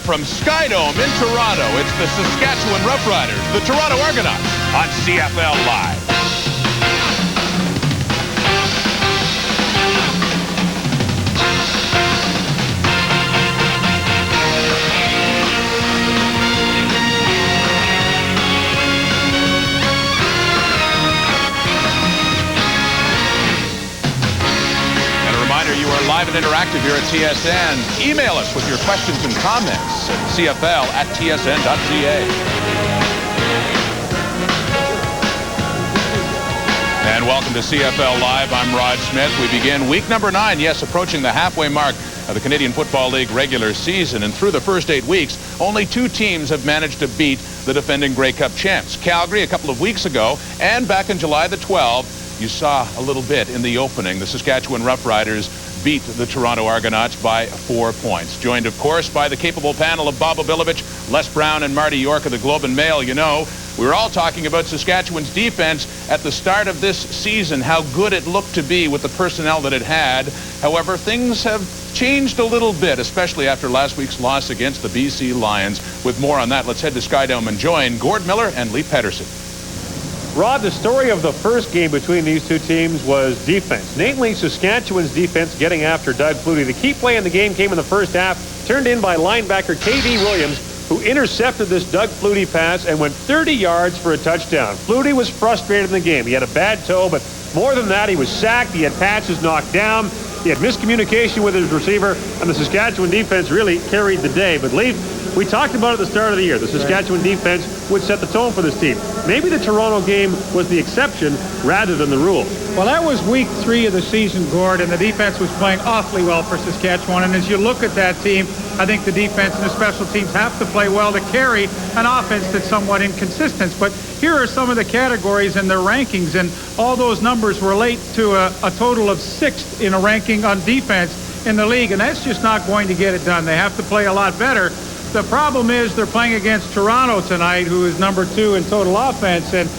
from Skydome in Toronto, it's the Saskatchewan Roughriders, the Toronto Argonauts, on CFL Live. You are live and interactive here at TSN. Email us with your questions and comments at cfl@tsn.ca. And welcome to CFL Live. I'm Rod Smith. We begin week number 9, yes, approaching the halfway mark of the Canadian Football League regular season. And through the first 8 weeks, only 2 teams have managed to beat the defending Grey Cup champs. Calgary a couple of weeks ago, and back in July the 12th, you saw a little bit in the opening. The Saskatchewan Roughriders beat the Toronto Argonauts by 4 points. Joined, of course, by the capable panel of Bob Obilovich, Les Brown, and Marty York of the Globe and Mail. You know, we were all talking about Saskatchewan's defense at the start of this season, how good it looked to be with the personnel that it had. However, things have changed a little bit, especially after last week's loss against the BC Lions. With more on that, let's head to Skydome and join Gord Miller and Lee Pedersen. Rod, the story of the first game between these two teams was defense. Namely, Saskatchewan's defense getting after Doug Flutie. The key play in the game came in the first half, turned in by linebacker K.D. Williams, who intercepted this Doug Flutie pass and went 30 yards for a touchdown. Flutie was frustrated in the game. He had a bad toe, but more than that, he was sacked. He had passes knocked down. He had miscommunication with his receiver, and the Saskatchewan defense really carried the day. But Lee, we talked about at the start of the year, the Saskatchewan defense would set the tone for this team. Maybe the Toronto game was the exception rather than the rule. Well, that was week 3 of the season, Gord, and the defense was playing awfully well for Saskatchewan. And as you look at that team, I think the defense and the special teams have to play well to carry an offense that's somewhat inconsistent. But here are some of the categories and their rankings, and all those numbers relate to a total of 6th in a ranking on defense in the league, and that's just not going to get it done. They have to play a lot better. The problem is they're playing against Toronto tonight, who is number 2 in total offense, and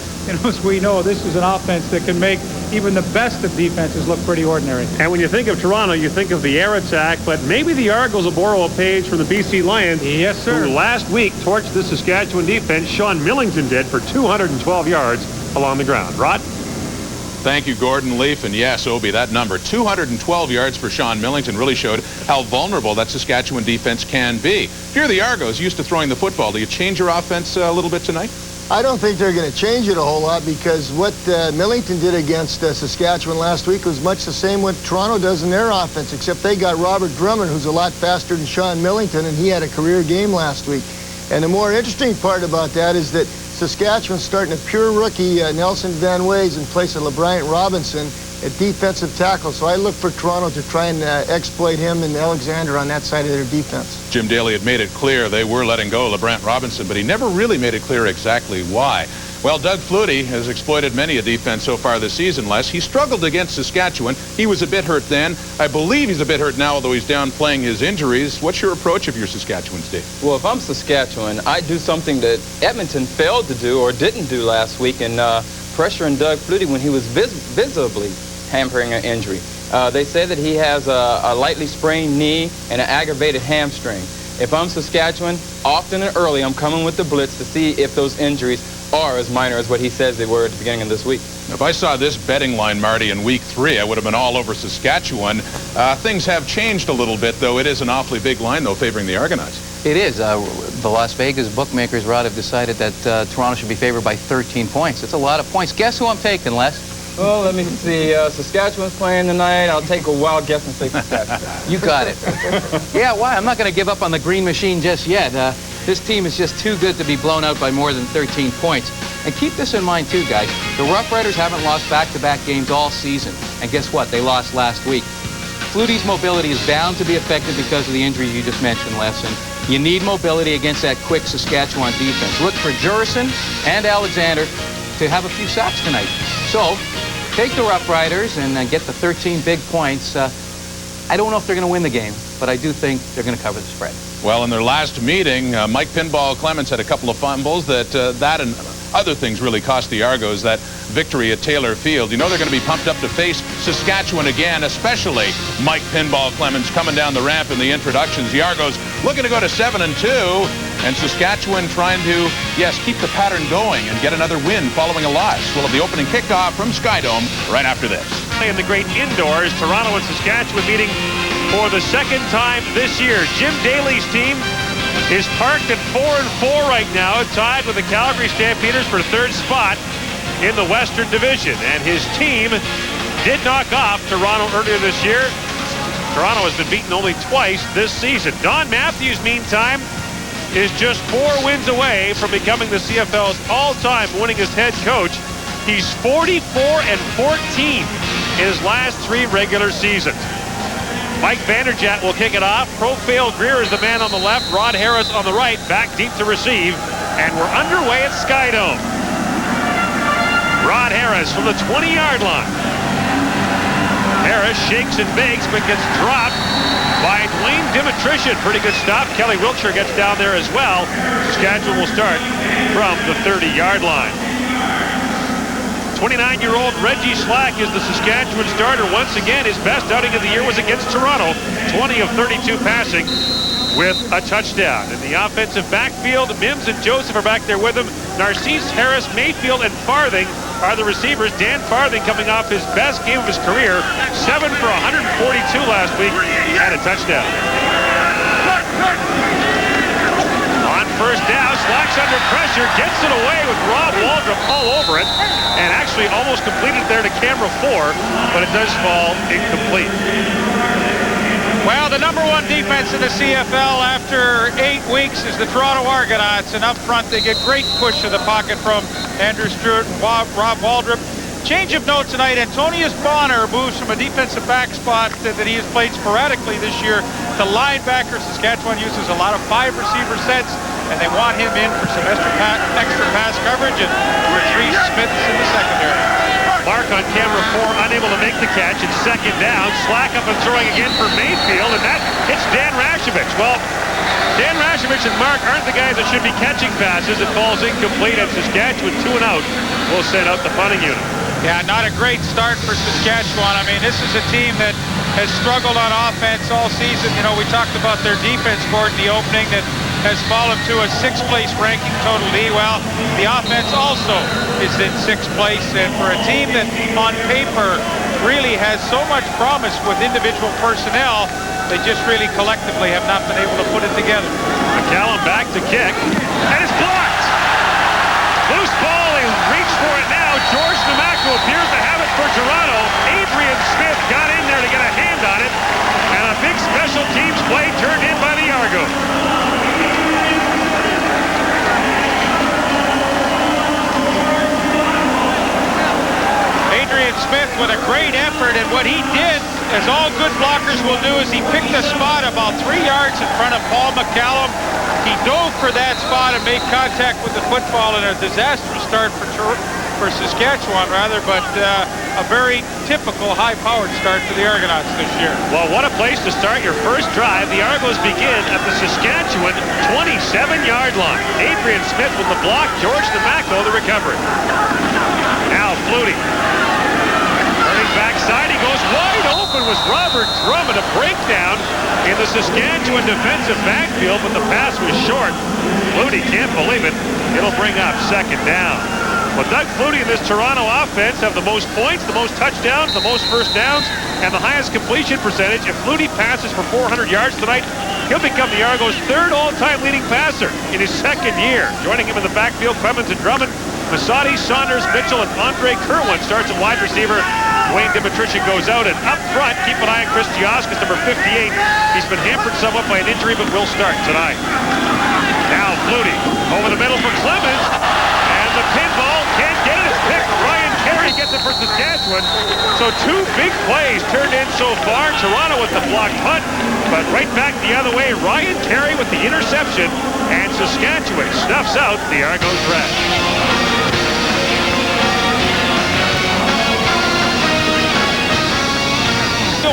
as we know, this is an offense that can make even the best of defenses look pretty ordinary. And when you think of Toronto, you think of the air attack, but maybe the Argos will borrow a page from the BC Lions. Yes, sir. Who last week torched the Saskatchewan defense. Sean Millington did for 212 yards along the ground. Rod? Thank you, Gordon Leaf. And yes, Obi, that number, 212 yards for Sean Millington, really showed how vulnerable that Saskatchewan defense can be. If you're the Argos, used to throwing the football, do you change your offense a little bit tonight? I don't think they're going to change it a whole lot, because what Millington did against Saskatchewan last week was much the same what Toronto does in their offense, except they got Robert Drummond, who's a lot faster than Sean Millington, and he had a career game last week. And the more interesting part about that is that Saskatchewan's starting a pure rookie, Nelson Van Ways, in place of LeBryant Robinson at defensive tackle. So I look for Toronto to try and exploit him and Alexander on that side of their defense. Jim Daly had made it clear they were letting go of LeBryant Robinson, but he never really made it clear exactly why. Well, Doug Flutie has exploited many a defense so far this season, Les. He struggled against Saskatchewan. He was a bit hurt then. I believe he's a bit hurt now, although he's downplaying his injuries. What's your approach if you're Saskatchewan, Steve? Well, if I'm Saskatchewan, I do something that Edmonton failed to do or didn't do last week in pressuring Doug Flutie when he was visibly hampering an injury. They say that he has a lightly sprained knee and an aggravated hamstring. If I'm Saskatchewan, often and early, I'm coming with the blitz to see if those injuries are as minor as what he says they were at the beginning of this week. If I saw this betting line, Marty, in week 3, I would have been all over Saskatchewan. Things have changed a little bit, though. It is an awfully big line, though, favoring the Argonauts. It is. The Las Vegas bookmakers, Rod, have decided that Toronto should be favored by 13 points. It's a lot of points. Guess who I'm taking, Les? Well, let me see. Saskatchewan's playing tonight. I'll take a wild guess and say Saskatchewan. You got it. Yeah, why? I'm not going to give up on the green machine just yet. This team is just too good to be blown out by more than 13 points. And keep this in mind, too, guys. The Roughriders haven't lost back-to-back games all season. And guess what? They lost last week. Flutie's mobility is bound to be affected because of the injuries you just mentioned, Les. And you need mobility against that quick Saskatchewan defense. Look for Jurison and Alexander to have a few sacks tonight. So, take the Roughriders and get the 13 big points. I don't know if they're going to win the game, but I do think they're going to cover the spread. Well, in their last meeting, Mike Pinball Clements had a couple of fumbles that and other things really cost the Argos that victory at Taylor Field. You know they're going to be pumped up to face Saskatchewan again, especially Mike Pinball Clemens coming down the ramp in the introductions. The Argos looking to go to 7-2, and Saskatchewan trying to, yes, keep the pattern going and get another win following a loss. We'll have the opening kickoff from Skydome right after this. In the great indoors, Toronto and Saskatchewan meeting for the second time this year. Jim Daly's team is parked at 4-4 right now, tied with the Calgary Stampeders for third spot in the Western Division. And his team did knock off Toronto earlier this year. Toronto has been beaten only twice this season. Don Matthews, meantime, is just 4 wins away from becoming the CFL's all-time winningest head coach. He's 44-14 in his last 3 regular seasons. Mike Vanderjagt will kick it off. Profile Greer is the man on the left. Rod Harris on the right, back deep to receive. And we're underway at Skydome. Rod Harris from the 20-yard line. Harris shakes and bakes, but gets dropped by Dwayne Dimitrition. Pretty good stop. Kelly Wiltshire gets down there as well. Saskatchewan will start from the 30-yard line. 29-year-old Reggie Slack is the Saskatchewan starter. Once again, his best outing of the year was against Toronto. 20 of 32 passing with a touchdown. In the offensive backfield, Mims and Joseph are back there with him. Narcisse Harris, Mayfield, and Farthing are the receivers. Dan Farthing coming off his best game of his career. 7 for 142 last week and a touchdown. On first down, Slack's under pressure, gets it away with Rob Waldrop all over it, and actually almost completed there to camera 4, but it does fall incomplete. Well, the #1 defense in the CFL after 8 weeks is the Toronto Argonauts, and up front they get great push to the pocket from Andrew Stewart and Rob Waldrop. Change of note tonight, Antonius Bonner moves from a defensive back spot that he has played sporadically this year to linebacker. Saskatchewan uses a lot of 5-receiver sets, and they want him in for some extra pass coverage, and Retrieve Smith is in the secondary. Mark on camera 4, unable to make the catch. It's second down. Slack up and throwing again for Mayfield, and that hits Dan Rashovich. Well, Dan Rashovich and Mark aren't the guys that should be catching passes. It falls incomplete, and Saskatchewan 2 and out will send out the punting unit. Yeah, not a great start for Saskatchewan. I mean, this is a team that has struggled on offense all season. You know, we talked about their defense board in the opening that has fallen to a 6th place ranking totally. Well, the offense also is in 6th place, and for a team that on paper really has so much promise with individual personnel, they just really collectively have not been able to put it together. McCallum back to kick, and it's blocked. Loose ball, he reached for it now. George Namaku appears to have it for Toronto. Adrian Smith got in there to get a hand on it, and a big special teams play turned in by the Argos. Adrian Smith with a great effort, and what he did, as all good blockers will do, is he picked a spot about 3 yards in front of Paul McCallum. He dove for that spot and made contact with the football, and a disastrous start for Saskatchewan, but a very typical high-powered start for the Argonauts this year. Well, what a place to start your first drive. The Argos begin at the Saskatchewan 27-yard line. Adrian Smith with the block, George Namaku the recovery. Now Flutie. Turning backside, he goes wide open with Robert Drummond. A breakdown in the Saskatchewan defensive backfield, but the pass was short. Flutie can't believe it. It'll bring up second down. Well, Doug Flutie and this Toronto offense have the most points, the most touchdowns, the most first downs, and the highest completion percentage. If Flutie passes for 400 yards tonight, he'll become the Argos' 3rd all-time leading passer in his 2nd year. Joining him in the backfield, Clemens and Drummond, Masadi, Saunders, Mitchell, and Andre Kerwin starts at wide receiver. Dwayne Dimitrition goes out, and up front, keep an eye on Chris Gioskas, number 58. He's been hampered somewhat by an injury, but will start tonight. Now Flutie over the middle for Clemens, and the pinball can't get it. It's picked. Ryan Carey gets it for Saskatchewan. So 2 big plays turned in so far. Toronto with the blocked punt, but right back the other way, Ryan Carey with the interception, and Saskatchewan snuffs out the Argos red.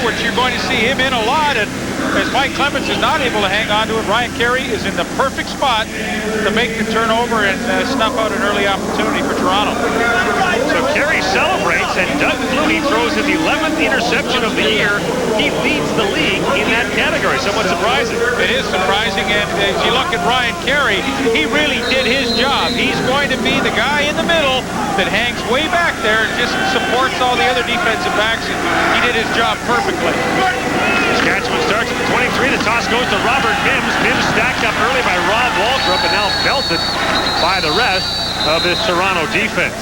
Which you're going to see him in a lot, and as Mike Clemens is not able to hang on to it, Ryan Carey is in the perfect spot to make the turnover and snuff out an early opportunity for Toronto. So Carey celebrates, and Doug Flutie throws his 11th interception of the year. He leads the league in that category. Somewhat surprising. It is surprising, and as you look at Ryan Carey, he really did his job. He's going to be the guy in the middle that hangs way back there and just supports all the other defensive backs, and he did his job perfectly. Saskatchewan starts at the 23. The toss goes to Robert Mims. Mims stacked up early by Rob Waldrop and now belted by the rest of this Toronto defense.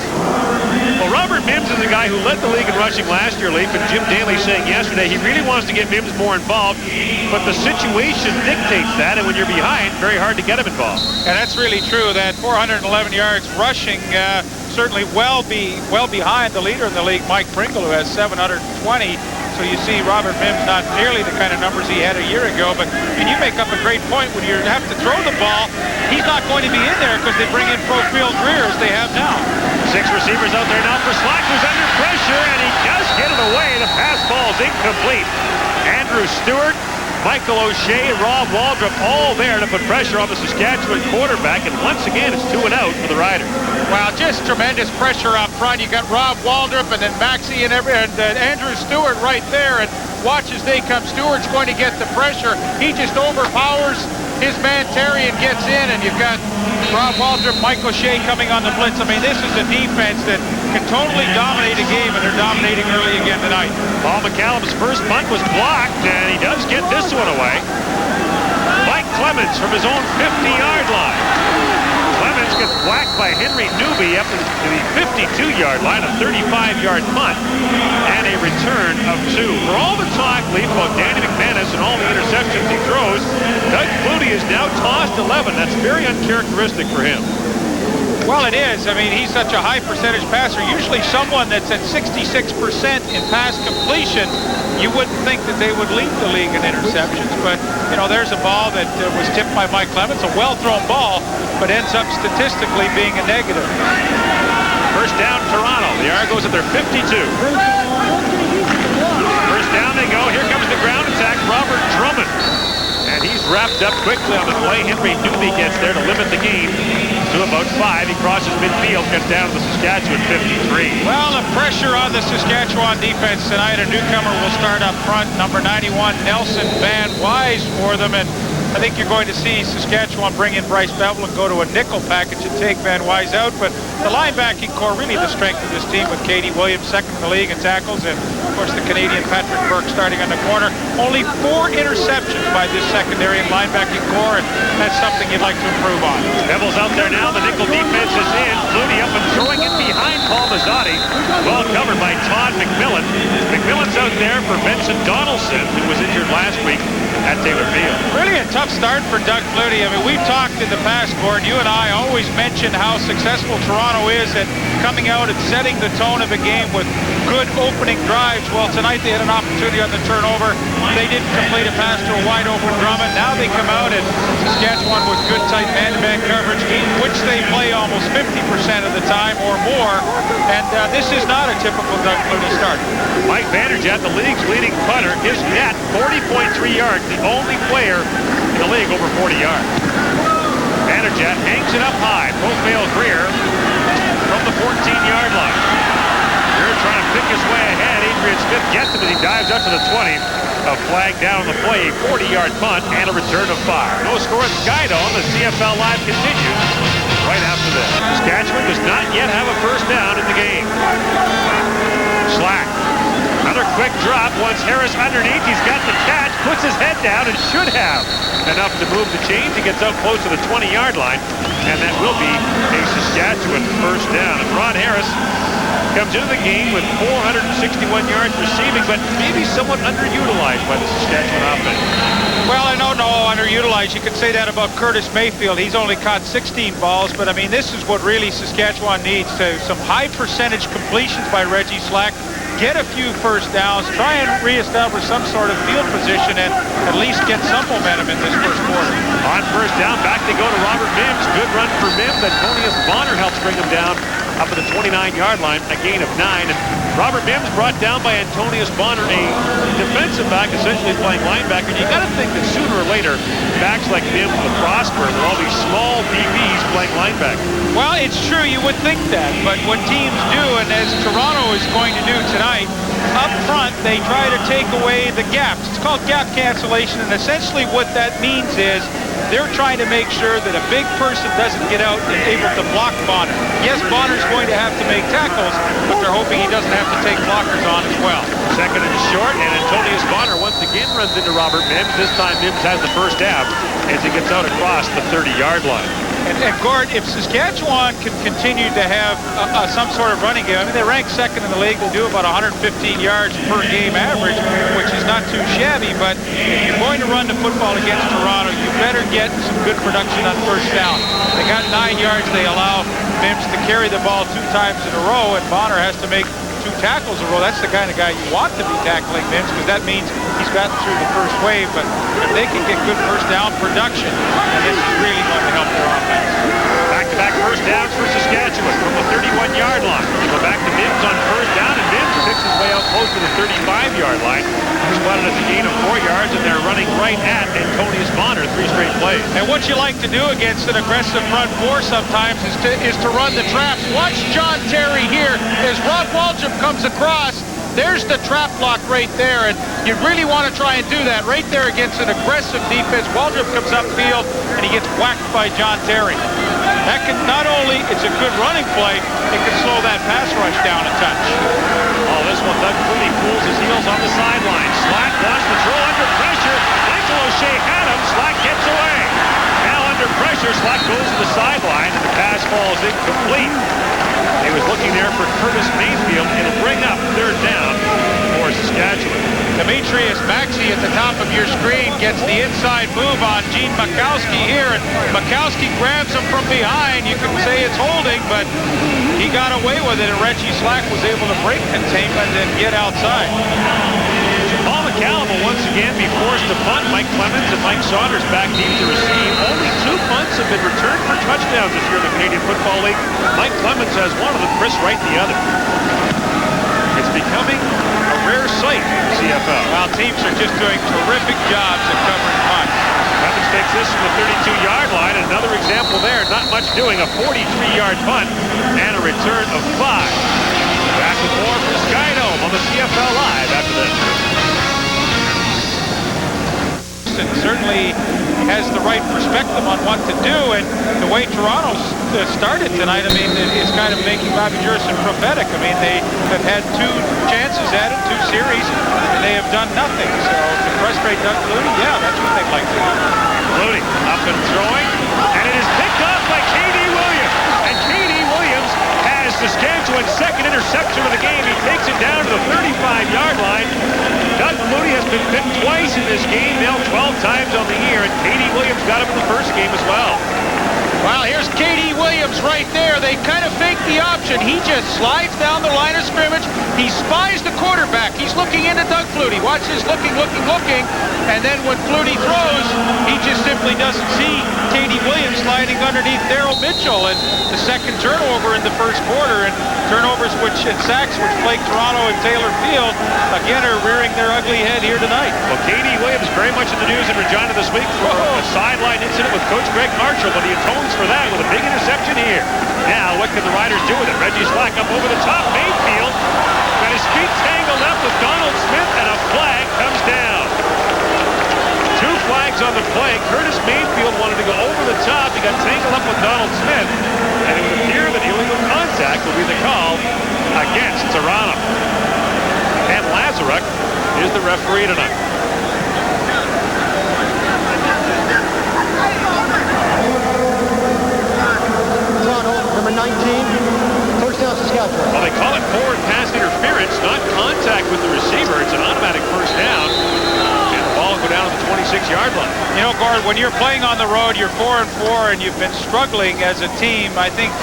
Well, Robert Mims is the guy who led the league in rushing last year, Leaf, and Jim Daly saying yesterday he really wants to get Mims more involved, but the situation dictates that, and when you're behind, very hard to get him involved. And that's really true. That 411 yards rushing, certainly well behind the leader in the league, Mike Pringle, who has 720. So you see Robert Mims not nearly the kind of numbers he had a year ago, but and you make up a great point. When you have to throw the ball, he's not going to be in there because they bring in Profield Greer as they have now. 6 receivers out there now for Slack, who's under pressure, and he does get it away. The pass ball's incomplete. Andrew Stewart, Michael O'Shea, Rob Waldrop, all there to put pressure on the Saskatchewan quarterback, and once again it's 2 and out for the Riders. Wow, just tremendous pressure up front. You got Rob Waldrop and then Maxey and Andrew Stewart right there, and watch as they come. Stewart's going to get the pressure. He just overpowers his man Terry and gets in, and you've got Rob Waldrop, Mike O'Shea coming on the blitz. I mean, this is a defense that can totally dominate a game, and they're dominating early again tonight. Paul McCallum's first punt was blocked, and he does get this one away. Mike Clemens from his own 50-yard line. Clemens gets whacked by Henry Newby up to the 52-yard line, a 35-yard punt, and a return of 2. For all the talk, Leaf, about Danny McManus and all the interceptions he throws, Doug Flutie is now tossed 11. That's very uncharacteristic for him. Well, it is. I mean, he's such a high percentage passer. Usually someone that's at 66% in pass completion, you wouldn't think that they would lead the league in interceptions. But, you know, there's a ball that was tipped by Mike Clemens, a well-thrown ball, but ends up statistically being a negative. First down, Toronto. The Argos at their 52. First down they go. Here comes the ground attack, Robert Drummond. And he's wrapped up quickly on the play. Henry Newby gets there to limit the game to about 5. He crosses midfield, gets down to the Saskatchewan 53. Well, the pressure on the Saskatchewan defense tonight. A newcomer will start up front, number 91, Nelson Van Wise for them. And I think you're going to see Saskatchewan bring in Bryce Bevel and go to a nickel package and take Van Wise out. But the linebacking core, really the strength of this team, with Katie Williams second in the league in tackles, and of course the Canadian Patrick Burke starting on the corner. Only 4 interceptions by this secondary and linebacking core, and that's something you'd like to improve on. Bevel's out there now. The nickel defense is in. Flutie up and throwing it behind Paul Mazzotti. Well covered by Todd McMillan. McMillan's out there for Vincent Donaldson, who was injured last week at Taylor Field. Really a tough start for Doug Flutie. I mean, we've talked in the past, Gord, you and I always mentioned how successful Toronto is at coming out and setting the tone of a game with good opening drives. Well, tonight they had an opportunity on the turnover. They didn't complete a pass to a wide open Drummond. Now they come out and Saskatchewan with good tight man-to-man coverage, which they play almost 50% of the time or more. And this is not a typical Doug Flutie start. Mike Vanderjagt, the league's leading punter, is net 40.3 yards, the only player in the league over 40 yards. Vanderjagt hangs it up high. Profield Greer from the 14-yard line. Greer trying to pick his way ahead. Adrian Smith gets him, and he dives up to the 20. A flag down on the play, a 40-yard punt, and a return of 5. No score at Skydome. The CFL Live continues right after this. Saskatchewan does not yet have a first down in the game. Slack. Another quick drop. Once Harris underneath, he's got the catch, puts his head down, and should have enough to move the chains. He gets out close to the 20-yard line, and that will be a Saskatchewan first down. And Ron Harris comes into the game with 461 yards receiving, but maybe somewhat underutilized by the Saskatchewan offense. Well, I don't know underutilized. You could say that about Curtis Mayfield. He's only caught 16 balls, but I mean, this is what really Saskatchewan needs. Some high percentage completions by Reggie Slack. Get a few first downs, try and reestablish some sort of field position, and at least get some momentum in this first quarter. On first down, back they go to Robert Mims. Good run for Mims. Antonius Bonner helps bring him down up at the 29-yard line, a gain of 9. Robert Mims brought down by Antonius Bonner, a defensive back, essentially playing linebacker. You got to think that sooner or later, backs like Mims will prosper with all these small DBs playing linebacker. Well, it's true, you would think that, but what teams do, and as Toronto is going to do tonight, up front, they try to take away the gaps. It's called gap cancellation, and essentially what that means is they're trying to make sure that a big person doesn't get out and able to block Bonner. Yes, Bonner's going to have to make tackles, but they're hoping he doesn't have to take blockers on as well. Second and short, and Antonius Bonner once again runs into Robert Mims. This time Mims has the first down as he gets out across the 30-yard line. And Gord, if Saskatchewan can continue to have some sort of running game, I mean, they rank second in the league. They do about 115 yards per game average, which is not too shabby. But if you're going to run the football against Toronto, you better get some good production on first down. They got 9 yards. They allow Mims to carry the ball 2 times in a row, and Bonner has to make 2 tackles in a row. That's the kind of guy you want to be tackling Mims, because that means he's gotten through the first wave. But if they can get good first down production, this is really going to help their offense. Back-to-back first downs for Saskatchewan from the 31-yard line. They go back to Mims on first down, and Mims picks his way out close to the 35-yard line. Spotted at the gain of 4 yards, and they're running right at Antonius Bonner 3 straight plays. And what you like to do against an aggressive front four sometimes is to run the traps. Watch John Terry here as Rob Waldrop comes across. There's the trap block right there, and you really want to try and do that right there against an aggressive defense. Waldrop comes upfield, and he gets whacked by John Terry. That can not only, it's a good running play, it can slow that pass rush down a touch. Oh, this one, Doug Flutie pulls his heels on the sideline. Slack wants to throw under pressure. Michael O'Shea had him. Slack gets away. Now under pressure, Slack goes to the sideline, and the pass falls incomplete. He was looking there for Curtis Mayfield. It'll bring up third down for Saskatchewan. Demetrius Maxey at the top of your screen gets the inside move on Gene Makowski here, and Makowski grabs him from behind. You can say it's holding, but he got away with it, and Reggie Slack was able to break containment and get outside. Paul McCallum will once again be forced to punt. Mike Clemens and Mike Saunders back deep to receive. Only 2 punts have been returned for touchdowns this year in the Canadian Football League. Mike Clemens has one of them, Chris Wright the other. It's becoming a rare sight in the CFL. Well, teams are just doing terrific jobs at covering punts. Clemens takes this from the 32-yard line. Another example there, not much doing, a 43-yard punt and a return of 5. Back with more from Sky Dome on the CFL Live after this. And certainly has the right perspective on what to do, and the way Toronto started tonight, I mean, it's kind of making Bobby Jurison prophetic. I mean, they have had 2 chances at it, 2 series, and they have done nothing. So to frustrate Doug Flutie, yeah, that's what they'd like to do. Flutie up and throwing, and it is picked off by K.D. Williams. And K.D. Williams has Saskatchewan's second interception of the game. He takes it down to the 35-yard line. Doug Flutie has been picked twice in this game, now 12 times on the year, and K.D. Williams got him in the first game as well. Well, here's K.D. Williams right there. They kind of fake the option. He just slides down the line of scrimmage. He spies the quarterback. He's looking into Doug Flutie. Watch this, looking. And then when Flutie throws, he just simply doesn't see K.D. Williams sliding underneath Darryl Mitchell. And the second turnover in the first quarter, and turnovers and sacks which plague Toronto and Taylor Field, again, are rearing their ugly head here tonight. Well, K.D. Williams very much in the news in Regina this week for a sideline incident with Coach Greg Marshall, but he atones for that with a big interception here. Now, what can the Riders do with it? Reggie Slack up over the top. Mayfield got his feet tangled up with Donald Smith, and a flag comes down. 2 flags on the play. Curtis Mayfield wanted to go over the top. He got tangled up with Donald Smith, and it would appear that illegal contact will be the call against Toronto. Ken Lazaruk is the referee tonight. Number 19, first down Saskatchewan. Well, they call it forward pass interference, not contact with the receiver. It's an automatic first down, and the ball will go down to the 26-yard line. You know, Gord, when you're playing on the road, you're 4-4, and you've been struggling as a team. I think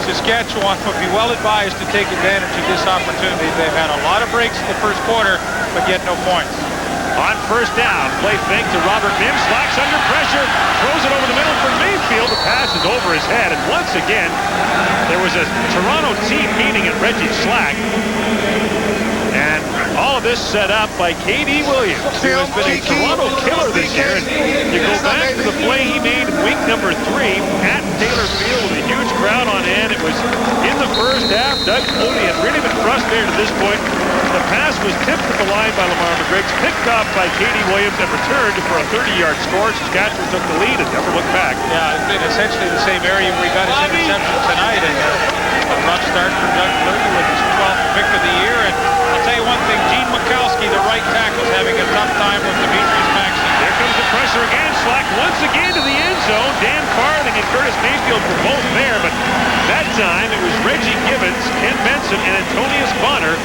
Saskatchewan would be well advised to take advantage of this opportunity. They've had a lot of breaks in the first quarter, but yet no points. On first down, play fake to Robert Mims. Slack's under pressure, throws it over the middle for Mayfield. The pass is over his head, and once again, there was a Toronto team meeting at Reggie Slack. this set up by K.D. Williams, who has been a Toronto killer this year. And you go back to the play he made in week number 3 at Taylor Field with a huge crowd on hand. It was in the first half. Doug Flutie had really been frustrated at this point. The pass was tipped at the line by Lamar McGriggs, picked off by K.D. Williams, and returned for a 30-yard score. Saskatchewan took the lead and never looked back. Yeah, it's been essentially the same area where he got his interception tonight. And a rough start for Doug Flutie with his 12th pick of the year. And I'll tell you one thing, Gene Mikowski, the right tackle, is having a tough time with Demetrius Maxey. Here comes the pressure again. Slack once again to the end zone. Dan Farthing and Curtis Mayfield were both there, but that time it was Reggie Gibbons, Ken Benson, and Antonius Bonner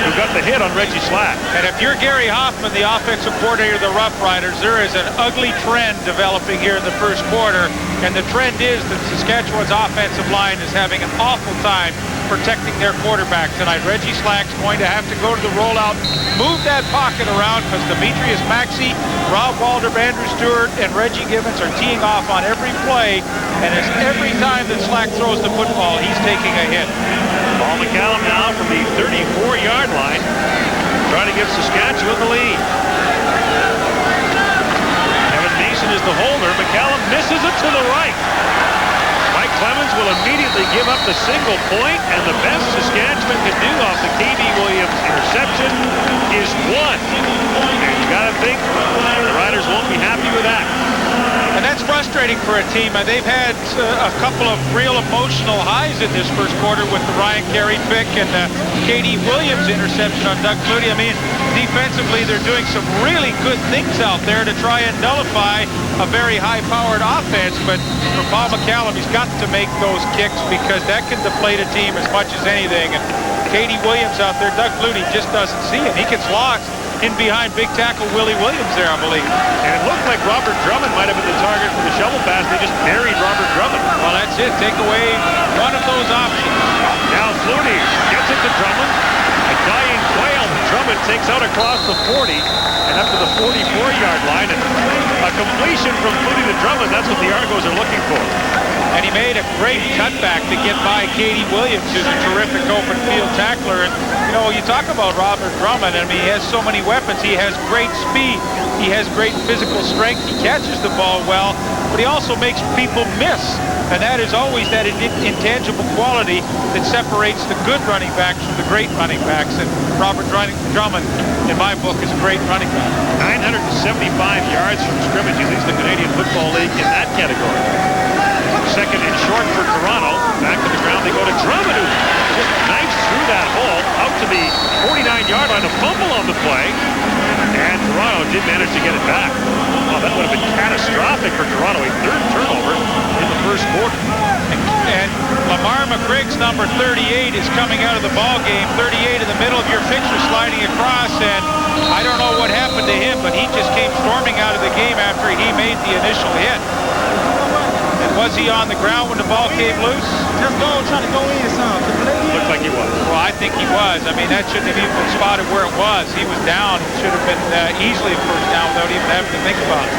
who got the hit on Reggie Slack. And if you're Gary Hoffman, the offensive coordinator of the Roughriders, there is an ugly trend developing here in the first quarter. And the trend is that Saskatchewan's offensive line is having an awful time protecting their quarterback tonight. Reggie Slack's going to have to go to the rollout, move that pocket around, because Demetrius Maxey, Rob Waldrop, Andrew Stewart, and Reggie Gibbons are teeing off on every play. And it's every time that Slack throws the football, he's taking a hit. Paul McCallum now from the 34-yard line, trying to give Saskatchewan the lead. Evan Mason is the holder. McCallum misses it to the right. Mike Clemens will immediately give up the single point, and the best Saskatchewan can do off the K.D. Williams interception is 1. And you got to think the Riders won't be happy with that. And that's frustrating for a team. They've had a couple of real emotional highs in this first quarter with the Ryan Carey pick and the K.D. Williams interception on Doug Flutie. I mean, defensively, they're doing some really good things out there to try and nullify a very high-powered offense. But for Paul McCallum, he's got to make those kicks because that can deflate a team as much as anything. And K.D. Williams out there, Doug Flutie just doesn't see it. He gets lost in behind big tackle Willie Williams there, I believe. And it looked like Robert Drummond might have been the target for the shovel pass. They just buried Robert Drummond. Well, that's it. Take away one of those options. Now Flutie gets it to Drummond. A dying quail. Drummond takes out across the 40 and up to the 44-yard line. And a completion from Flutie to Drummond, that's what the Argos are looking for. And he made a great cutback to get by K.D. Williams, who's a terrific open field tackler. And, you know, you talk about Robert Drummond, I mean, he has so many weapons. He has great speed. He has great physical strength. He catches the ball well, but he also makes people miss. And that is always that intangible quality that separates the good running backs from the great running backs. And Robert Drummond, in my book, is a great running back. 975 yards from scrimmage. He leads the Canadian Football League in that category. Second and short for Toronto. Back to the ground they go to Drummond, who just knifes through that hole out to the 49-yard line. A fumble on the play. And Toronto did manage to get it back. Wow, that would have been catastrophic for Toronto. A third turnover in the first quarter. And Lamar McGriggs, number 38, is coming out of the ball game. 38 in the middle of your picture, sliding across. And I don't know what happened to him, but he just came storming out of the game after he made the initial hit. Was he on the ground when the ball came loose? Just trying to go in or something. Looked like he was. Well, I think he was. I mean, that shouldn't have even been spotted where it was. He was down. It should have been easily first down without even having to think about it.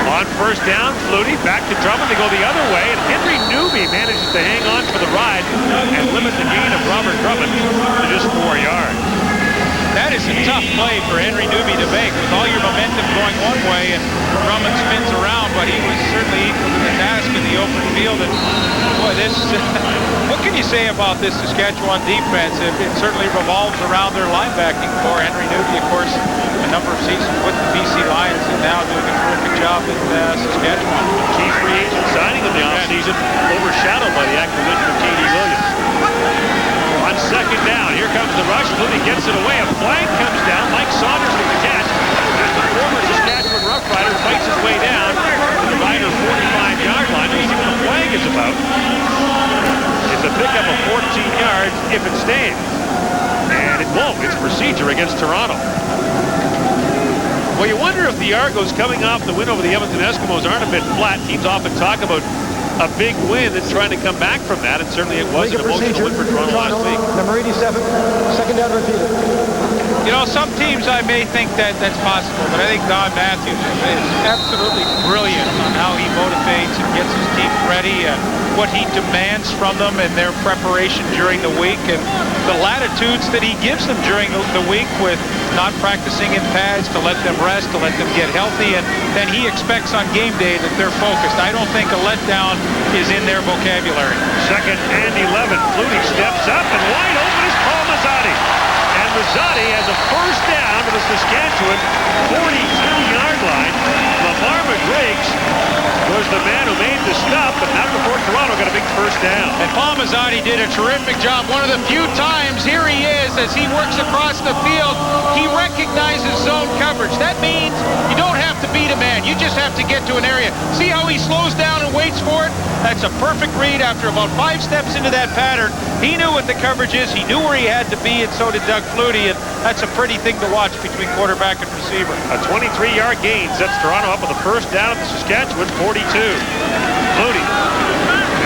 On first down, Flutie back to Drummond. They go the other way, and Henry Newby manages to hang on for the ride and limit the gain of Robert Drummond to just 4 yards. That is a tough play for Henry Newby to make with all your momentum going one way and Drummond spins around, but he was certainly equal to the task in the open field. And boy, this, what can you say about this Saskatchewan defense? It certainly revolves around their linebacking core. Henry Newby, of course, a number of seasons with the BC Lions and now doing a terrific job in Saskatchewan. Key free agent signing of the offseason, overshadowed by the acquisition of K.D. Williams. On second down, here comes the rush. Flutie gets it away. A flag comes down. Mike Saunders with the catch. As the former Saskatchewan Roughrider fights his way down to the Rider 45-yard line. We'll see what the flag is about. It's a pickup of 14 yards if it stands. And it won't. It's procedure against Toronto. Well, you wonder if the Argos coming off the win over the Edmonton Eskimos aren't a bit flat. Teams often talk about a big win that's trying to come back from that, and certainly it was an emotional win for Toronto last week. Number 87, second down repeated. You know, some teams I may think that's possible, but I think Don Matthews is absolutely brilliant on how he motivates and gets his team ready, what he demands from them in their preparation during the week, and the latitudes that he gives them during the week with not practicing in pads, to let them rest, to let them get healthy, and then he expects on game day that they're focused. I don't think a letdown is in their vocabulary. Second and 11. Flutie steps up, and wide open is Paul Mazzotti. And Mazzotti has a first down to the Saskatchewan 42-yard line. Lamar McGriggs was the man who made the stop, but not before Toronto got a big first down. And Paul Mazzotti did a terrific job. One of the few times, here he is, as he works across the field, he recognizes zone coverage. That means you don't have to beat a man. You just have to get to an area. See how he slows down and waits for it? That's a perfect read after about 5 steps into that pattern. He knew what the coverage is. He knew where he had to be, and so did Doug Flutie, and that's a pretty thing to watch between quarterback and receiver. A 23-yard gain sets Toronto up with a first down at the Saskatchewan 42. Flutie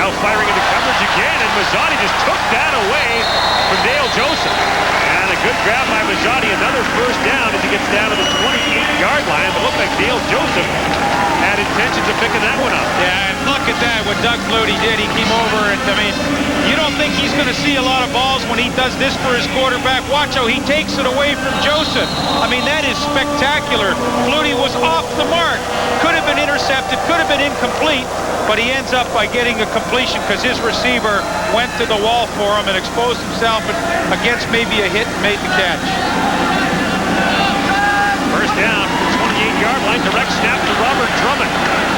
now firing into coverage again, and Mazzotti just took that away from Dale Joseph. And a good grab by Mazzotti, another first down as he gets down to the 28-yard line. But looked like Dale Joseph had intentions of picking that one up. Yeah, and look at that, what Doug Flutie did. He came over, and I mean, you don't think he's going to see a lot of balls when he does this for his quarterback. Watch how he takes it away from Joseph. I mean, that is spectacular. Flutie was off the mark. Could have been intercepted, could have been incomplete, but he ends up by getting a completion because his receiver went to the wall for him and exposed himself against maybe a hit and made the catch. First down, 28-yard line, direct snap to Robert Drummond.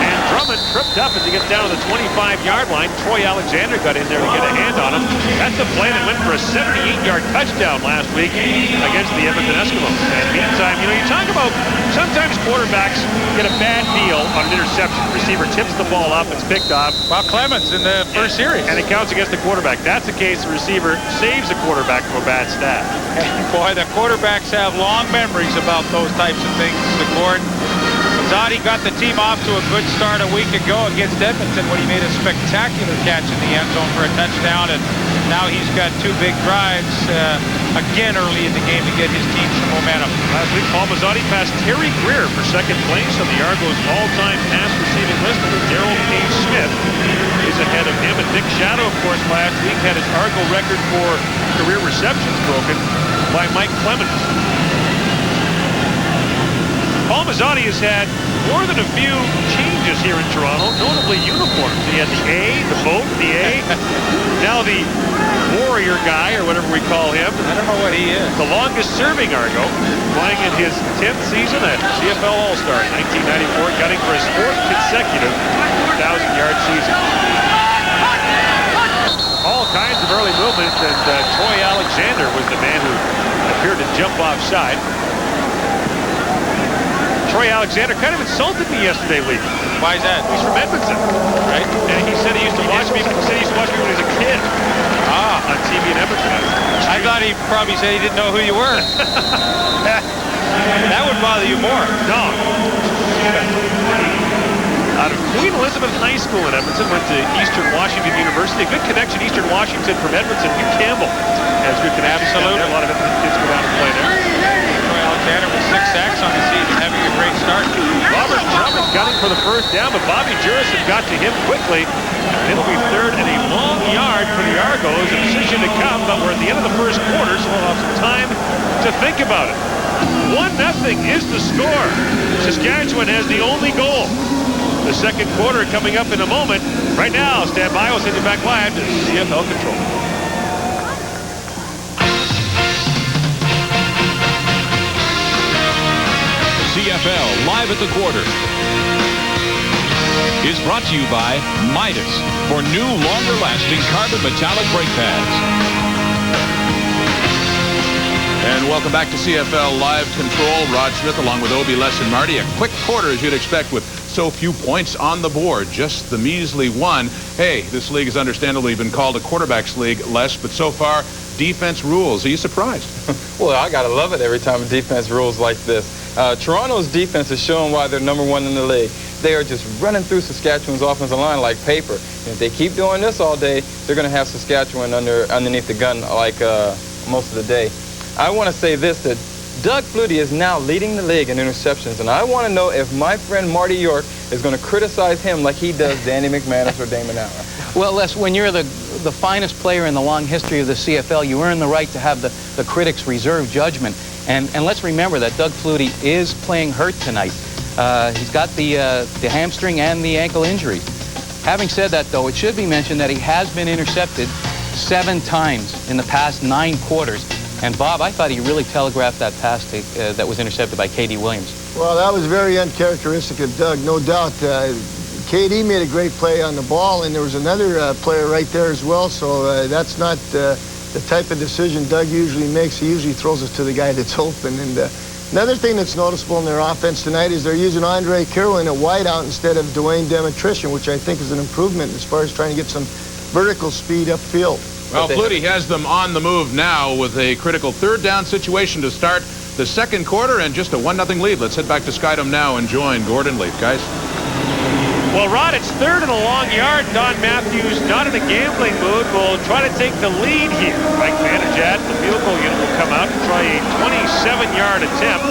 And Drummond tripped up as he gets down to the 25-yard line. Troy Alexander got in there to get a hand on him. That's the play that went for a 78-yard touchdown last week against the Edmonton Eskimos. And meantime, you know, you talk about sometimes quarterbacks get a bad deal on an interception. Receiver tips the ball up, it's picked off. Bob Clemens in the first series. And it counts against the quarterback. That's the case. The receiver saves the quarterback from a bad stat. Boy, the quarterbacks have long memories about those types of things, Gordon. Mazzotti got the team off to a good start a week ago against Edmonton when he made a spectacular catch in the end zone for a touchdown, and now he's got 2 big drives again early in the game to get his team some momentum. Last week, Paul Mazzotti passed Terry Greer for second place on the Argos all-time pass receiving list, and Darrell K. Smith is ahead of him. And Nick Shadow, of course, last week had his Argo record for career receptions broken by Mike Clemens. Paul Mazzotti has had more than a few changes here in Toronto, notably uniforms. He had the A, the boat, the A. Now the warrior guy, or whatever we call him. I don't know what he is. The longest-serving Argo, playing in his 10th season at CFL All-Star in 1994, gunning for his 4th consecutive 1,000-yard season. All kinds of early movement, and Troy Alexander was the man who appeared to jump offside. Troy Alexander kind of insulted me yesterday, Lee. Why is that? He's from Edmonton, right? And he said he used to watch me. He said he used to watch me when he was a kid. On TV in Edmonton. I thought he probably said he didn't know who you were. That would bother you more. No. Out of Queen Elizabeth High School in Edmonton, went to Eastern Washington University. A good connection, Eastern Washington from Edmonton. Hugh Campbell has good connections. Absolutely. A lot of Edmonton kids go down and play there. Alexander with 6 sacks on the season, having a great start. Robert Drummond gunning for the first down, but Bobby Jurison got to him quickly. And it'll be 3rd and a long yard for the Argos. A decision to come, but we're at the end of the first quarter, so we'll have some time to think about it. 1-0 is the score. Saskatchewan has the only goal. The second quarter coming up in a moment. Right now, stand by. We'll send you back live to CFL Control. CFL Live at the Quarter is brought to you by Midas for new, longer-lasting carbon metallic brake pads. And welcome back to CFL Live Control. Rod Smith along with Obi, Les, and Marty. A quick quarter, as you'd expect, with so few points on the board. Just the measly one. Hey, this league has understandably been called a quarterback's league, Les, but so far, defense rules. Are you surprised? Well, I got to love it every time a defense rules like this. Toronto's defense is showing why they're #1 in the league. They are just running through Saskatchewan's offensive line like paper. And if they keep doing this all day, they're going to have Saskatchewan underneath the gun like most of the day. I want to say this, that Doug Flutie is now leading the league in interceptions, and I want to know if my friend Marty York is going to criticize him like he does Danny McManus or Damon Allen. Well, Les, when you're the finest player in the long history of the CFL, you earn the right to have the critics reserve judgment. And let's remember that Doug Flutie is playing hurt tonight. He's got the hamstring and the ankle injury. Having said that, though, it should be mentioned that he has been intercepted 7 times in the past 9 quarters. And, Bob, I thought he really telegraphed that pass that was intercepted by K.D. Williams. Well, that was very uncharacteristic of Doug, no doubt. K.D. made a great play on the ball, and there was another player right there as well, so that's not the type of decision Doug usually makes. He usually throws it to the guy that's open. And another thing that's noticeable in their offense tonight is they're using Andre Kirwan at wideout instead of Dwayne Demetrician, which I think is an improvement as far as trying to get some vertical speed upfield. Well, Flutie has them on the move now with a critical 3rd down situation to start the 2nd quarter and just a 1-0 lead. Let's head back to Skydome now and join Gordon Leaf, guys. Well, Rod, it's 3rd and a long yard. Don Matthews, not in a gambling mood, will try to take the lead here. Mike Vanderjagt, the field goal unit, will come out and try a 27-yard attempt.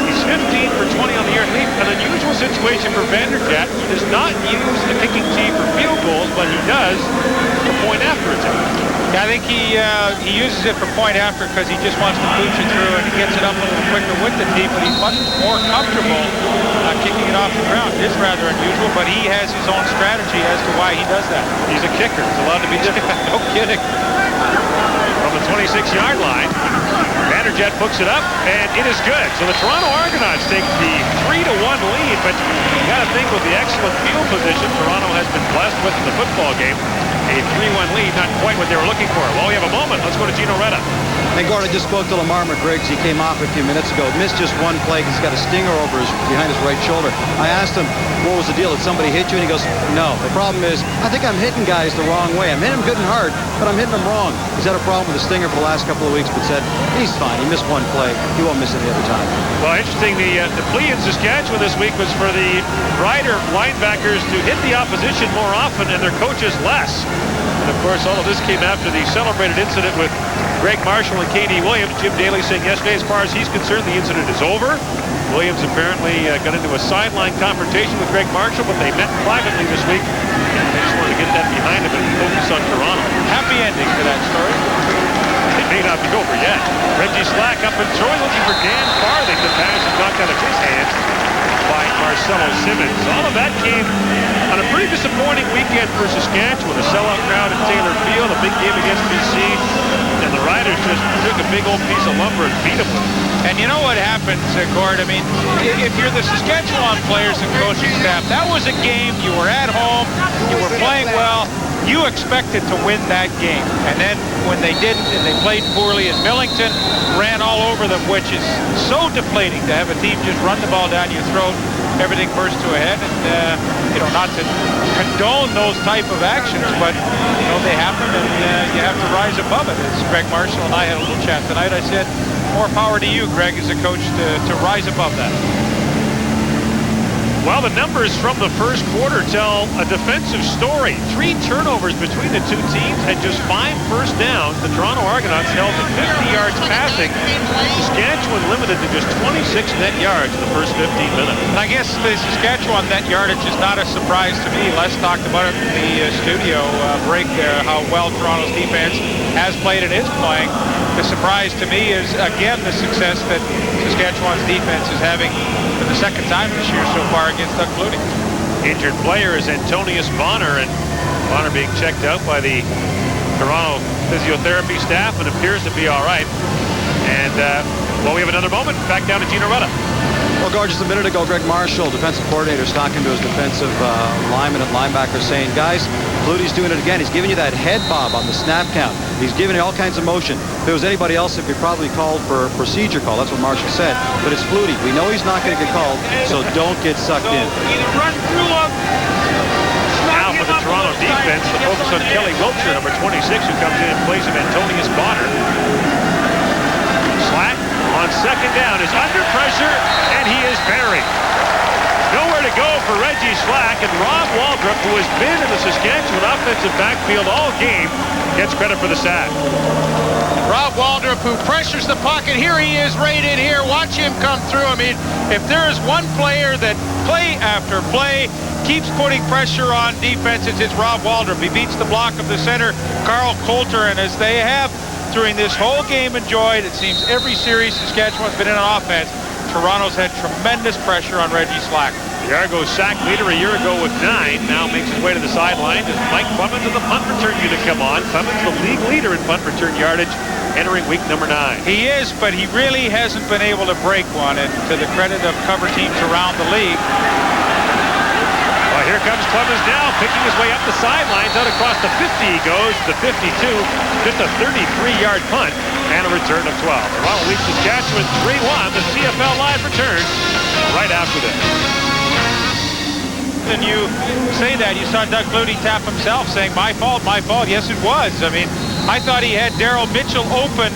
He's 15 for 20 on the year. An unusual situation for Vanderjagt. He does not use the kicking tee for field goals, but he does for point after attempt. Yeah, I think he uses it for point after because he just wants to pooch it through, and he gets it up a little quicker with the tee, but he's much more comfortable kicking it off the ground. It is rather unusual, but he has his own strategy as to why he does that. He's a kicker. It's allowed to be difficult. No kidding. From the 26-yard line, Vanderjagt books it up, and it is good. So the Toronto Argonauts take the 3-1 lead, but you got to think with the excellent field position Toronto has been blessed with in the football game, a 3-1 lead, not quite what they were looking for. Well, we have a moment. Let's go to Gino Reda. And Gordon, I just spoke to Lamar McGriggs. He came off a few minutes ago, missed just 1 play. He's got a stinger behind his right shoulder. I asked him, what was the deal? Did somebody hit you? And he goes, no. The problem is, I think I'm hitting guys the wrong way. I'm hitting them good and hard, but I'm hitting them wrong. He's had a problem with the stinger for the last couple of weeks, but said, he's fine. He missed 1 play. He won't miss any other time. Well, interesting. The plea in Saskatchewan this week was for the Rider linebackers to hit the opposition more often and their coaches less. And, of course, all of this came after the celebrated incident with Greg Marshall and K.D. Williams. Jim Daly saying yesterday, as far as he's concerned, the incident is over. Williams apparently got into a sideline confrontation with Greg Marshall, but they met privately this week. And they just wanted to get that behind them and focus on Toronto. Happy ending to that story. It may not be over yet. Reggie Slack up and throwing, looking for Dan Farthing. The pass is knocked out of his hands by Marcelo Simmons. All of that came on a pretty disappointing weekend for Saskatchewan. A sellout crowd at Taylor Field, a big game against BC, and the Riders just took a big old piece of lumber and beat them with it. And you know what happens, Gord? I mean, if you're the Saskatchewan players and coaching staff, that was a game. You were at home. You were playing well. You expected to win that game. And then when they didn't and they played poorly, as Millington ran all over them, which is so deflating to have a team just run the ball down your throat, everything burst to a head. And, you know, not to condone those type of actions, but, you know, they happen and you have to rise above it. As Greg Marshall and I had a little chat tonight, I said, more power to you, Greg, as a coach, to rise above that. Well, the numbers from the first quarter tell a defensive story. 3 turnovers between the two teams and just 5 first downs. The Toronto Argonauts held to 50 yards passing. Saskatchewan limited to just 26 net yards in the first 15 minutes. And I guess the Saskatchewan net yardage is not a surprise to me. Les talked about it in the studio break there, how well Toronto's defense has played and is playing. The surprise to me is, again, the success that Saskatchewan's defense is having for the 2nd time this year so far against Doug Flutie. Injured player is Antonius Bonner, and Bonner being checked out by the Toronto physiotherapy staff and appears to be all right. And, well, we have another moment. Back down to Gino Reda. Well, Gord, just a minute ago, Greg Marshall, defensive coordinator, is talking to his defensive lineman and linebacker, saying, guys, Flutie's doing it again. He's giving you that head bob on the snap count. He's giving you all kinds of motion. If it was anybody else, it'd be probably called for a procedure call. That's what Marshall said. But it's Flutie. We know he's not going to get called, so don't get sucked in. Run through him. Now for the Toronto defense, the focus on Kelly Wiltshire, number 26, who comes in place of Antonius Bonner. Slack on second down is under pressure, and he is buried. Nowhere to go for Reggie Slack, and Rob Waldrop, who has been in the Saskatchewan offensive backfield all game, gets credit for the sack. Rob Waldrop, who pressures the pocket. Here he is right in here. Watch him come through. I mean, if there is one player that play after play keeps putting pressure on defenses, it's Rob Waldrop. He beats the block of the center, Carl Coulter, and as they have during this whole game enjoyed, it seems every series Saskatchewan's been in an offense, Toronto's had tremendous pressure on Reggie Slack. The Argos sack leader a year ago with 9 now makes his way to the sideline as Mike Clemens of the punt return unit come on. Clemens, the league leader in punt return yardage, entering week number 9. He is, but he really hasn't been able to break one, and to the credit of cover teams around the league. Well, here comes Clemens now, picking his way up the sidelines. Out across the 50 he goes, the 52. Just a 33-yard punt and a return of 12. Toronto leads Saskatchewan 3-1. The CFL Live returns right after this. And you say that, you saw Doug Flutie tap himself saying, my fault, my fault. Yes, it was. I mean, I thought he had Daryl Mitchell open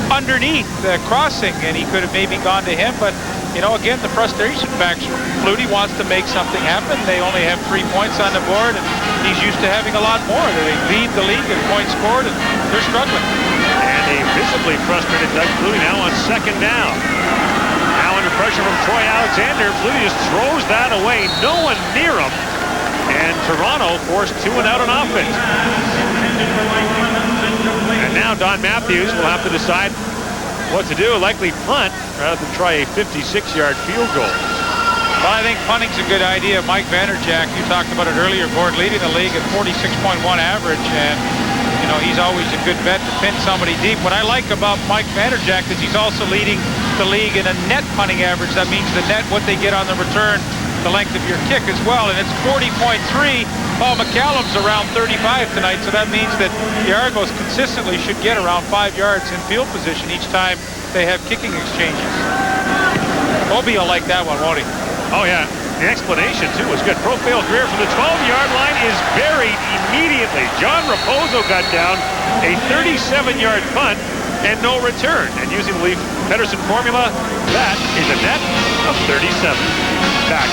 underneath the crossing, and he could have maybe gone to him, but you know, again, the frustration factor. Flutie wants to make something happen. They only have 3 points on the board, and he's used to having a lot more. They lead the league in points scored, and they're struggling. And a visibly frustrated Doug Flutie now on second down. Now under pressure from Troy Alexander. Flutie just throws that away. No one near him. And Toronto forced 2 and out on offense. And now Don Matthews will have to decide what to do. Likely punt rather than try a 56-yard field goal. Well, I think punting's a good idea. Mike Vanderjagt, you talked about it earlier, Gord, leading the league at 46.1 average, and you know, he's always a good bet to pin somebody deep. What I like about Mike Vanderjagt is he's also leading the league in a net punting average. That means the net, what they get on the return, the length of your kick as well, and it's 40.3. Paul McCallum's around 35 tonight, so that means that the Argos consistently should get around 5 yards in field position each time they have kicking exchanges. Obi will like that one, won't he? Oh, yeah. The explanation, too, was good. Profile Greer from the 12-yard line is buried immediately. John Raposo got down a 37-yard punt and no return. And using the Leaf Pedersen formula, that is a net of 37. Back,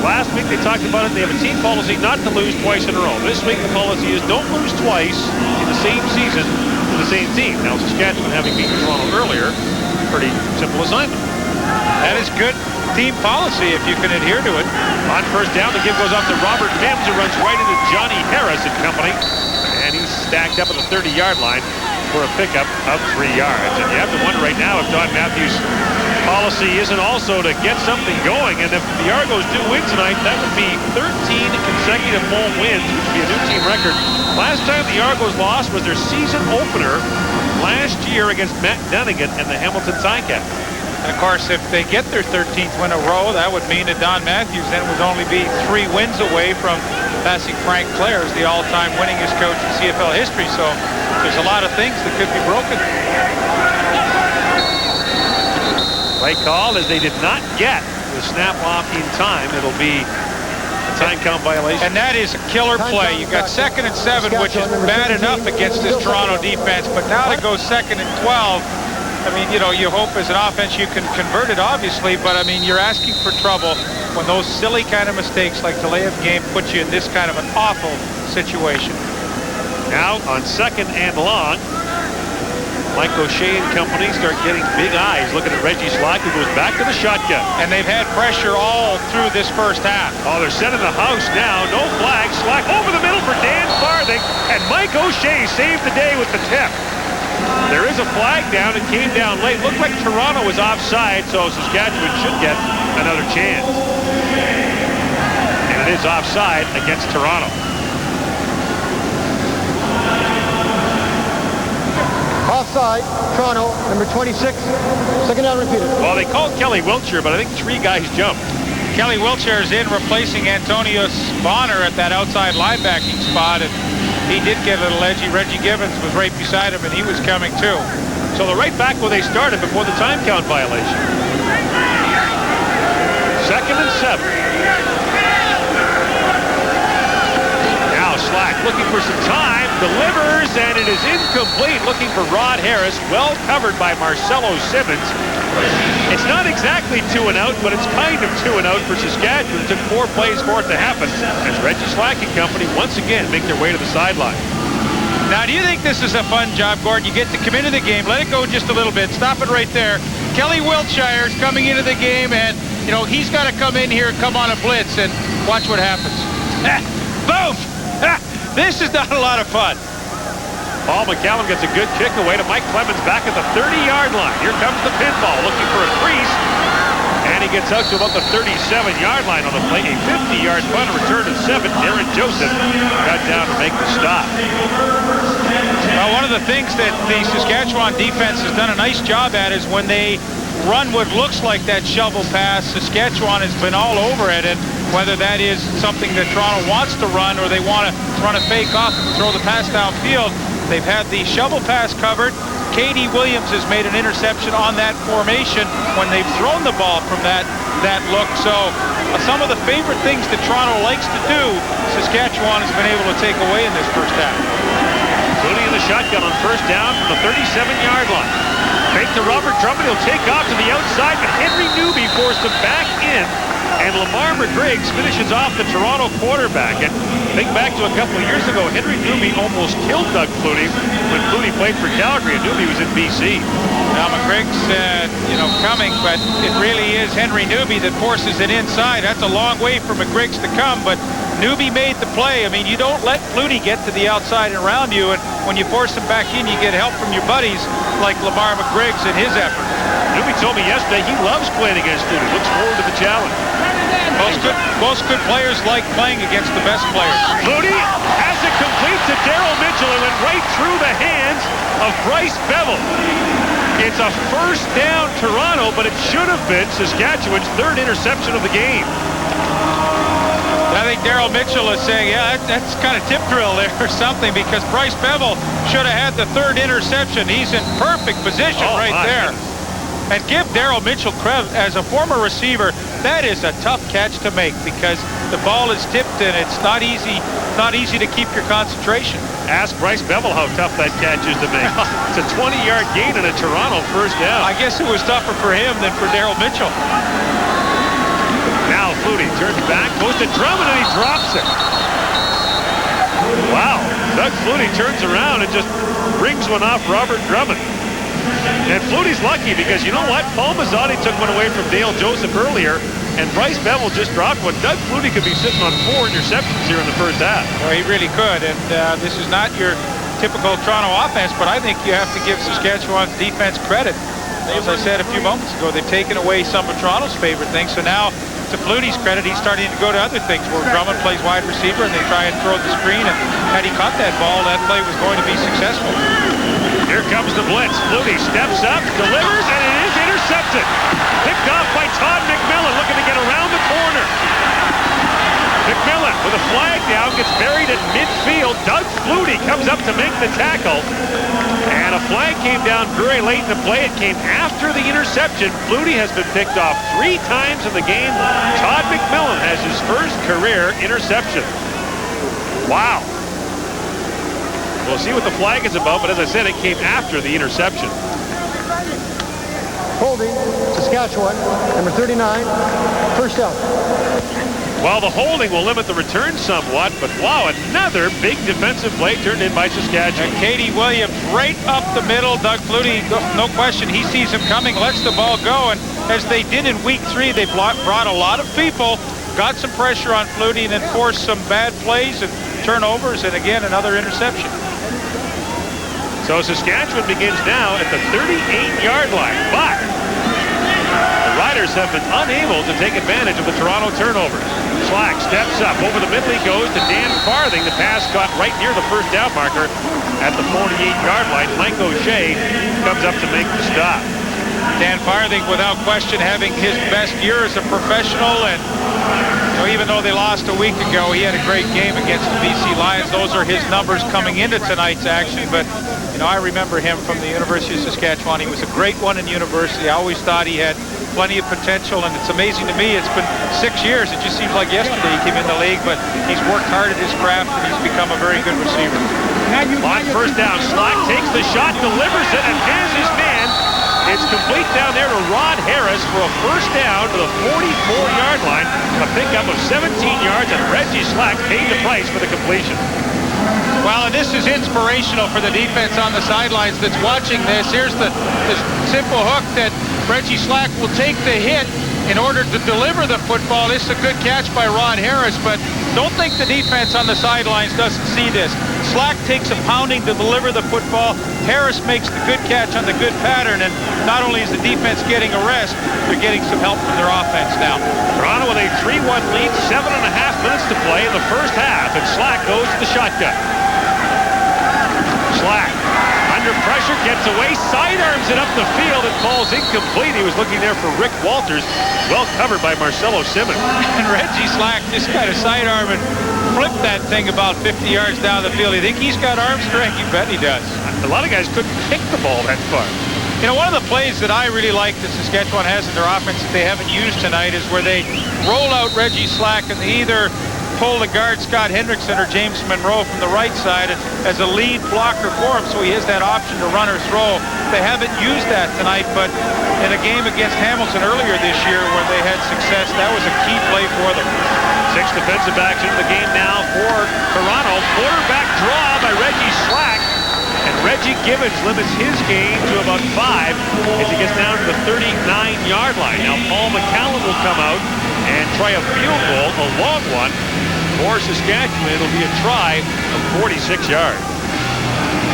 last week they talked about it. They have a team policy not to lose twice in a row. This week the policy is don't lose twice in the same season to the same team. Now Saskatchewan having beaten Toronto earlier, pretty simple assignment. That is good team policy if you can adhere to it. On first down, the give goes off to Robert Mims, who runs right into Johnny Harris and company. And he's stacked up at the 30-yard line for a pickup of 3 yards. And you have to wonder right now if Don Matthews' policy isn't also to get something going. And if the Argos do win tonight, that would be 13 consecutive home wins, which would be a new team record. Last time the Argos lost was their season opener last year against Matt Dunnigan and the Hamilton Ticats. And of course, if they get their 13th win in a row, that would mean that Don Matthews then would only be 3 wins away from passing Frank Clare as the all-time winningest coach in CFL history. So there's a lot of things that could be broken. Play call as they did not get the snap off in time. It'll be a time count violation. And that is a killer play. You've got 2nd and 7, which is bad enough against this Toronto defense, but now to go 2nd and 12, I mean, you know, you hope as an offense you can convert it, obviously, but I mean, you're asking for trouble when those silly kind of mistakes like delay of game put you in this kind of an awful situation. Now on 2nd and long, Mike O'Shea and company start getting big eyes looking at Reggie Slack, who goes back to the shotgun. And they've had pressure all through this first half. Oh, they're setting the house now. No flag. Slack over the middle for Dan Farthing. And Mike O'Shea saved the day with the tip. There is a flag down. It came down late. Looked like Toronto was offside, so Saskatchewan should get another chance. And it is offside against Toronto. Offside, Toronto, number 26, 2nd down repeated. Well, they called Kelly Wiltshire, but I think 3 guys jumped. Kelly Wiltshire is in replacing Antonio Bonner at that outside linebacking spot, and he did get a little edgy. Reggie Gibbons was right beside him, and he was coming too. So they're right back where they started before the time count violation. 2nd and 7. Now Slack looking for some time, delivers, and it is incomplete. Looking for Rod Harris, well covered by Marcelo Simmons. It's not exactly 2 and out, but it's kind of 2 and out for Saskatchewan. It took 4 plays for it to happen as Reggie Slack and company once again make their way to the sideline. Now, do you think this is a fun job, Gordon? You get to come into the game, let it go just a little bit, stop it right there. Kelly Wiltshire's coming into the game, and, you know, he's got to come in here, come on a blitz, and watch what happens. Boom! This is not a lot of fun. Paul McCallum gets a good kick away to Mike Clemens back at the 30-yard line. Here comes the pinball, looking for a crease. And he gets out to about the 37-yard line on the play. A 50-yard punt, a return of 7. Darren Joseph got down to make the stop. Well, one of the things that the Saskatchewan defense has done a nice job at is when they run what looks like that shovel pass, Saskatchewan has been all over it. And whether that is something that Toronto wants to run or they want to run a fake off and throw the pass downfield, they've had the shovel pass covered. Katie Williams has made an interception on that formation when they've thrown the ball from that look. So some of the favorite things that Toronto likes to do, Saskatchewan has been able to take away in this first half. Clooney in the shotgun on first down from the 37-yard line. Fake to Robert Drummond. He'll take off to the outside, but Henry Newby forced him back in. And Lamar McGriggs finishes off the Toronto quarterback. And think back to a couple of years ago, Henry Newby almost killed Doug Flutie when Flutie played for Calgary and Newby was in BC. Now McGriggs, coming, but it really is Henry Newby that forces it inside. That's a long way for McGriggs to come, but Newby made the play. I mean, you don't let Flutie get to the outside and around you, and when you force him back in, you get help from your buddies like Lamar McGriggs in his effort. Newby told me yesterday he loves playing against Flutie. Looks forward to the challenge. Most good players like playing against the best players. Flutie has it complete to Daryl Mitchell. It went right through the hands of Bryce Bevel. It's a first down Toronto, but it should have been Saskatchewan's 3rd interception of the game. I think Daryl Mitchell is saying, yeah, that's kind of tip drill there or something, because Bryce Bevel should have had the 3rd interception. He's in perfect position right there. Goodness. And give Daryl Mitchell credit. As a former receiver, that is a tough catch to make because the ball is tipped and it's not easy to keep your concentration. Ask Bryce Bevel how tough that catch is to make. It's a 20-yard gain and a Toronto first down. I guess it was tougher for him than for Daryl Mitchell. Now Flutie turns back, goes to Drummond, and he drops it. Wow. Doug Flutie turns around and just brings one off Robert Drummond. And Flutie's lucky because you know what? Paul Mazzotti took one away from Dale Joseph earlier, and Bryce Bevel just dropped one. Doug Flutie could be sitting on 4 interceptions here in the first half. Well, he really could, and this is not your typical Toronto offense, but I think you have to give Saskatchewan's defense credit. As I said a few moments ago, they've taken away some of Toronto's favorite things, so now to Flutie's credit, he's starting to go to other things where Drummond plays wide receiver and they try and throw the screen, and had he caught that ball, that play was going to be successful. Here comes the blitz. Flutie steps up, delivers, and it is intercepted. Picked off by Todd McMillan, looking to get around the corner. McMillan with a flag down, gets buried at midfield. Doug Flutie comes up to make the tackle. And a flag came down very late in the play. It came after the interception. Flutie has been picked off 3 times in the game. Todd McMillan has his first career interception. Wow. We'll see what the flag is about, but as I said, it came after the interception. Holding, Saskatchewan, number 39, first down. Well, the holding will limit the return somewhat, but wow, another big defensive play turned in by Saskatchewan. And Katie Williams right up the middle. Doug Flutie, no question, he sees him coming, lets the ball go, and as they did in week 3, they brought a lot of people, got some pressure on Flutie, and then forced some bad plays and turnovers, and again, another interception. So Saskatchewan begins now at the 38-yard line, but the Riders have been unable to take advantage of the Toronto turnovers. Slack steps up, over the middle he goes to Dan Farthing. The pass caught right near the first down marker at the 48-yard line. Mike O'Shea comes up to make the stop. Dan Farthing, without question, having his best year as a professional, and even though they lost a week ago, he had a great game against the BC Lions. Those are his numbers coming into tonight's action, but You know, I remember him from the University of Saskatchewan. He was a great one in university. I always thought he had plenty of potential, and it's amazing to me. It's been 6 years. It just seems like yesterday he came in the league, but he's worked hard at his craft, and he's become a very good receiver. On first down, Slack takes the shot, delivers it, and has his man. It's complete down there to Rod Harris for a first down to the 44-yard line. A pickup of 17 yards, and Reggie Slack paid the price for the completion. Well, and this is inspirational for the defense on the sidelines that's watching this. Here's the simple hook that Reggie Slack will take the hit in order to deliver the football. This is a good catch by Rod Harris, but don't think the defense on the sidelines doesn't see this. Slack takes a pounding to deliver the football. Harris makes the good catch on the good pattern, and not only is the defense getting a rest, they're getting some help from their offense now. Toronto with a 3-1 lead, 7.5 minutes to play in the first half, and Slack goes to the shotgun. Slack, under pressure, gets away, sidearms it up the field, and falls incomplete. He was looking there for Rick Walters, well covered by Marcelo Simmons. And Reggie Slack just kind of sidearm and flipped that thing about 50 yards down the field. You think he's got arm strength? You bet he does. A lot of guys couldn't kick the ball that far. You know, one of the plays that I really like that Saskatchewan has in their offense that they haven't used tonight is where they roll out Reggie Slack and they either pull the guard Scott Hendrickson or James Monroe from the right side as a lead blocker for him, so he has that option to run or throw. They haven't used that tonight, but in a game against Hamilton earlier this year where they had success, that was a key play for them. 6 defensive backs into the game now for Toronto. Quarterback draw by Reggie Slack, and Reggie Gibbons limits his gain to about 5 as he gets down to the 39-yard line. Now Paul McCallum will come out and try a field goal, a long one. For Saskatchewan, it'll be a try of 46 yards.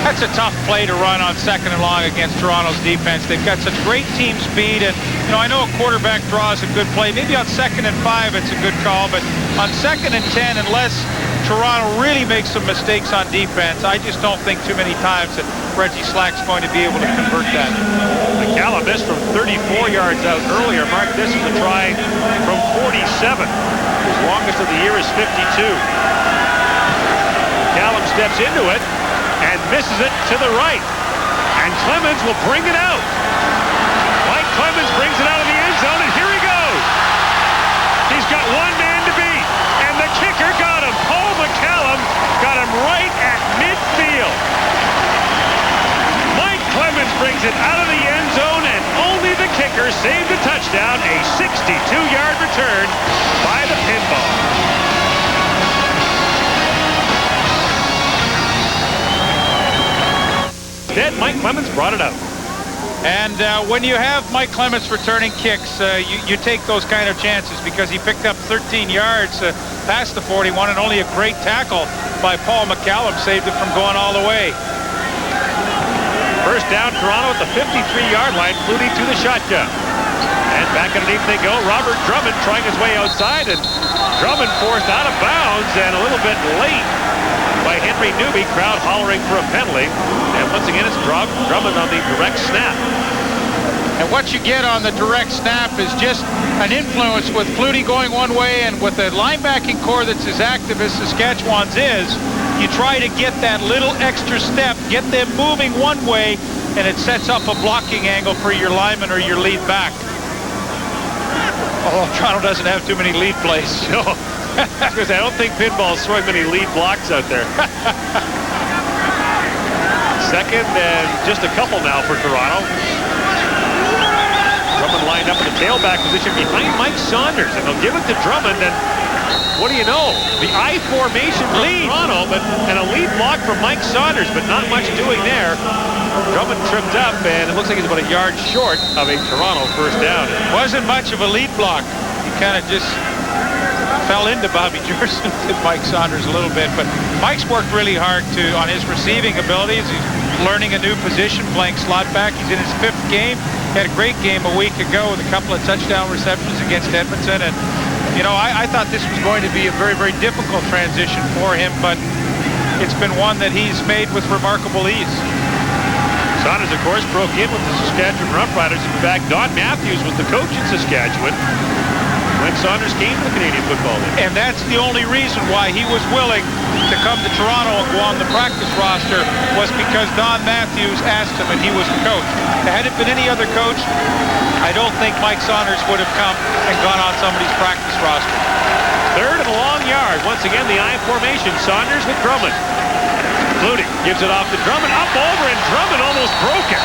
That's a tough play to run on 2nd and long against Toronto's defense. They've got such great team speed, and you know, I know a quarterback draw is a good play. Maybe on 2nd and 5 it's a good call, but on 2nd and 10, unless Toronto really makes some mistakes on defense, I just don't think too many times that Reggie Slack's going to be able to convert that. McCallum missed from 34 yards out earlier. Mark, this is a try from 47. His longest of the year is 52. McCallum steps into it and misses it to the right. And Clemens will bring it out. Mike Clemens brings it out of the end zone, and here he goes. He's got one man to beat, and the kicker got him. Paul McCallum got him right at midfield. Mike Clemens brings it out of the end zone, and only the kicker saved a touchdown, a 62-yard return by the pinball. Instead, Mike Clemens brought it out. And when you have Mike Clemens returning kicks, you take those kind of chances because he picked up 13 yards past the 41, and only a great tackle by Paul McCallum saved it from going all the way. First down, Toronto at the 53-yard line. Flutie to the shotgun. And back underneath they go. Robert Drummond trying his way outside, and Drummond forced out of bounds and a little bit late by Henry Newby. Crowd hollering for a penalty. And once again, it's Drummond on the direct snap. And what you get on the direct snap is just an influence with Flutie going one way, and with a linebacking core that's as active as Saskatchewan's is, you try to get that little extra step, get them moving one way, and it sets up a blocking angle for your lineman or your lead back. Although Toronto doesn't have too many lead plays. No. Because I don't think pinball's throwing many lead blocks out there. Second and just a couple now for Toronto. Drummond lined up in the tailback position behind Mike Saunders, and they'll give it to Drummond, and what do you know? The I formation from Toronto, and a lead block from Mike Saunders, but not much doing there. Drummond tripped up, and it looks like he's about a yard short of a Toronto first down. It wasn't much of a lead block. He kind of just fell into Bobby Jerson with Mike Saunders a little bit, but Mike's worked really hard on his receiving abilities. He's learning a new position, playing slot back. He's in his 5th game. He had a great game a week ago with a couple of touchdown receptions against Edmonton, and you know, I thought this was going to be a very, very difficult transition for him, but it's been one that he's made with remarkable ease. Saunders, of course, broke in with the Saskatchewan Roughriders. In fact, Don Matthews was the coach in Saskatchewan. when Saunders came to the Canadian Football League. And that's the only reason why he was willing to come to Toronto and go on the practice roster, was because Don Matthews asked him and he was the coach. Had it been any other coach, I don't think Mike Saunders would have come and gone on somebody's practice roster. Third and a long yard. Once again, the I formation. Saunders with Drummond. Flutie gives it off to Drummond. Up over, and Drummond almost broke it.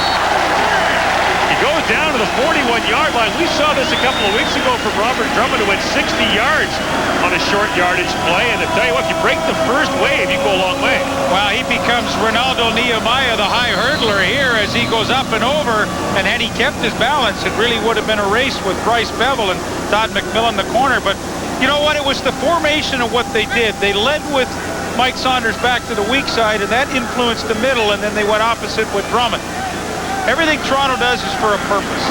He goes down to the 41-yard line. We saw this a couple of weeks ago from Robert Drummond, who went 60 yards on a short yardage play. And to tell you what, if you break the first wave, you go a long way. Well, he becomes Ronaldo Nehemiah, the high hurdler here, as he goes up and over. And had he kept his balance, it really would have been a race with Bryce Bevel and Todd McMillan the corner. But you know what? It was the formation of what they did. They led with Mike Saunders back to the weak side, and that influenced the middle, and then they went opposite with Drummond. Everything Toronto does is for a purpose.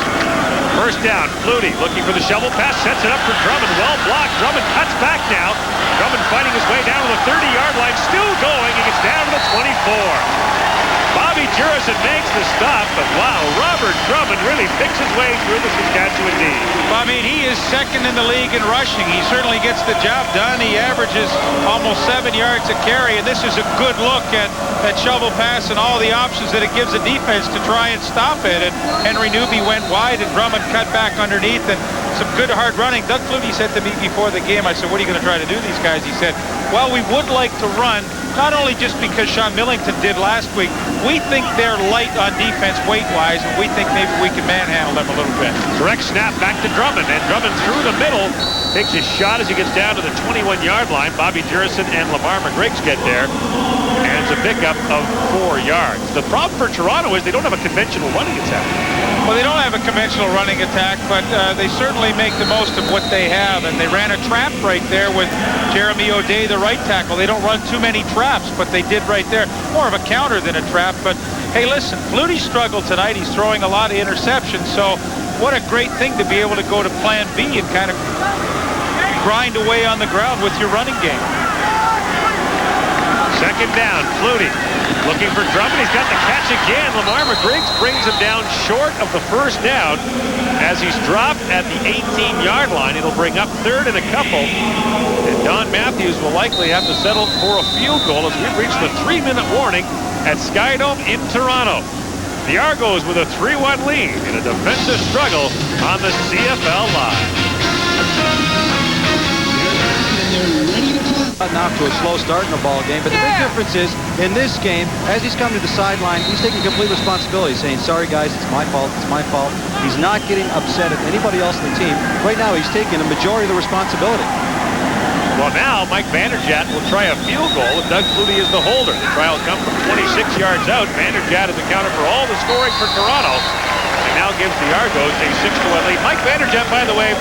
First down, Flutie looking for the shovel pass, sets it up for Drummond. Well blocked. Drummond cuts back now. Drummond fighting his way down to the 30-yard line, still going. He gets down to the 24. Bobby Jurison makes the stop, but wow, Robert Drummond really picks his way through the Saskatchewan D. I mean, he is second in the league in rushing. He certainly gets the job done. He averages almost 7 yards a carry, and this is a good look at that shovel pass and all the options that it gives the defense to try and stop it. And Henry Newby went wide, and Drummond cut back underneath, and some good hard running. Doug Flutie said to me before the game, I said, what are you going to try to do, these guys? He said, well, we would like to run, not only just because Sean Millington did last week. We think they're light on defense weight-wise, and we think maybe we can manhandle them a little bit. Direct snap back to Drummond, and Drummond through the middle takes a shot as he gets down to the 21-yard line. Bobby Jurison and Lamar McGriggs get there, and it's a pickup of 4 yards. The problem for Toronto is they don't have a conventional running attack. Well, they don't have a conventional running attack, but they certainly make the most of what they have, and they ran a trap right there with Jeremy O'Day, the right tackle. They don't run too many traps, but they did right there. More of a counter than a trap, but hey, listen, Flutie struggled tonight. He's throwing a lot of interceptions, so what a great thing to be able to go to plan B and kind of grind away on the ground with your running game. Second down, Flutie looking for Drummond. He's got the catch again. Lamar McGriggs brings him down short of the first down as he's dropped at the 18-yard line. It'll bring up third and a couple. And Don Matthews will likely have to settle for a field goal as we've reached the 3-minute warning at Skydome in Toronto. The Argos with a 3-1 lead in a defensive struggle on the CFL Live. Gotten off to a slow start in the ball game, but the big difference is in this game, as he's come to the sideline, he's taking complete responsibility, saying, sorry guys, it's my fault, it's my fault. He's not getting upset at anybody else in the team. Right now, he's taking a majority of the responsibility. Well, now Mike Vanderjagt will try a field goal with Doug Flutie as the holder. The try will come from 26 yards out. Vanderjagt is accounted for all the scoring for Toronto, and now gives the Argos a 6-1 lead. Mike Vanderjagt, by the way,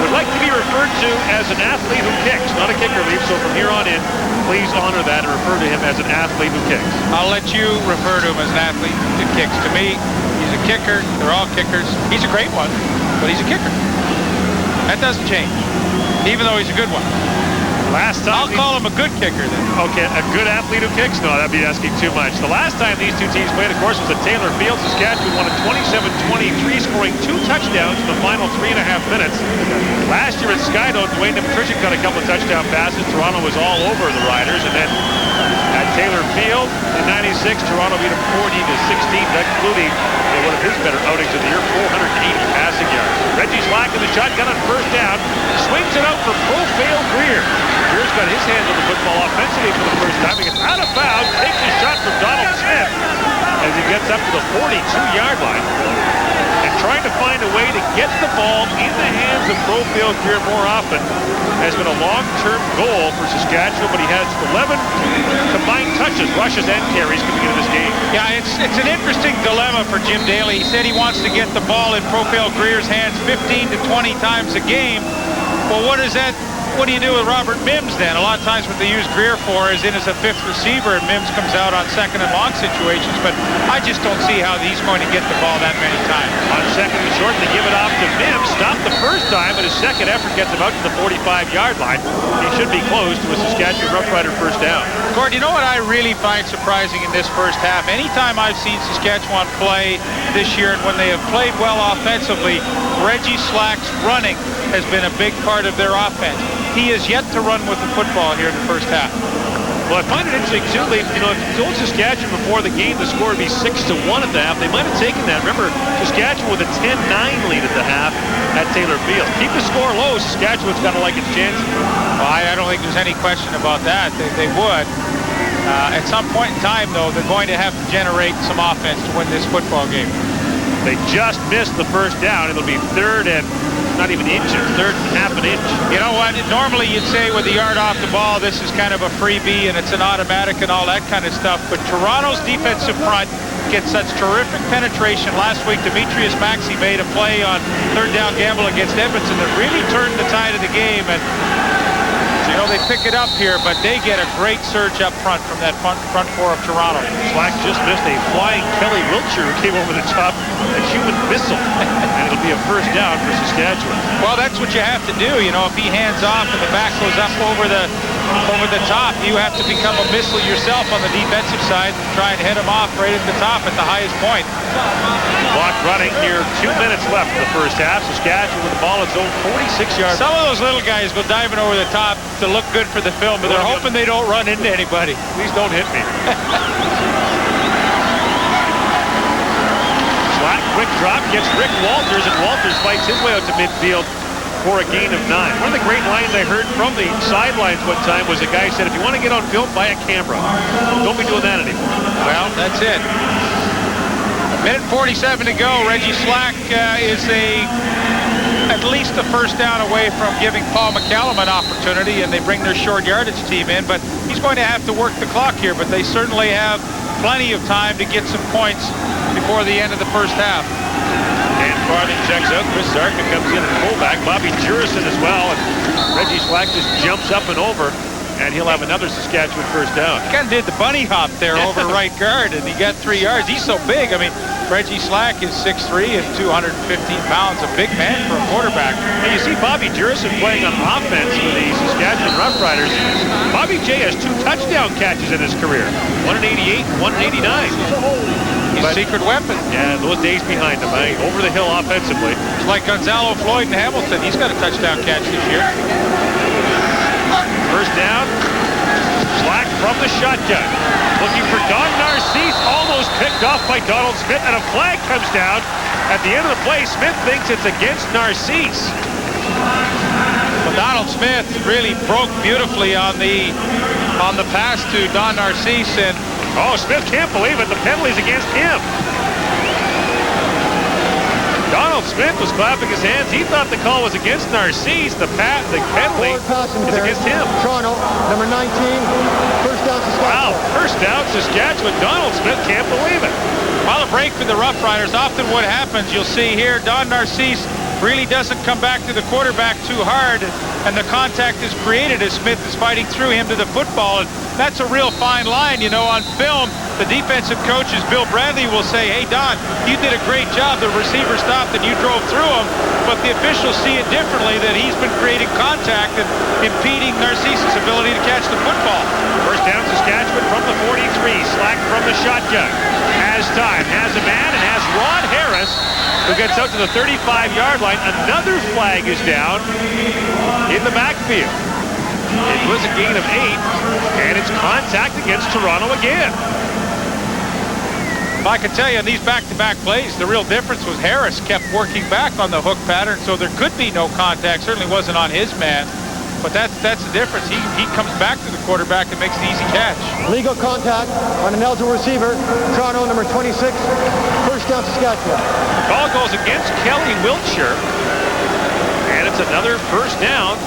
would like to be referred to as an athlete who kicks, not a kicker leaf. So from here on in, please honor that and refer to him as an athlete who kicks. I'll let you refer to him as an athlete who kicks. To me, he's a kicker. They're all kickers. He's a great one, but he's a kicker. That doesn't change, even though he's a good one. Last time I'll call him a good kicker then. Okay, a good athlete who kicks? No, that'd be asking too much. The last time these two teams played, of course, was at Taylor Field. Saskatchewan won at 27-23, scoring 2 touchdowns in the final 3.5 minutes. Last year at Skydome, Dwayne Patrician got a couple of touchdown passes. Toronto was all over the Riders, and then at Taylor Field in '96, Toronto beat them 40-16. Doug Flutie, one of his better outings of the year, 480 passing yards. Reggie Slack in the shotgun on first down, swings it out for Profale Greer. Greer's got his hands on the football offensively for the first time. He gets out of bounds, takes a shot from Donald Smith as he gets up to the 42-yard line. And trying to find a way to get the ball in the hands of Profale Greer more often has been a long-term goal for Saskatchewan, but he has 11 combined touches, rushes, and carries coming into this game. Yeah, it's an interesting dilemma for Jim Daly. He said he wants to get the ball in Profale Greer's hands 15 to 20 times a game. Well, what do you do with Robert Mims then? A lot of times what they use Greer for is in as a 5th receiver, and Mims comes out on 2nd and long situations, but I just don't see how he's going to get the ball that many times. On 2nd and short, they give it off to Mims. Stopped the first time, but his second effort gets him out to the 45-yard line. He should be close to a Saskatchewan Roughrider first down. Gord, you know what I really find surprising in this first half? Anytime I've seen Saskatchewan play this year and when they have played well offensively. Reggie Slack's running has been a big part of their offense. He is yet to run with the football here in the first half. Well, I find it interesting, too, Lee, you know, if you told Saskatchewan before the game the score would be 6-1 at the half, they might have taken that. Remember, Saskatchewan with a 10-9 lead at the half at Taylor Field. Keep the score low, Saskatchewan's got to like its chances. Well, I don't think there's any question about that. They would. At some point in time, though, they're going to have to generate some offense to win this football game. They just missed the first down. It'll be third and not even inches, third and half an inch. You know what? Normally you'd say with a yard off the ball, this is kind of a freebie and it's an automatic and all that kind of stuff. But Toronto's defensive front gets such terrific penetration. Last week, Demetrius Maxey made a play on third down gamble against Edmonton that really turned the tide of the game. And you know, they pick it up here, but they get a great surge up front from that front four of Toronto. Slack just missed a flying Kelly Wiltshire who came over the top, a human missile, and it'll be a first down for Saskatchewan. Well, that's what you have to do. You know, if he hands off and the back goes up over the top, you have to become a missile yourself on the defensive side and try and head him off right at the top at the highest point. Clock running here, 2 minutes left in the first half. Saskatchewan with the ball at its own 46 yards. Some of those little guys go diving over the top to look good for the film, but they're hoping they don't run into anybody. Please don't hit me. Slack, quick drop, gets Rick Walters, and Walters fights his way out to midfield for a gain of 9. One of the great lines I heard from the sidelines one time was a guy said, if you want to get on film, buy a camera. Don't be doing that anymore. Well, that's it. Minute 47 to go. Reggie Slack is at least a first down away from giving Paul McCallum an opportunity, and they bring their short yardage team in, but he's going to have to work the clock here, but they certainly have plenty of time to get some points before the end of the first half. Dan Farthing checks out. Chris Zarka comes in at fullback. Bobby Jurison as well, and Reggie Slack just jumps up and over, and he'll have another Saskatchewan first down. He kind of did the bunny hop there over right guard, and he got 3 yards. He's so big. I mean, Reggie Slack is 6'3" and 215 pounds, a big man for a quarterback. And you see Bobby Jurison playing on offense for the Saskatchewan Roughriders. Bobby J has 2 touchdown catches in his career, one in 88, one in 89. He's a secret weapon. Yeah, those days behind him, over the hill offensively. It's like Gonzalo Floyd in Hamilton. He's got a touchdown catch this year. First down, Slack from the shotgun. Looking for Don Narcisse, almost picked off by Donald Smith, and a flag comes down. At the end of the play, Smith thinks it's against Narcisse. Well, Donald Smith really broke beautifully on the pass to Don Narcisse, and Smith can't believe it. The penalty's against him. Donald Smith was clapping his hands. He thought the call was against Narcisse. The penalty is against him. Toronto, number 19, first down Saskatchewan. Wow, first down Saskatchewan. Donald Smith can't believe it. While a break for the Roughriders, often what happens, you'll see here, Don Narcisse really doesn't come back to the quarterback too hard, and the contact is created as Smith is fighting through him to the football. And that's a real fine line. You know, on film, the defensive coaches, Bill Bradley, will say, hey, Don, you did a great job. The receiver stopped and you drove through him. But the officials see it differently, that he's been creating contact and impeding Narcisse's ability to catch the football. First down Saskatchewan from the 43. Slack from the shotgun. Has time, has a man, and has Rod Harris, who gets out to the 35-yard line. Another flag is down in the backfield. It was a gain of 8, and it's contact against Toronto again. I can tell you, in these back-to-back plays, the real difference was Harris kept working back on the hook pattern, so there could be no contact. Certainly wasn't on his man, but that's the difference. He comes back to the quarterback and makes the easy catch. Legal contact on an eligible receiver. Toronto, number 26, first down Saskatchewan. The call goes against Kelly Wiltshire, and it's another first down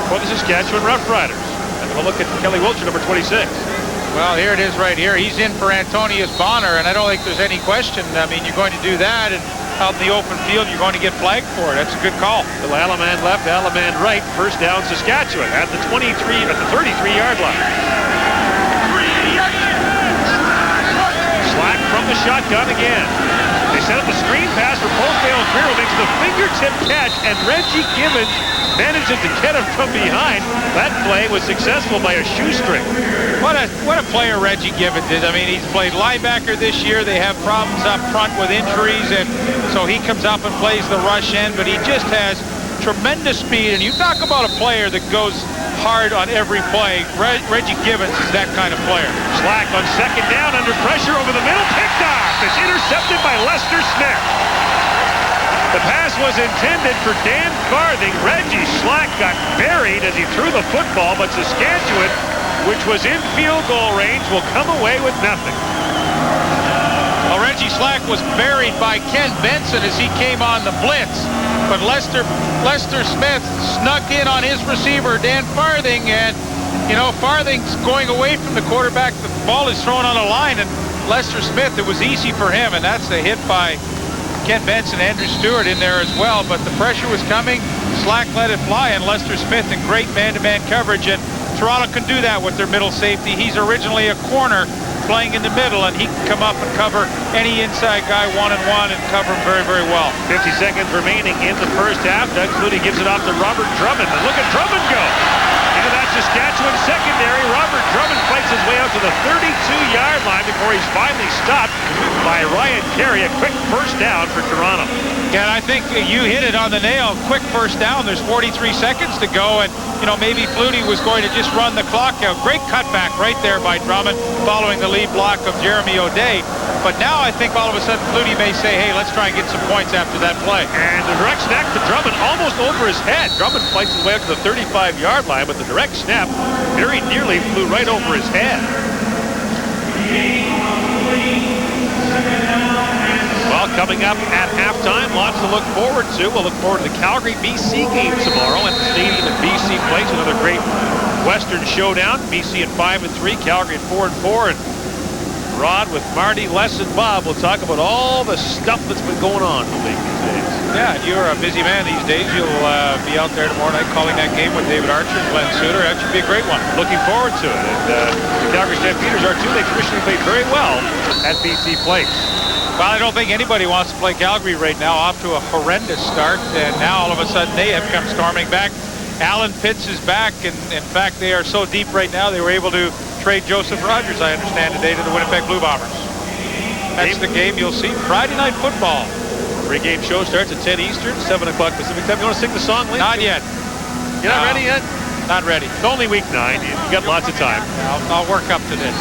for the Saskatchewan Roughriders. And we'll look at Kelly Wiltshire, number 26. Well, here it is right here. He's in for Antonius Bonner, and I don't think there's any question. I mean, you're going to do that, and out in the open field, you're going to get flagged for it. That's a good call. The Alaman left, Alaman right. First down, Saskatchewan at the 33-yard line. Slack from the shotgun again. They set up the screen pass for Polkdale, and Greer makes the fingertip catch, and Reggie Gibbons manages to get him from behind. That play was successful by a shoestring. What a player Reggie Gibbons is. I mean, he's played linebacker this year. They have problems up front with injuries, and so he comes up and plays the rush end, but he just has tremendous speed. And you talk about a player that goes hard on every play. Reggie Gibbons is that kind of player. Slack on second down under pressure over the middle. Picked off. It's intercepted by Lester Smith. The pass was intended for Dan Farthing. Reggie Slack got buried as he threw the football, but Saskatchewan, which was in field goal range, will come away with nothing. Well, Reggie Slack was buried by Ken Benson as he came on the blitz, but Lester Smith snuck in on his receiver, Dan Farthing, and, you know, Farthing's going away from the quarterback. The ball is thrown on a line, and Lester Smith, it was easy for him, and that's the hit by Ken Benson, Andrew Stewart in there as well, but the pressure was coming. Slack let it fly, and Lester Smith in great man-to-man coverage, and Toronto can do that with their middle safety. He's originally a corner playing in the middle, and he can come up and cover any inside guy one-on-one and cover him very, very well. 50 seconds remaining in the first half. Doug Flutie gives it off to Robert Drummond, and look at Drummond go. Into that Saskatchewan secondary. Robert Drummond fights his way out to the 32-yard line before he's finally stopped by Ryan Carey. A quick first down for Toronto. Yeah, and I think you hit it on the nail. Quick first down. There's 43 seconds to go, and, you know, maybe Flutie was going to just run the clock out. Great cutback right there by Drummond following the lead block of Jeremy O'Day. But now I think all of a sudden Flutie may say, hey, let's try and get some points after that play. And the direct snap to Drummond almost over his head. Drummond fights his way up to the 35-yard line, but the direct snap very nearly flew right over his head. Well, coming up at halftime, lots to look forward to. We'll look forward to the Calgary-BC game tomorrow at the stadium at BC Place. Another great Western showdown. BC at 5-3, Calgary at 4-4, and Rod with Marty, Les, and Bob will talk about all the stuff that's been going on in the league these days. Yeah, you're a busy man these days. You'll be out there tomorrow night calling that game with David Archer and Glenn Suter. That should be a great one. Looking forward to it. And the Calgary Stampeders are too. They traditionally played very well at BC Place. Well, I don't think anybody wants to play Calgary right now. Off to a horrendous start, and now all of a sudden they have come storming back. Alan Pitts is back, and in fact they are so deep right now they were able to trade Joseph Rogers, I understand, today to the Winnipeg Blue Bombers. That's the game you'll see. Friday Night Football. Pre-game show starts at 10 Eastern, 7 o'clock Pacific time. You want to sing the song, Lynn? Not yet. You're not ready yet? Not ready. It's only week 9. You got lots of time. I'll work up to this.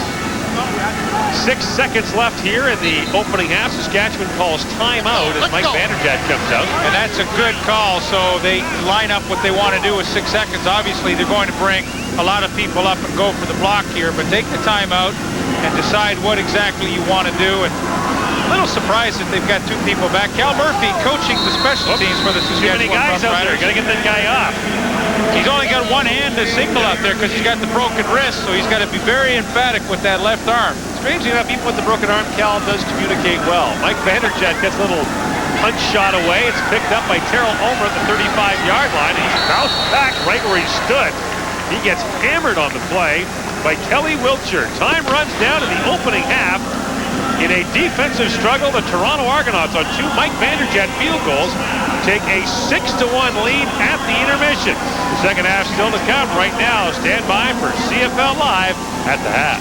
6 seconds left here in the opening half. Saskatchewan calls timeout as Mike Vanderjagt comes out. And that's a good call. So they line up what they want to do with 6 seconds. Obviously, they're going to bring a lot of people up and go for the block here. But take the timeout and decide what exactly you want to do. And a little surprised that they've got 2 people back. Cal Murphy coaching the special teams for the Saskatchewan Too many guys out there. Got to get that guy off. He's only got one hand to signal out there because he's got the broken wrist, so he's got to be very emphatic with that left arm. Strangely enough, even with the broken arm, Cal does communicate well. Mike Vanderjagt gets a little punch shot away. It's picked up by Terrell Ulmer at the 35-yard line, and he's bounced back right where he stood. He gets hammered on the play by Kelly Wiltshire. Time runs down in the opening half. In a defensive struggle, the Toronto Argonauts on 2 Mike Vanderjagt field goals take a 6-1 lead at the intermission. The second half still to come right now. Stand by for CFL Live at the half.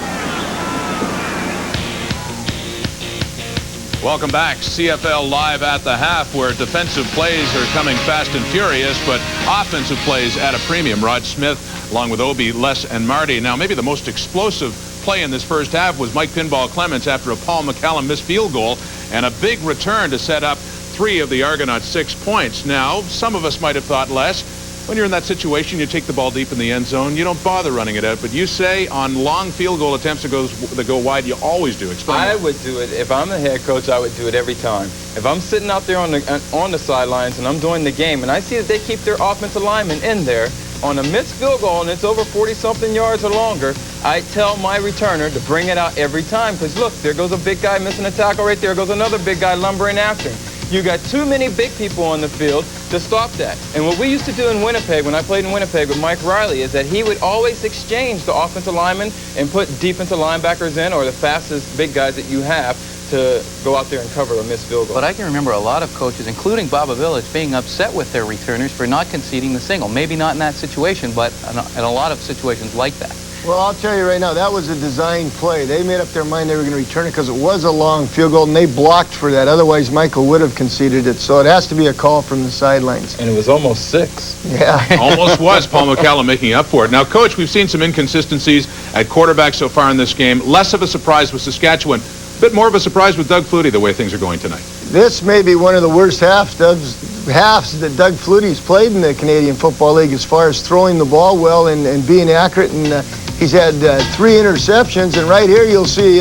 Welcome back. CFL Live at the half, where defensive plays are coming fast and furious, but offensive plays at a premium. Rod Smith, along with Obi, Les, and Marty. Now, maybe the most explosive play in this first half was Mike Pinball Clements after a Paul McCallum missed field goal and a big return to set up 3 of the Argonauts' 6 points. Now, some of us might have thought, Les, when you're in that situation, you take the ball deep in the end zone, you don't bother running it out, but you say on long field goal attempts that go wide, you always do. Explain. I would do it. If I'm the head coach, I would do it every time. If I'm sitting out there on the sidelines and I'm doing the game and I see that they keep their offensive lineman in there on a missed field goal and it's over 40-something yards or longer, I tell my returner to bring it out every time, because look, there goes a big guy missing a tackle right there. Goes another big guy lumbering after him. You got too many big people on the field to stop that. And what we used to do in Winnipeg, when I played in Winnipeg with Mike Riley, is that he would always exchange the offensive linemen and put defensive linebackers in, or the fastest big guys that you have, to go out there and cover a missed field goal. But I can remember a lot of coaches, including Baba Village, being upset with their returners for not conceding the single. Maybe not in that situation, but in a lot of situations like that. Well, I'll tell you right now, that was a design play. They made up their mind they were going to return it because it was a long field goal, and they blocked for that. Otherwise, Michael would have conceded it. So it has to be a call from the sidelines. And it was almost 6. Yeah. Almost was. Paul McCallum making up for it. Now, Coach, we've seen some inconsistencies at quarterback so far in this game. Less of a surprise with Saskatchewan. A bit more of a surprise with Doug Flutie, the way things are going tonight. This may be one of the worst halves that Doug Flutie's played in the Canadian Football League as far as throwing the ball well and being accurate. And he's had 3 interceptions. And right here you'll see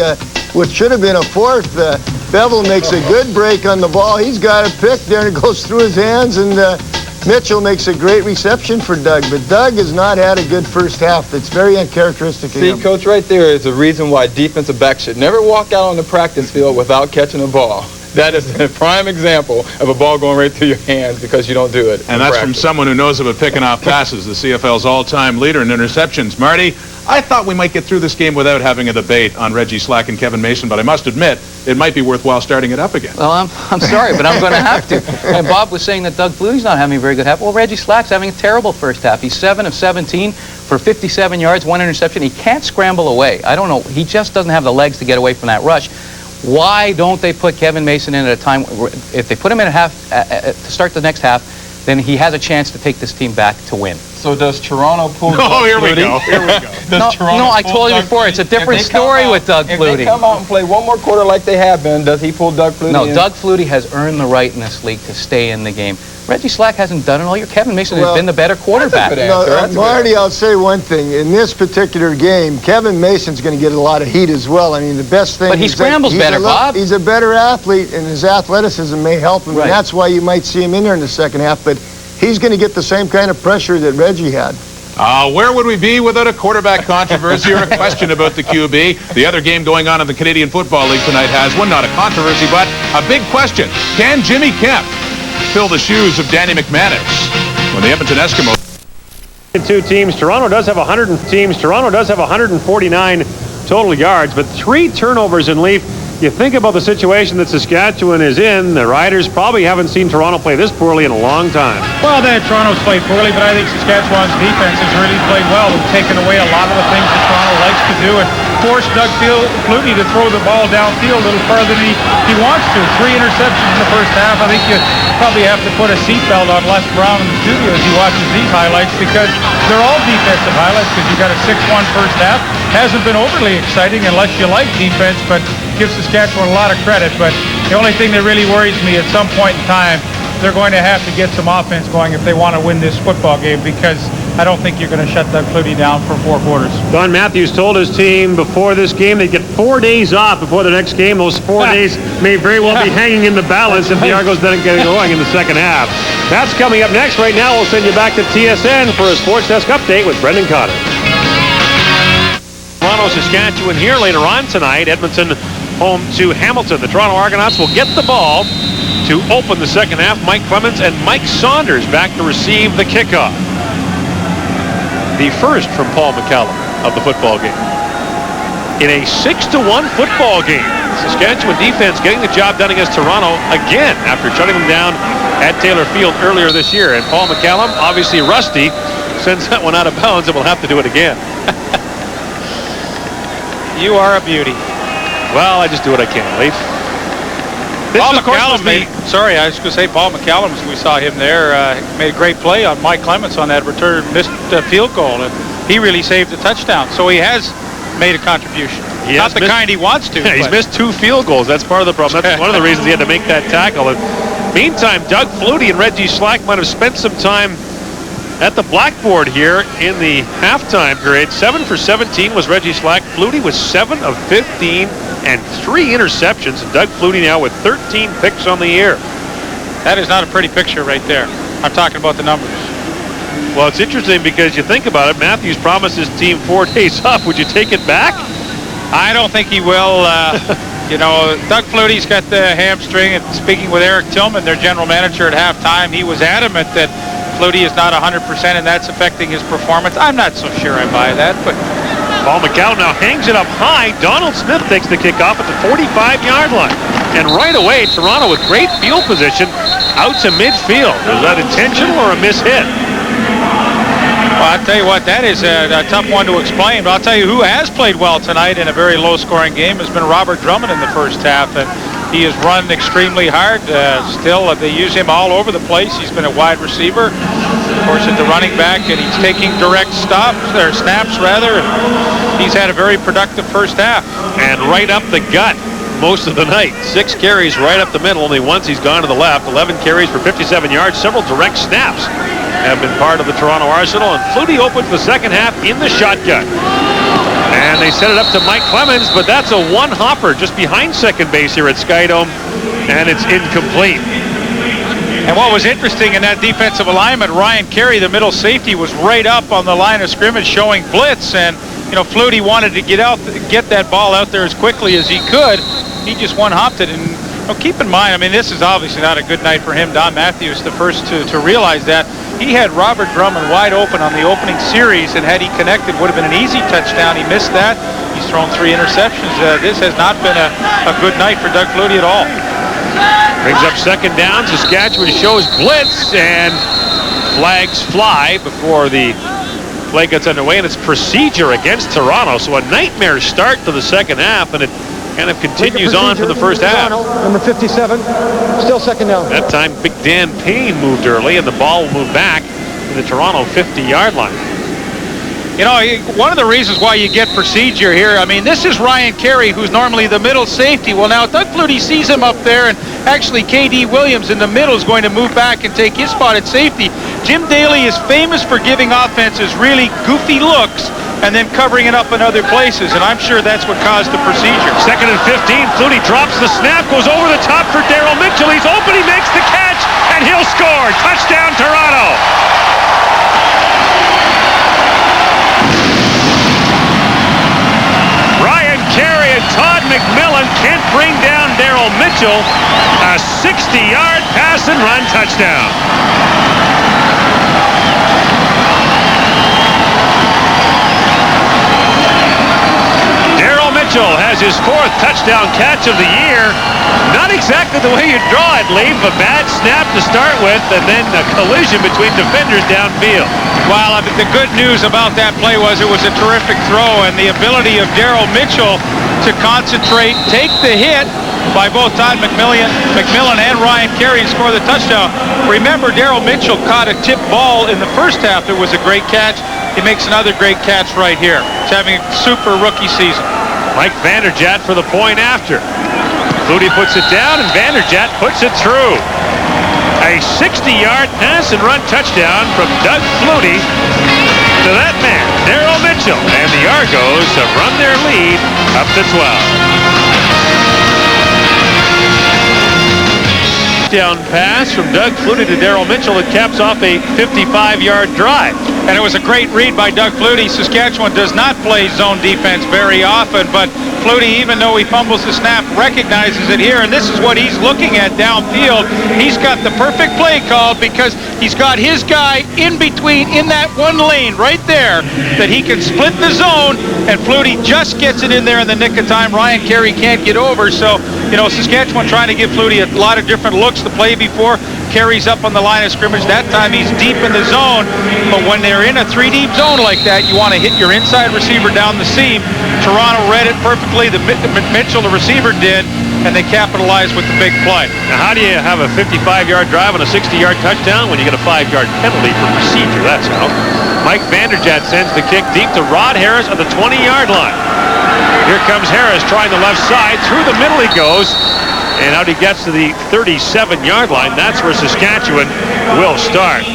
what should have been a 4th. Bevel makes a good break on the ball. He's got a pick there and it goes through his hands. And Mitchell makes a great reception for Doug. But Doug has not had a good first half. That's very uncharacteristic of him. See, Coach, right there is a reason why defensive backs should never walk out on the practice field without catching a ball. That is a prime example of a ball going right through your hands because you don't do it. And that's from someone who knows about picking off passes, the CFL's all-time leader in interceptions. Marty, I thought we might get through this game without having a debate on Reggie Slack and Kevin Mason, but I must admit, it might be worthwhile starting it up again. Well, I'm sorry, but I'm going to have to. And Bob was saying that Doug Flutie's not having a very good half. Well, Reggie Slack's having a terrible first half. He's 7 of 17 for 57 yards, 1 interception. He can't scramble away. I don't know. He just doesn't have the legs to get away from that rush. Why don't they put Kevin Mason in at a time where if they put him in at half to start the next half, then he has a chance to take this team back to win. So does Toronto pull Doug Flutie? Here we go. No, I told you before, it's a different story with Doug Flutie. If they come out and play one more quarter like they have been, does he pull Doug Flutie in? No, Doug Flutie has earned the right in this league to stay in the game. Reggie Slack hasn't done it all year. Kevin Mason has been the better quarterback. Marty, I'll say one thing. In this particular game, Kevin Mason's going to get a lot of heat as well. I mean, the best thing... But he scrambles better, Bob. He's a better athlete, and his athleticism may help him. Right. And that's why you might see him in there in the second half. But he's going to get the same kind of pressure that Reggie had. Where would we be without a quarterback controversy or a question about the QB? The other game going on in the Canadian Football League tonight has one, not a controversy, but a big question. Can Jimmy Kemp fill the shoes of Danny McManus when the Edmonton Eskimos... 2 teams. Toronto does have 149 total yards, but 3 turnovers in Leaf. You think about the situation that Saskatchewan is in, the Riders probably haven't seen Toronto play this poorly in a long time. Well, Toronto's played poorly, but I think Saskatchewan's defense has really played well. They've taken away a lot of the things that Toronto likes to do and forced Doug Flutie to throw the ball downfield a little farther than he wants to. 3 interceptions in the first half. I think you probably have to put a seatbelt on Les Brown in the studio as he watches these highlights because they're all defensive highlights because you got a 6-1 first half. Hasn't been overly exciting unless you like defense, but give Saskatchewan a lot of credit. But the only thing that really worries me at some point in time, they're going to have to get some offense going if they want to win this football game because I don't think you're going to shut Doug Flutie down for 4 quarters. Don Matthews told his team before this game they'd get 4 days off before the next game. Those 4 days may very well be hanging in the balance if the Argos doesn't get going in the second half. That's coming up next. Right now, we'll send you back to TSN for a Sports Desk update with Brendan Cotter. Toronto, Saskatchewan here later on tonight. Edmonton home to Hamilton. The Toronto Argonauts will get the ball to open the second half. Mike Clemens and Mike Saunders back to receive the kickoff. The first from Paul McCallum of the football game. In a 6-1 football game, Saskatchewan defense getting the job done against Toronto again after shutting them down at Taylor Field earlier this year. And Paul McCallum, obviously rusty, sends that one out of bounds and will have to do it again. You are a beauty. Well, I just do what I can, Leaf. Paul McCallum sorry, I was going to say Paul McCallum, we saw him there, made a great play on Mike Clemens on that return, missed field goal, and he really saved the touchdown. So he has made a contribution. Not the kind he wants to. Yeah, he's missed 2 field goals. That's part of the problem. That's one of the reasons he had to make that tackle. And meantime, Doug Flutie and Reggie Slack might have spent some time at the blackboard here in the halftime period. 7 for 17 was Reggie Slack. Flutie was 7 of 15 and 3 interceptions. And Doug Flutie now with 13 picks on the year. That is not a pretty picture right there. I'm talking about the numbers. Well, it's interesting because you think about it. Matthews promised his team 4 days off. Would you take it back? I don't think he will. You know, Doug Flutie's got the hamstring. And speaking with Eric Tillman, their general manager at halftime, he was adamant that Flutie is not 100% and that's affecting his performance. I'm not so sure I buy that, but Paul McCallum now hangs it up high. Donald Smith takes the kickoff at the 45-yard line. And right away, Toronto with great field position out to midfield. Was that intentional or a mishit? Well, I'll tell you what, that is a tough one to explain. But I'll tell you who has played well tonight in a very low-scoring game has been Robert Drummond in the first half. And he has run extremely hard. Still, they use him all over the place. He's been a wide receiver, of course, at the running back, and he's taking direct snaps. He's had a very productive first half. And right up the gut most of the night. 6 carries right up the middle. Only once he's gone to the left. 11 carries for 57 yards. Several direct snaps have been part of the Toronto arsenal. And Flutie opens the second half in the shotgun. And they set it up to Mike Clemens, but that's a one-hopper just behind second base here at Skydome, and it's incomplete. And what was interesting in that defensive alignment, Ryan Carey, the middle safety, was right up on the line of scrimmage showing blitz, and Flutie wanted to get that ball out there as quickly as he could. He just one-hopped it, and keep in mind, this is obviously not a good night for him. Don Matthews, the first to realize that. He had Robert Drummond wide open on the opening series, and had he connected, would have been an easy touchdown. He missed that. He's thrown 3 interceptions. This has not been a good night for Doug Flutie at all. Brings up second down. Saskatchewan shows blitz, and flags fly before the play gets underway, and it's procedure against Toronto. So a nightmare start to the second half, and it kind of continues on for the first half. Number 57, still second down. That time, Big Dan Payne moved early, and the ball will move back to the Toronto 50-yard line. One of the reasons why you get procedure here, this is Ryan Carey, who's normally the middle safety. Well, now Doug Flutie sees him up there, and actually K.D. Williams in the middle is going to move back and take his spot at safety. Jim Daly is famous for giving offenses really goofy looks and then covering it up in other places, and I'm sure that's what caused the procedure. Second and 15, Flutie drops the snap, goes over the top for Daryl Mitchell. He's open, he makes the catch, and he'll score. Touchdown, Toronto. Ryan Carey and Todd McMillan can't bring down Daryl Mitchell. A 60-yard pass and run touchdown. Mitchell has his 4th touchdown catch of the year. Not exactly the way you draw it, Leaf. A bad snap to start with, and then a collision between defenders downfield. Well, the good news about that play was it was a terrific throw, and the ability of Daryl Mitchell to concentrate, take the hit by both Todd McMillan and Ryan Carey and score the touchdown. Remember, Daryl Mitchell caught a tip ball in the first half. It was a great catch. He makes another great catch right here. He's having a super rookie season. Mike Vanderjagt for the point after. Flutie puts it down, and Vanderjagt puts it through. A 60-yard pass and run touchdown from Doug Flutie to that man, Daryl Mitchell. And the Argos have run their lead up to 12. Down pass from Doug Flutie to Daryl Mitchell. It caps off a 55-yard drive. And it was a great read by Doug Flutie. Saskatchewan does not play zone defense very often, but Flutie, even though he fumbles the snap, recognizes it here, and this is what he's looking at downfield. He's got the perfect play called because he's got his guy in between, in that one lane right there, that he can split the zone, and Flutie just gets it in there in the nick of time. Ryan Carey can't get over, so, Saskatchewan trying to give Flutie a lot of different looks. The play before, Carey's up on the line of scrimmage. That time he's deep in the zone, but when they're in a 3-deep zone like that, you want to hit your inside receiver down the seam. Toronto read it perfectly. Mitchell, the receiver, did, and they capitalized with the big play. Now, how do you have a 55-yard drive and a 60-yard touchdown when you get a 5-yard penalty for procedure? That's how. Mike Vanderjagt sends the kick deep to Rod Harris at the 20-yard line. Here comes Harris trying the left side. Through the middle he goes. And out he gets to the 37-yard line. That's where Saskatchewan will start.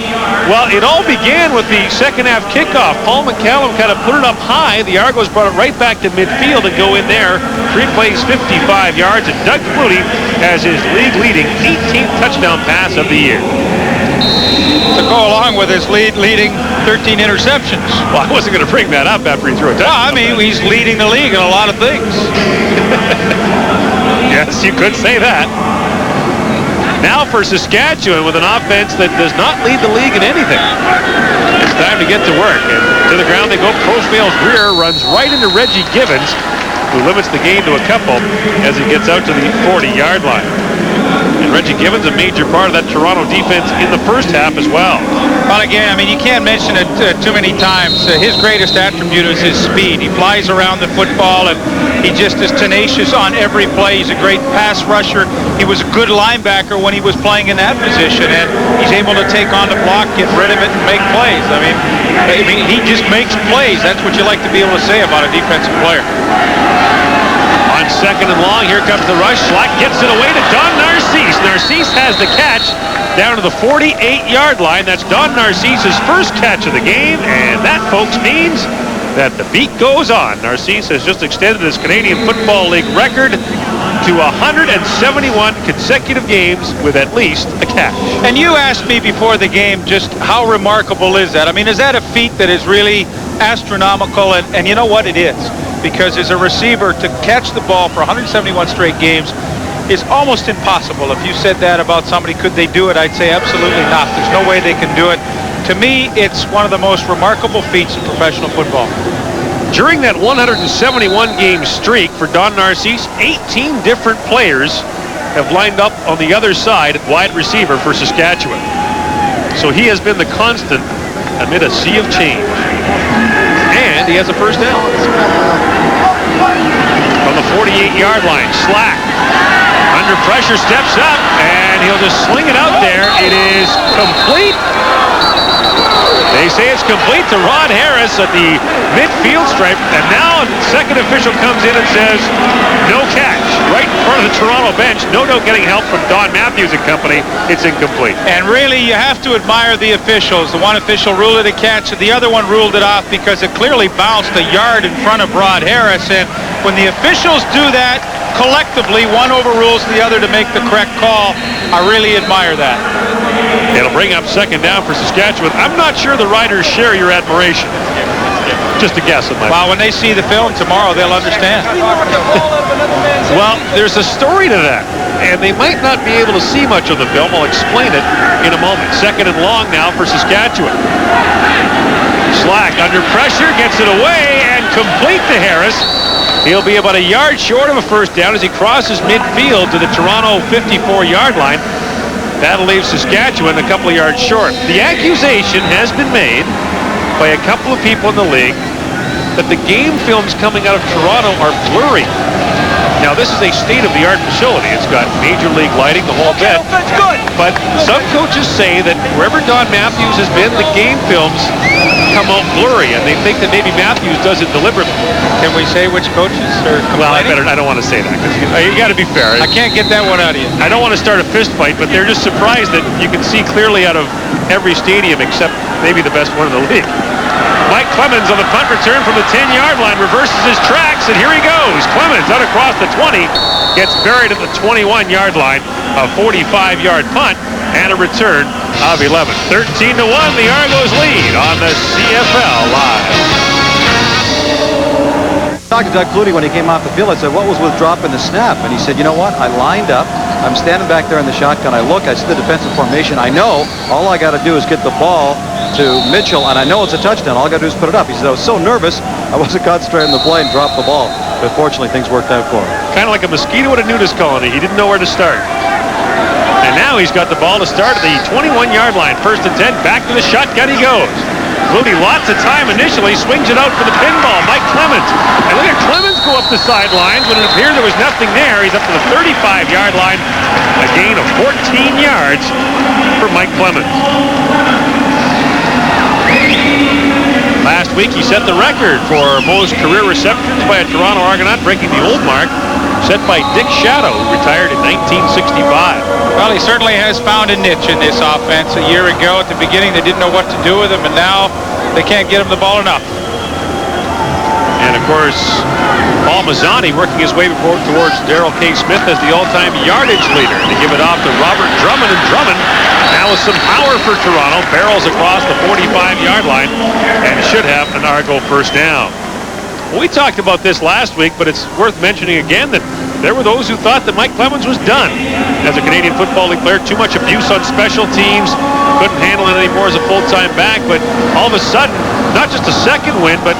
Well, it all began with the second half kickoff. Paul McCallum kind of put it up high. The Argos brought it right back to midfield and go in there. 3 plays, 55 yards. And Doug Flutie has his league-leading 18th touchdown pass of the year. To go along with his leading 13 interceptions. Well, I wasn't going to bring that up after he threw a touchdown. Well, he's leading the league in a lot of things. Yes, you could say that. Now for Saskatchewan with an offense that does not lead the league in anything. time to get to work. And to the ground they go. Profale's Greer runs right into Reggie Givens, who limits the gain to a couple as he gets out to the 40-yard line. And Reggie Givens, a major part of that Toronto defense in the first half as well. Well, again, I mean, you can't mention it too many times. His greatest attribute is his speed. He flies around the football, and he just is tenacious on every play. He's a great pass rusher. He was a good linebacker when he was playing in that position, and he's able to take on the block, get rid of it, and make plays. I mean, he just makes plays. That's what you like to be able to say about a defensive player. On second and long, here comes the rush. Slack gets it away to Don Narcisse. Narcisse has the catch down to the 48-yard line. That's Don Narcisse's first catch of the game, and that, folks, means that the beat goes on. Narcisse has just extended his Canadian Football League record to 171 consecutive games with at least a catch. And you asked me before the game just how remarkable is that? I mean, is that a feat that is really astronomical? And you know what? It is. Because as a receiver, to catch the ball for 171 straight games is almost impossible. If you said that about somebody, could they do it? I'd say absolutely not. There's no way they can do it. To me, it's one of the most remarkable feats in professional football. During that 171-game streak for Don Narcisse, 18 different players have lined up on the other side at wide receiver for Saskatchewan. So he has been the constant amid a sea of change. And he has a first down. From the 48-yard line, Slack under pressure steps up, and he'll just sling it out there. It is complete. They say it's complete to Rod Harris at the midfield stripe, and now a second official comes in and says no catch right in front of the Toronto bench. No getting help from Don Matthews and company. It's incomplete. And really, you have to admire the officials. The one official ruled it a catch, the other one ruled it off because it clearly bounced a yard in front of Rod Harris. And when the officials do that collectively, one overrules the other to make the correct call. I really admire that. It'll bring up second down for Saskatchewan. I'm not sure the Riders share your admiration. Just a guess on my Well, when they see the film tomorrow, they'll understand. Well, there's a story to that, and they might not be able to see much of the film. I'll explain it in a moment. Second and long now for Saskatchewan. Slack under pressure, gets it away, and complete to Harris. He'll be about a yard short of a first down as he crosses midfield to the Toronto 54-yard line. That'll leave Saskatchewan a couple of yards short. The accusation has been made by a couple of people in the league that the game films coming out of Toronto are blurry. Now, this is a state-of-the-art facility. It's got major league lighting, the whole bit. That's good. But some coaches say that wherever Don Matthews has been, the game films come out blurry, and they think that maybe Matthews does it deliberately. Can we say which coaches are complaining? Well, I don't want to say that, because you got to be fair. I can't get that one out of you. I don't want to start a fist fight, but they're just surprised that you can see clearly out of every stadium except maybe the best one in the league. Mike Clemens on the punt return from the 10-yard line reverses his tracks, and here he goes. Clemens out across the 20, gets buried at the 21-yard line. A 45-yard punt and a return of 11. 13-1, the Argos lead on the CFL Live. I talked to Doug Flutie when he came off the field. I said, what was with dropping the snap? And he said, you know what? I lined up. I'm standing back there in the shotgun. I look. I see the defensive formation. I know all I got to do is get the ball to Mitchell, and I know it's a touchdown. All I got to do is put it up. He said, I was so nervous, I wasn't concentrating on the play and dropped the ball. But fortunately, things worked out for him. Kind of like a mosquito at a nudist colony. He didn't know where to start. And now he's got the ball to start at the 21-yard line. First and 10, back to the shotgun he goes. Flutie, lots of time initially, swings it out for the pinball. Mike Clemens. And look at Clemens go up the sidelines when it appeared there was nothing there. He's up to the 35-yard line. A gain of 14 yards for Mike Clemens. Last week he set the record for most career receptions by a Toronto Argonaut, breaking the old mark set by Dick Shadow, who retired in 1965. Well, he certainly has found a niche in this offense. A year ago at the beginning they didn't know what to do with him, and now they can't get him the ball enough. And of course, Paul Mazzani working his way towards Darrell K. Smith as the all-time yardage leader. They give it off to Robert Drummond, and Drummond now with some power for Toronto, barrels across the 45-yard line and should have an Argo first down. We talked about this last week, but it's worth mentioning again that there were those who thought that Mike Clemens was done as a Canadian Football League player. Too much abuse on special teams, couldn't handle it anymore as a full-time back, but all of a sudden, not just a second win, but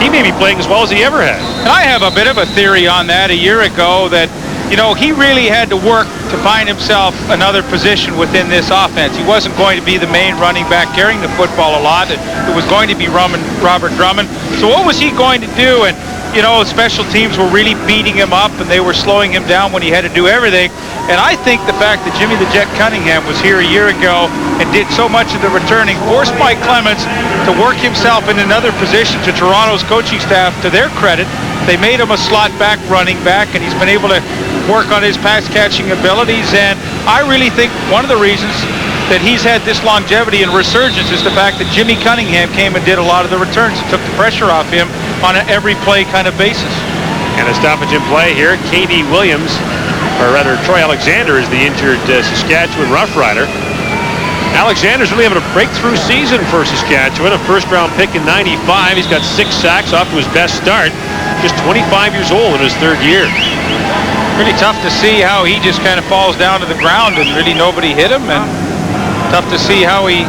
he may be playing as well as he ever has. And I have a bit of a theory on that a year ago that, you know, he really had to work to find himself another position within this offense. He wasn't going to be the main running back carrying the football a lot. It was going to be Robert Drummond. So what was he going to do? And, you know, special teams were really beating him up and they were slowing him down when he had to do everything. And I think the fact that Jimmy the Jet Cunningham was here a year ago and did so much of the returning forced Mike Clements to work himself in another position. To Toronto's coaching staff, to their credit, they made him a slot back running back, and he's been able to work on his pass catching abilities. And I really think one of the reasons that he's had this longevity and resurgence is the fact that Jimmy Cunningham came and did a lot of the returns and took the pressure off him on an every play kind of basis. And a stoppage in play here. K.D. Williams, or rather Troy Alexander, is the injured Saskatchewan Roughrider. Alexander's really having a breakthrough season for Saskatchewan, a first-round pick in '95. He's got 6 sacks off to his best start. Just 25 years old in his 3rd year. Really tough to see how he just kind of falls down to the ground and really nobody hit him, and tough to see how he...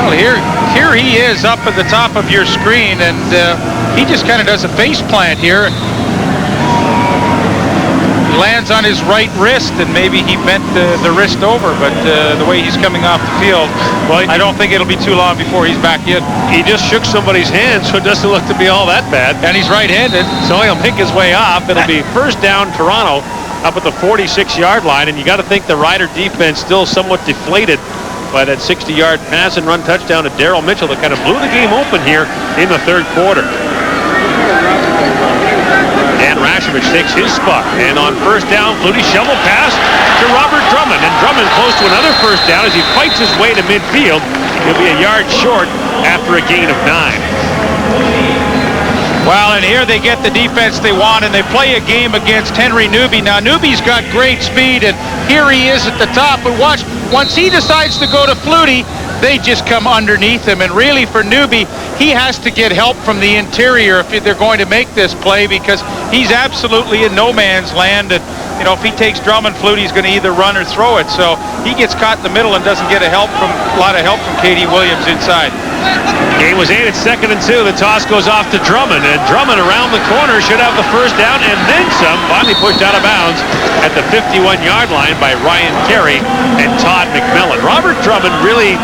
Well, here he is up at the top of your screen, and he just kind of does a face plant here. Lands on his right wrist, and maybe he bent the wrist over, but the way he's coming off the field, well, I don't think it'll be too long before he's back in. He just shook somebody's hand, so it doesn't look to be all that bad. And he's right-handed. So he'll pick his way off. It'll be first down Toronto up at the 46-yard line, and you got to think the Rider defense still somewhat deflated by that 60-yard pass and run touchdown to Darryl Mitchell that kind of blew the game open here in the 3rd quarter. Dan Rashovich takes his spot, and on first down, Flutie shovel pass to Robert Drummond, and Drummond close to another first down as he fights his way to midfield. He'll be a yard short after a gain of 9. Well, and here they get the defense they want, and they play a game against Henry Newby. Now, Newby's got great speed, and here he is at the top. But watch, once he decides to go to Flutie, they just come underneath him. And really, for Newby, he has to get help from the interior if they're going to make this play, because he's absolutely in no man's land. And, you know, if he takes Drummond, Flutie's going to either run or throw it. So he gets caught in the middle and doesn't get a lot of help from K.D. Williams inside. Game was 8 at 2nd and 2. The toss goes off to Drummond, and Drummond around the corner should have the first down and then some. Finally pushed out of bounds at the 51-yard line by Ryan Carey and Todd McMillan. Robert Drummond really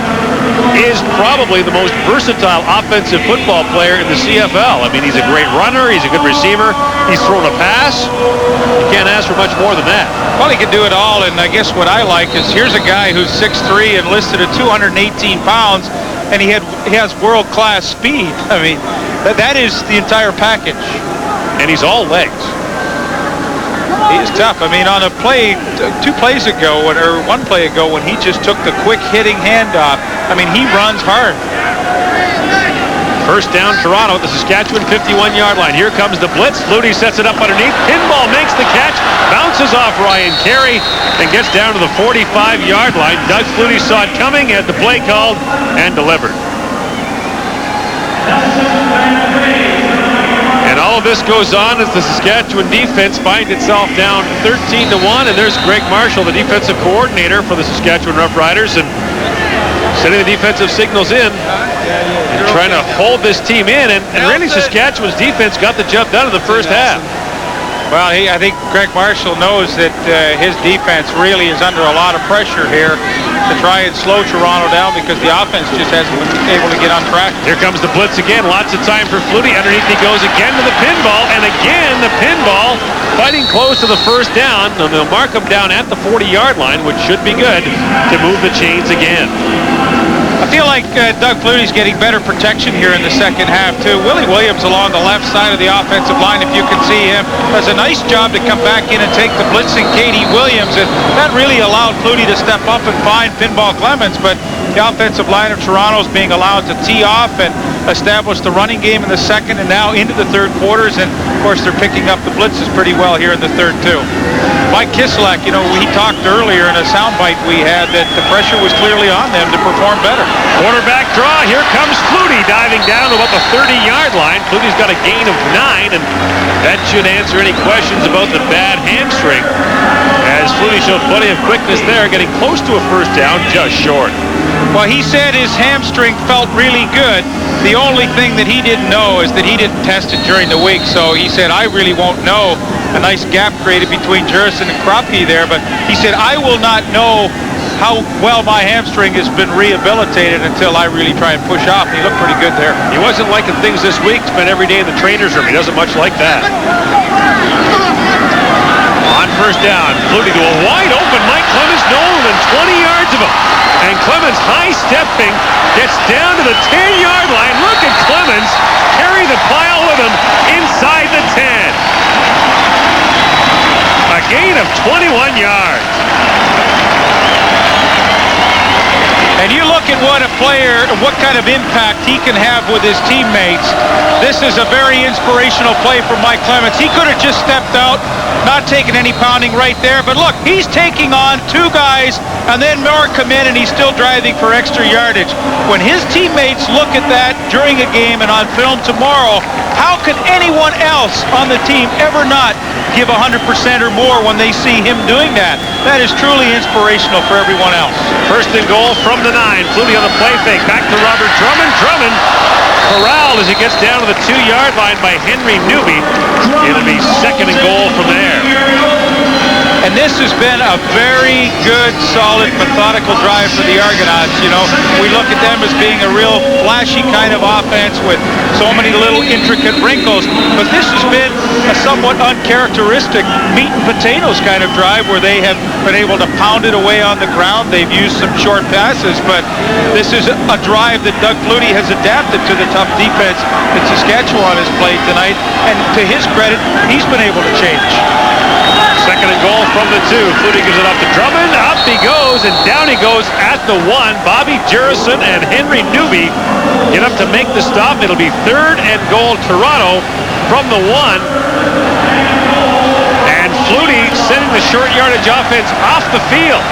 is probably the most versatile offensive football player in the CFL. I mean, he's a great runner. He's a good receiver. He's thrown a pass. You can't ask for much more than that. Well, he can do it all, and I guess what I like is here's a guy who's 6'3" and listed at 218 pounds, and he has world-class speed. I mean, that is the entire package. And he's all legs. He's tough. I mean, on a play, 2 plays ago, or 1 play ago, when he just took the quick hitting handoff, I mean, he runs hard. First down, Toronto at the Saskatchewan 51-yard line. Here comes the blitz. Flutie sets it up underneath. Pinball makes the catch, bounces off Ryan Carey, and gets down to the 45-yard line. Doug Flutie saw it coming, had the play called, and delivered. And all of this goes on as the Saskatchewan defense finds itself down 13-1, and there's Greg Marshall, the defensive coordinator for the Saskatchewan Roughriders, and setting the defensive signals in and trying to hold this team in, and really Saskatchewan's defense got the job done in the first half. Well, I think Greg Marshall knows that his defense really is under a lot of pressure here to try and slow Toronto down, because the offense just hasn't been able to get on track. Here comes the blitz again. Lots of time for Flutie. Underneath he goes again to the pinball, and again the pinball fighting close to the first down. And they'll mark him down at the 40-yard line, which should be good to move the chains again. I feel like Doug Flutie's getting better protection here in the second half, too. Willie Williams along the left side of the offensive line, if you can see him, does a nice job to come back in and take the blitzing K.D. Williams, and that really allowed Flutie to step up and find Pinball Clements, but the offensive line of Toronto is being allowed to tee off and establish the running game in the second and now into the 3rd quarters, and of course they're picking up the blitzes pretty well here in the 3rd, too. Mike Kislak, you know, he talked earlier in a soundbite we had that the pressure was clearly on them to perform better. Quarterback draw. Here comes Flutie diving down to about the 30-yard line. Flutie's got a gain of 9, and that should answer any questions about the bad hamstring, as Flutie showed plenty of quickness there, getting close to a first down, just short. Well, he said his hamstring felt really good. The only thing that he didn't know is that he didn't test it during the week, so he said, I really won't know. A nice gap created between Jurison and Kropke there, but he said, I will not know how well my hamstring has been rehabilitated until I really try and push off. He looked pretty good there. He wasn't liking things this week. Spent every day in the trainer's room. He doesn't much like that. On first down, Flutie to a wide open Mike Clemens, no more than 20 yards of him. And Clemens high-stepping, gets down to the 10-yard line. Look at Clemens carry the pile with him inside the 10. A gain of 21 yards. And you look at what a player, what kind of impact he can have with his teammates. This is a very inspirational play for Mike Clemens. He could have just stepped out, not taken any pounding right there. But look, he's taking on 2 guys, and then more come in, and he's still driving for extra yardage. When his teammates look at that during a game and on film tomorrow, how can anyone else on the team ever not give 100% or more when they see him doing that? That is truly inspirational for everyone else. First and goal from the 9. Flutie on the play fake. Back to Robert Drummond. Drummond corralled as he gets down to the 2-yard line by Henry Newby. It'll be second and goal from there. And this has been a very good, solid, methodical drive for the Argonauts. You know, we look at them as being a real flashy kind of offense with so many little intricate wrinkles. But this has been a somewhat uncharacteristic meat and potatoes kind of drive where they have been able to pound it away on the ground. They've used some short passes, but this is a drive that Doug Flutie has adapted to the tough defense that Saskatchewan has played tonight. And to his credit, he's been able to change. Second and goal from the 2. Flutie gives it up to Drummond. Up he goes, and down he goes at the 1. Bobby Jurison and Henry Newby get up to make the stop. It'll be third and goal, Toronto, from the 1. And Flutie sending the short yardage offense off the field.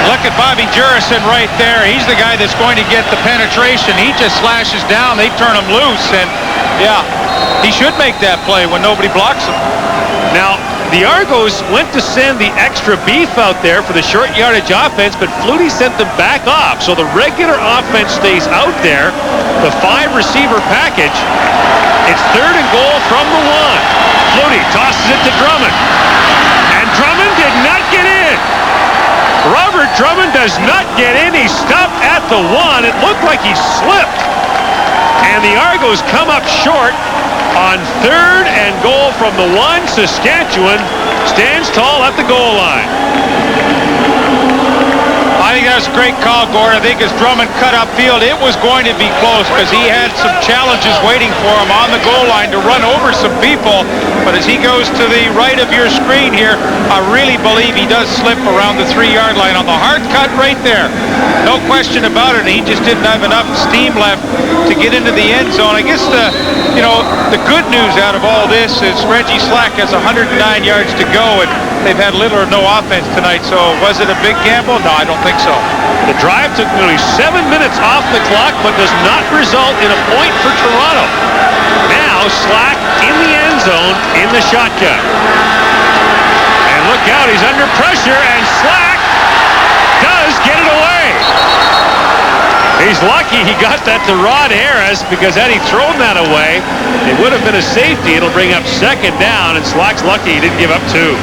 Look at Bobby Jurison right there. He's the guy that's going to get the penetration. He just slashes down. They turn him loose, and yeah, he should make that play when nobody blocks him. Now, the Argos went to send the extra beef out there for the short yardage offense, but Flutie sent them back off. So the regular offense stays out there, the 5-receiver package. It's third and goal from the 1. Flutie tosses it to Drummond. And Drummond did not get in. Robert Drummond does not get in. He stopped at the 1. It looked like he slipped. And the Argos come up short on third and goal from the 1. Saskatchewan stands tall at the goal line. I think that was a great call, Gord. I think as Drummond cut upfield, it was going to be close because he had some challenges waiting for him on the goal line to run over some people. But as he goes to the right of your screen here, I really believe he does slip around the 3-yard line on the hard cut right there. No question about it. He just didn't have enough steam left to get into the end zone. I guess the good news out of all this is Reggie Slack has 109 yards to go, and they've had little or no offense tonight. So was it a big gamble? No, I don't think so. The drive took nearly 7 minutes off the clock, but does not result in a point for Toronto. Now Slack in the end zone in the shotgun. And look out, he's under pressure, and Slack does get it away. He's lucky he got that to Rod Harris, because had he thrown that away, it would have been a safety. It'll bring up second down, and Slack's lucky he didn't give up 2.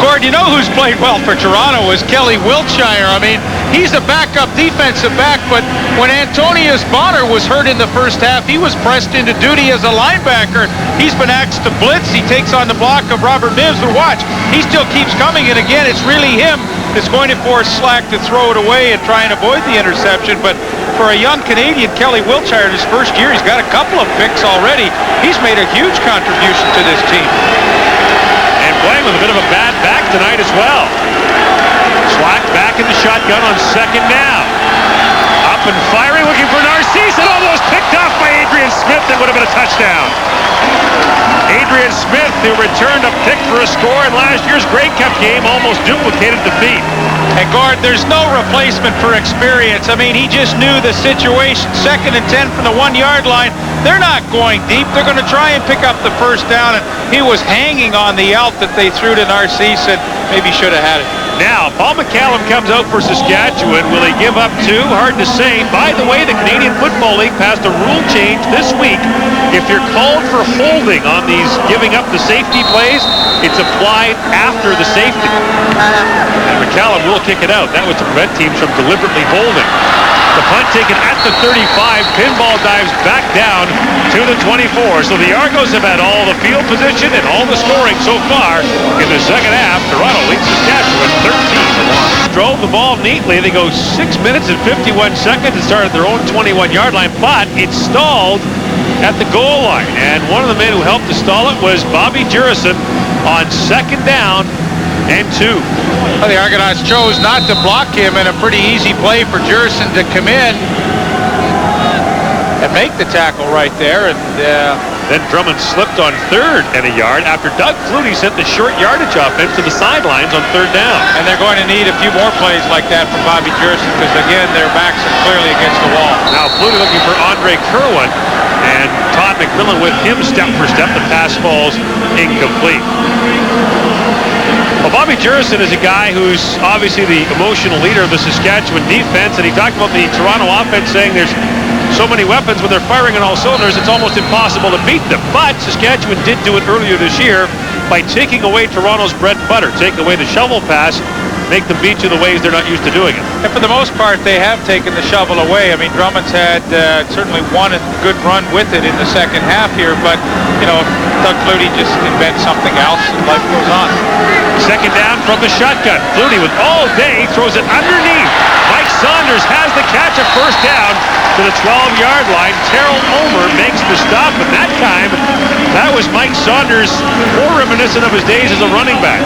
Gord, you know who's played well for Toronto is Kelly Wiltshire. I mean, he's a backup defensive back, but when Antonius Bonner was hurt in the first half, he was pressed into duty as a linebacker. He's been asked to blitz. He takes on the block of Robert Mims, but watch, he still keeps coming, and again, it's really him that's going to force Slack to throw it away and try and avoid the interception. But for a young Canadian, Kelly Wiltshire, in his first year, he's got a couple of picks already. He's made a huge contribution to this team. And playing with a bit of a bad back tonight as well. Slack back in the shotgun on second down. Up and firing, looking for Narcisse, and almost picked off by Adrian Smith, that would have been a touchdown. Adrian Smith, who returned a pick for a score in last year's Grey Cup game, almost duplicated the feat. And Gord, there's no replacement for experience. I mean, he just knew the situation. 2nd and 10 from the 1-yard line. They're not going deep. They're going to try and pick up the first down. And he was hanging on the out that they threw to Narcisse, and maybe should have had it. Now, Paul McCallum comes out for Saskatchewan. Will he give up 2? Hard to say. By the way, the Canadian Football League passed a rule change this week. If you're called for holding on these giving up the safety plays, it's applied after the safety. And McCallum will kick it out. That was to prevent teams from deliberately holding. The punt taken at the 35. Pinball dives back down to the 24. So the Argos have had all the field position and all the scoring so far in the second half. Toronto leads Saskatchewan 13-1. Drove the ball neatly. They go 6 minutes and 51 seconds and started their own 21-yard line, but it stalled at the goal line. And one of the men who helped to stall it was Bobby Jurison on 2nd down and 2. Well, the Argonauts chose not to block him in a pretty easy play for Jurison to come in and make the tackle right there. And then Drummond slipped on 3rd and a yard after Doug Flutie sent the short yardage offense to the sidelines on 3rd down. And they're going to need a few more plays like that from Bobby Jurison because, again, their backs are clearly against the wall. Now Flutie looking for Andre Kerwin, and Todd McMillan with him step for step. The pass falls incomplete. Well, Bobby Jurison is a guy who's obviously the emotional leader of the Saskatchewan defense, and he talked about the Toronto offense saying there's so many weapons when they're firing on all cylinders, it's almost impossible to beat them. But Saskatchewan did do it earlier this year by taking away Toronto's bread and butter, taking away the shovel pass, make them beat you the ways they're not used to doing it. And for the most part, they have taken the shovel away. I mean, Drummond's had certainly one good run with it in the second half here, but, you know, Doug Flutie just invents something else and life goes on. 2nd down from the shotgun. Flutie with all day throws it underneath. Mike Saunders has the catch, a first down to the 12-yard line. Terrell Omer makes the stop, but that time, that was Mike Saunders, more reminiscent of his days as a running back.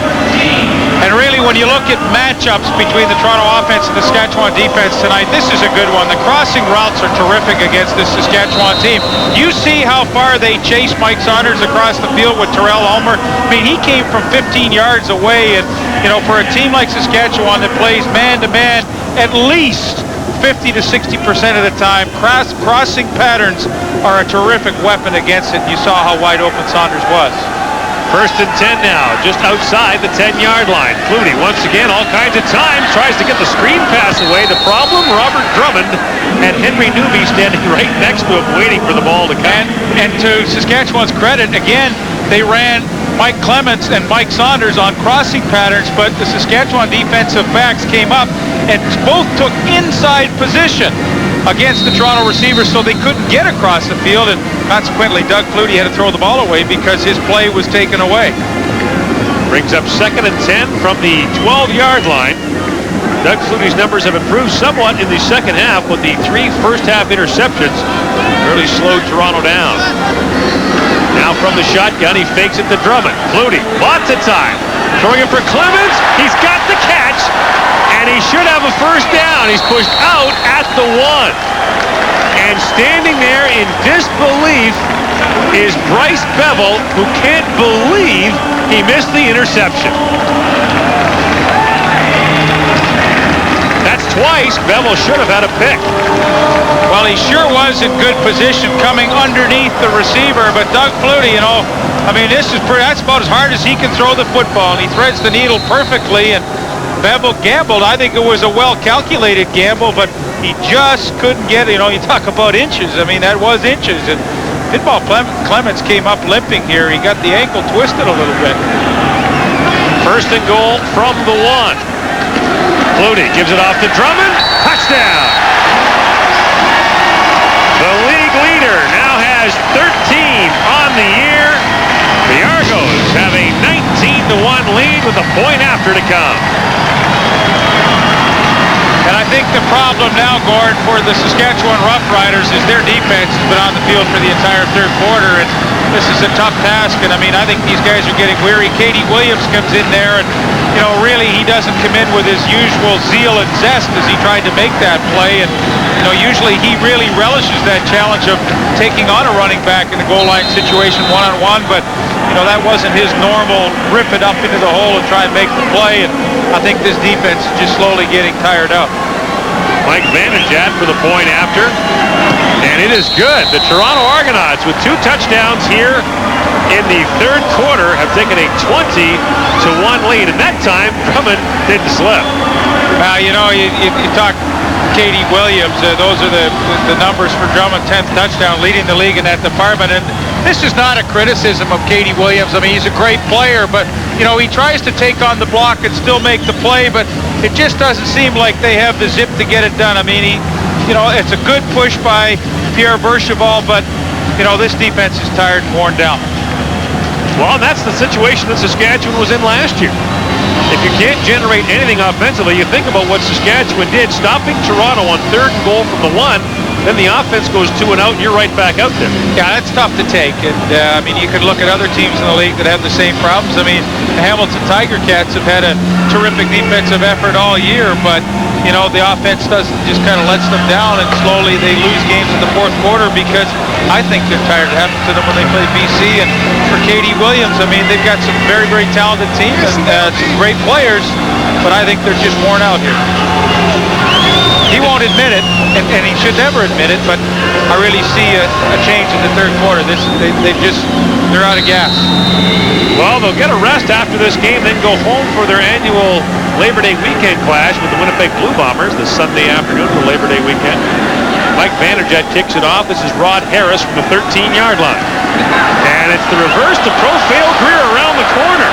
And really, when you look at matchups between the Toronto offense and the Saskatchewan defense tonight, this is a good one. The crossing routes are terrific against this Saskatchewan team. You see how far they chased Mike Saunders across the field with Terrell Omer. I mean, he came from 15 yards away, and, you know, for a team like Saskatchewan that plays man-to-man at least 50 to 60% of the time, crossing patterns are a terrific weapon against it. You saw how wide open Saunders was. 1st and 10 now, just outside the 10-yard line. Flutie, once again, all kinds of times, tries to get the screen pass away. The problem, Robert Drummond and Henry Newby standing right next to him, waiting for the ball to come. And to Saskatchewan's credit, again, they ran Mike Clements and Mike Saunders on crossing patterns, but the Saskatchewan defensive backs came up and both took inside position against the Toronto receivers, so they couldn't get across the field, and consequently Doug Flutie had to throw the ball away because his play was taken away. Brings up 2nd and 10 from the 12-yard line. Doug Flutie's numbers have improved somewhat in the second half, but the 3 first-half interceptions really slowed Toronto down. Now from the shotgun, he fakes it to Drummond. Flutie, lots of time. Throwing it for Clemens. He's got the catch, and he should have a first down. He's pushed out at the 1. And standing there in disbelief is Bryce Bevel, who can't believe he missed the interception. That's twice. Bevel should have had a pick. Well, he sure was in good position coming underneath the receiver, but Doug Flutie, you know, I mean, that's about as hard as he can throw the football, and he threads the needle perfectly, and Bevel gambled. I think it was a well-calculated gamble, but he just couldn't get it. You know, you talk about inches. I mean, that was inches, and Pinball Clements came up limping here. He got the ankle twisted a little bit. 1st and goal from the 1. Flutie gives it off to Drummond. Touchdown! The league leader now has 13 on the year. The Argos have a 19-1 lead with a point after to come. And I think the problem now, Gord, for the Saskatchewan Roughriders is their defense has been on the field for the entire third quarter, and this is a tough task. And I mean, I think these guys are getting weary. Katie Williams comes in there, and you know, really, he doesn't come in with his usual zeal and zest as he tried to make that play. And you know, usually he really relishes that challenge of taking on a running back in a goal line situation one-on-one, but you know, that wasn't his normal rip it up into the hole and try and make the play. And I think this defense is just slowly getting tired out. Mike Vanderjagt for the point after. And it is good. The Toronto Argonauts with 2 touchdowns here in the third quarter have taken a 20-1 lead. And that time, Drummond didn't slip. Well, you know, you talk Katie Williams. Those are the numbers for Drummond. 10th touchdown, leading the league in that department. And this is not a criticism of Katie Williams. I mean, he's a great player, but, you know, he tries to take on the block and still make the play, but it just doesn't seem like they have the zip to get it done. I mean, you know, it's a good push by Pierre Bercheval, but, you know, this defense is tired and worn down. Well, that's the situation that Saskatchewan was in last year. If you can't generate anything offensively, you think about what Saskatchewan did, stopping Toronto on 3rd and goal from the 1, then the offense goes 2 and out, and you're right back out there. Yeah, that's tough to take. And, I mean, you could look at other teams in the league that have the same problems. I mean, the Hamilton Tiger Cats have had a terrific defensive effort all year, but, you know, the offense doesn't, just kind of lets them down, and slowly they lose games in the 4th quarter because I think they're tired. It happened to them when they played BC. And for Katie Williams, I mean, they've got some very, very talented teams and some great players, but I think they're just worn out here. He won't admit it, and he should never admit it, but I really see a change in the 3rd quarter. They're out of gas. Well, they'll get a rest after this game, then go home for their annual Labor Day weekend clash with the Winnipeg Blue Bombers this Sunday afternoon for Labor Day weekend. Mike Vanderjagt kicks it off. This is Rod Harris from the 13-yard line. And it's the reverse to Profale Greer around the corner.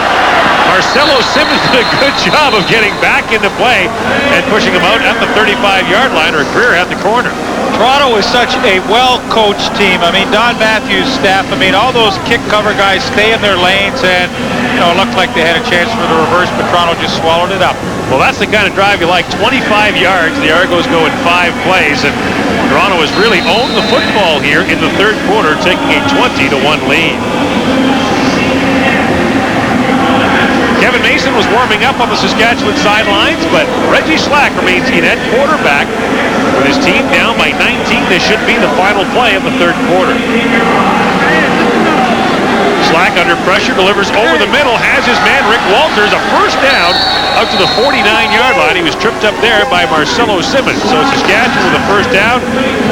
Marcelo Simmons did a good job of getting back into play and pushing him out at the 35-yard line, or Greer at the corner. Toronto is such a well-coached team. I mean, Don Matthews' staff, I mean, all those kick cover guys stay in their lanes, and, you know, it looked like they had a chance for the reverse, but Toronto just swallowed it up. Well, that's the kind of drive you like. 25 yards. The Argos go in 5 plays, and Toronto has really owned the football here in the 3rd quarter, taking a 20-1 lead. Kevin Mason was warming up on the Saskatchewan sidelines, but Reggie Slack remains in at quarterback. With his team down by 19, this should be the final play of the 3rd quarter. Slack under pressure, delivers over the middle, has his man Rick Walters, a first down out to the 49-yard line. He was tripped up there by Marcelo Simmons. So Saskatchewan with a first down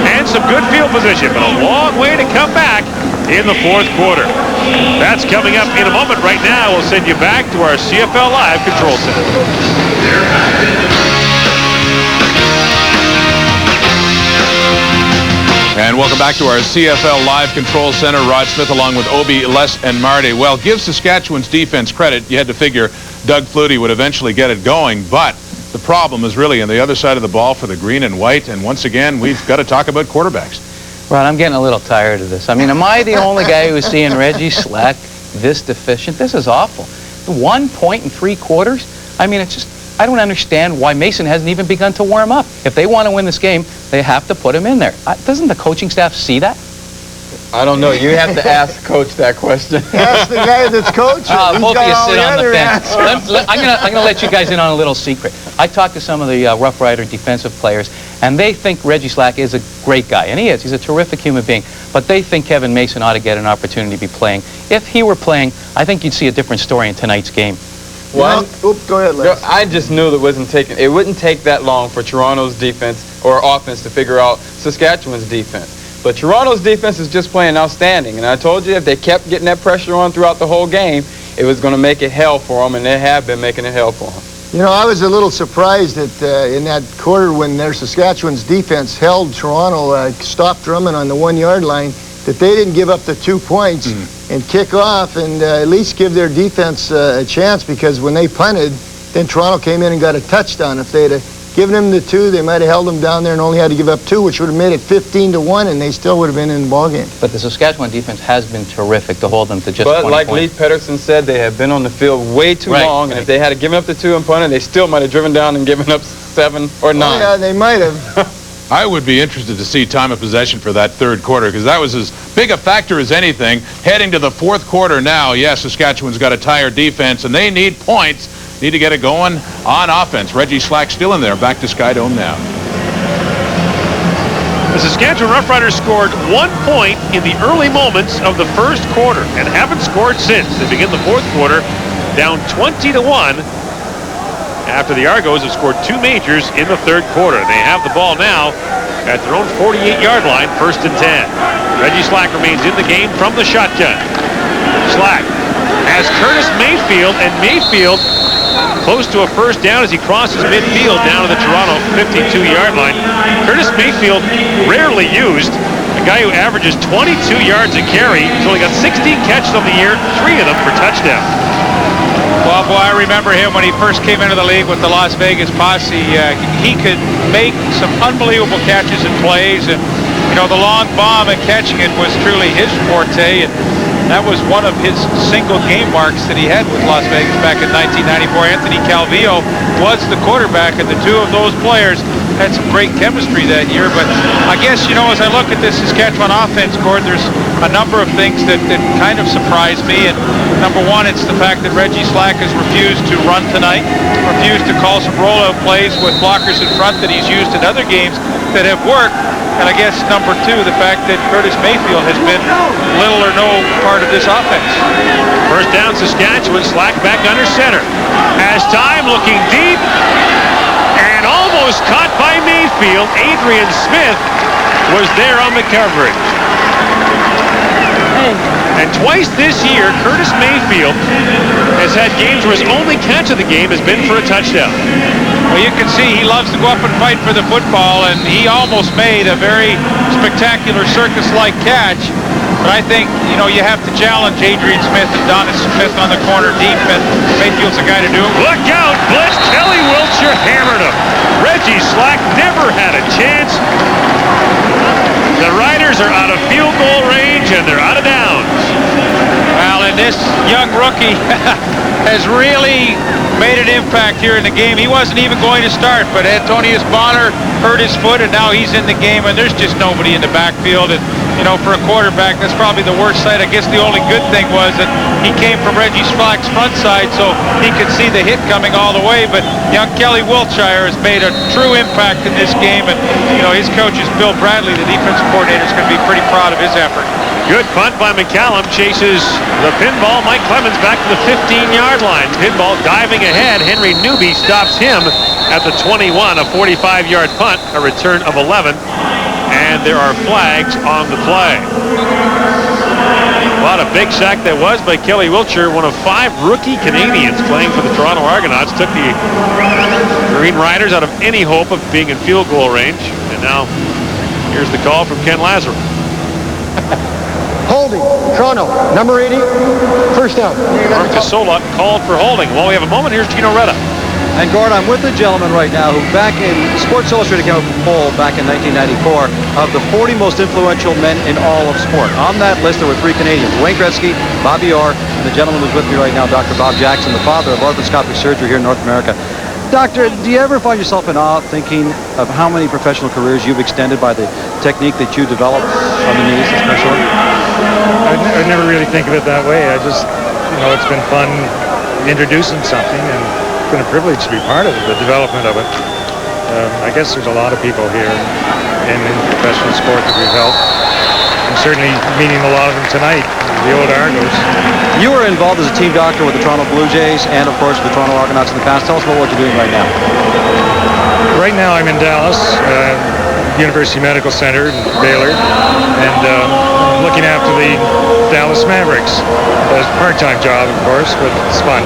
and some good field position, but a long way to come back in the 4th quarter. That's coming up in a moment. Right now, we'll send you back to our CFL Live Control Center. And welcome back to our CFL Live Control Center. Rod Smith along with Obi, Les, and Marty. Well, give Saskatchewan's defense credit. You had to figure Doug Flutie would eventually get it going, but the problem is really on the other side of the ball for the green and white. And once again, we've got to talk about quarterbacks. Rod, I'm getting a little tired of this. I mean, am I the only guy who's seeing Reggie Slack this deficient? This is awful. 1 point in 3 quarters? I mean, it's just, I don't understand why Mason hasn't even begun to warm up. If they want to win this game, they have to put him in there. Doesn't the coaching staff see that? I don't know. You have to ask Coach that question. Ask the guy that's coaching. Both of you sit on the fence. I'm gonna let you guys in on a little secret. I talked to some of the Rough Rider defensive players, and they think Reggie Slack is a great guy, and he is. He's a terrific human being. But they think Kevin Mason ought to get an opportunity to be playing. If he were playing, I think you'd see a different story in tonight's game. Well, go ahead, Les. I just knew that it wouldn't take that long for Toronto's defense or offense to figure out Saskatchewan's defense. But Toronto's defense is just playing outstanding. And I told you, if they kept getting that pressure on throughout the whole game, it was going to make it hell for them, and they have been making it hell for them. You know, I was a little surprised that in that quarter when their Saskatchewan's defense held Toronto, stopped Drummond on the 1-yard line, that they didn't give up the 2 points and kick off and at least give their defense a chance, because when they punted, then Toronto came in and got a touchdown. If they'd given them the 2, they might have held them down there and only had to give up 2, which would have made it 15-1, and they still would have been in the ballgame. But the Saskatchewan defense has been terrific to hold them to just 20 But like Lee points. Pedersen said, they have been on the field way too long, and if they had given up the 2 and punted, they still might have driven down and given up 7 or 9. Oh, yeah, they might have. I would be interested to see time of possession for that third quarter, because that was as big a factor as anything. Heading to the fourth quarter now, yes, Saskatchewan's got a tired defense, and they need points. Need to get it going on offense. Reggie Slack still in there. Back to Skydome now. The Saskatchewan Roughriders scored 1 point in the early moments of the first quarter and haven't scored since. They begin the fourth quarter down 20-1 after the Argos have scored 2 majors in the third quarter. They have the ball now at their own 48-yard line, 1st and 10. Reggie Slack remains in the game from the shotgun. Slack has Curtis Mayfield, and Mayfield close to a first down as he crosses midfield down to the Toronto 52-yard line. Curtis Mayfield rarely used. A guy who averages 22 yards a carry. He's only got 16 catches on the year, 3 of them for touchdowns. Well, boy, I remember him when he first came into the league with the Las Vegas Posse. He could make some unbelievable catches and plays, and you know, the long bomb and catching it was truly his forte, and that was one of his single game marks that he had with Las Vegas back in 1994. Anthony Calvillo was the quarterback, and the 2 of those players had some great chemistry that year. But I guess, you know, as I look at this Saskatchewan offense, Gord, there's a number of things that kind of surprised me. And number 1, it's the fact that Reggie Slack has refused to run tonight, refused to call some rollout plays with blockers in front that he's used in other games that have worked. And I guess number 2, the fact that Curtis Mayfield has been little or no part of this offense. First down, Saskatchewan. Slack back under center. Has time, looking deep, and almost caught by Mayfield. Adrian Smith was there on the coverage. And twice this year, Curtis Mayfield has had games where his only catch of the game has been for a touchdown. Well, you can see he loves to go up and fight for the football, and he almost made a very spectacular circus-like catch. But I think, you know, you have to challenge Adrian Smith and Donis Smith on the corner deep, and Mayfield's the guy to do it. Look out, blitz. Kelly Wiltshire hammered him. Reggie Slack never had a chance. The Riders are out of field goal range, and they're out of downs. Well, and this young rookie has really made an impact here in the game. He wasn't even going to start, but Antonius Bonner hurt his foot, and now he's in the game, and there's just nobody in the backfield. And, you know, for a quarterback, that's probably the worst side. I guess the only good thing was that he came from Reggie Slack's front side, so he could see the hit coming all the way. But young Kelly Wiltshire has made a true impact in this game, and, you know, his coach is Bill Bradley, the defensive coordinator, is going to be pretty proud of his effort. Good punt by McCallum, chases the pinball. Mike Clemens back to the 15-yard line. Pinball diving ahead. Henry Newby stops him at the 21, a 45-yard punt, a return of 11, and there are flags on the play. What a big sack that was by Kelly Wiltshire, one of 5 rookie Canadians playing for the Toronto Argonauts. Took the Green Riders out of any hope of being in field goal range, and now here's the call from Ken Lazarus. Holding, Toronto, number 80, first down. Mark Casola called for holding. While we have a moment, here's Gino Reda. And Gord, I'm with a gentleman right now who back in Sports Illustrated came up with a poll back in 1994 of the 40 most influential men in all of sport. On that list, there were 3 Canadians, Wayne Gretzky, Bobby Orr, and the gentleman who's with me right now, Dr. Bob Jackson, the father of arthroscopic surgery here in North America. Doctor, do you ever find yourself in awe thinking of how many professional careers you've extended by the technique that you developed on the knees especially? I never really think of it that way. I just, you know, it's been fun introducing something, and it's been a privilege to be part of it, the development of it. I guess there's a lot of people here in professional sport that we've helped. I'm certainly meeting a lot of them tonight, the old Argos. You were involved as a team doctor with the Toronto Blue Jays and, of course, the Toronto Argonauts in the past. Tell us about what you're doing right now. Right now I'm in Dallas, University Medical Center in Baylor, and looking after the Dallas Mavericks. It's a part-time job, of course, but it's fun.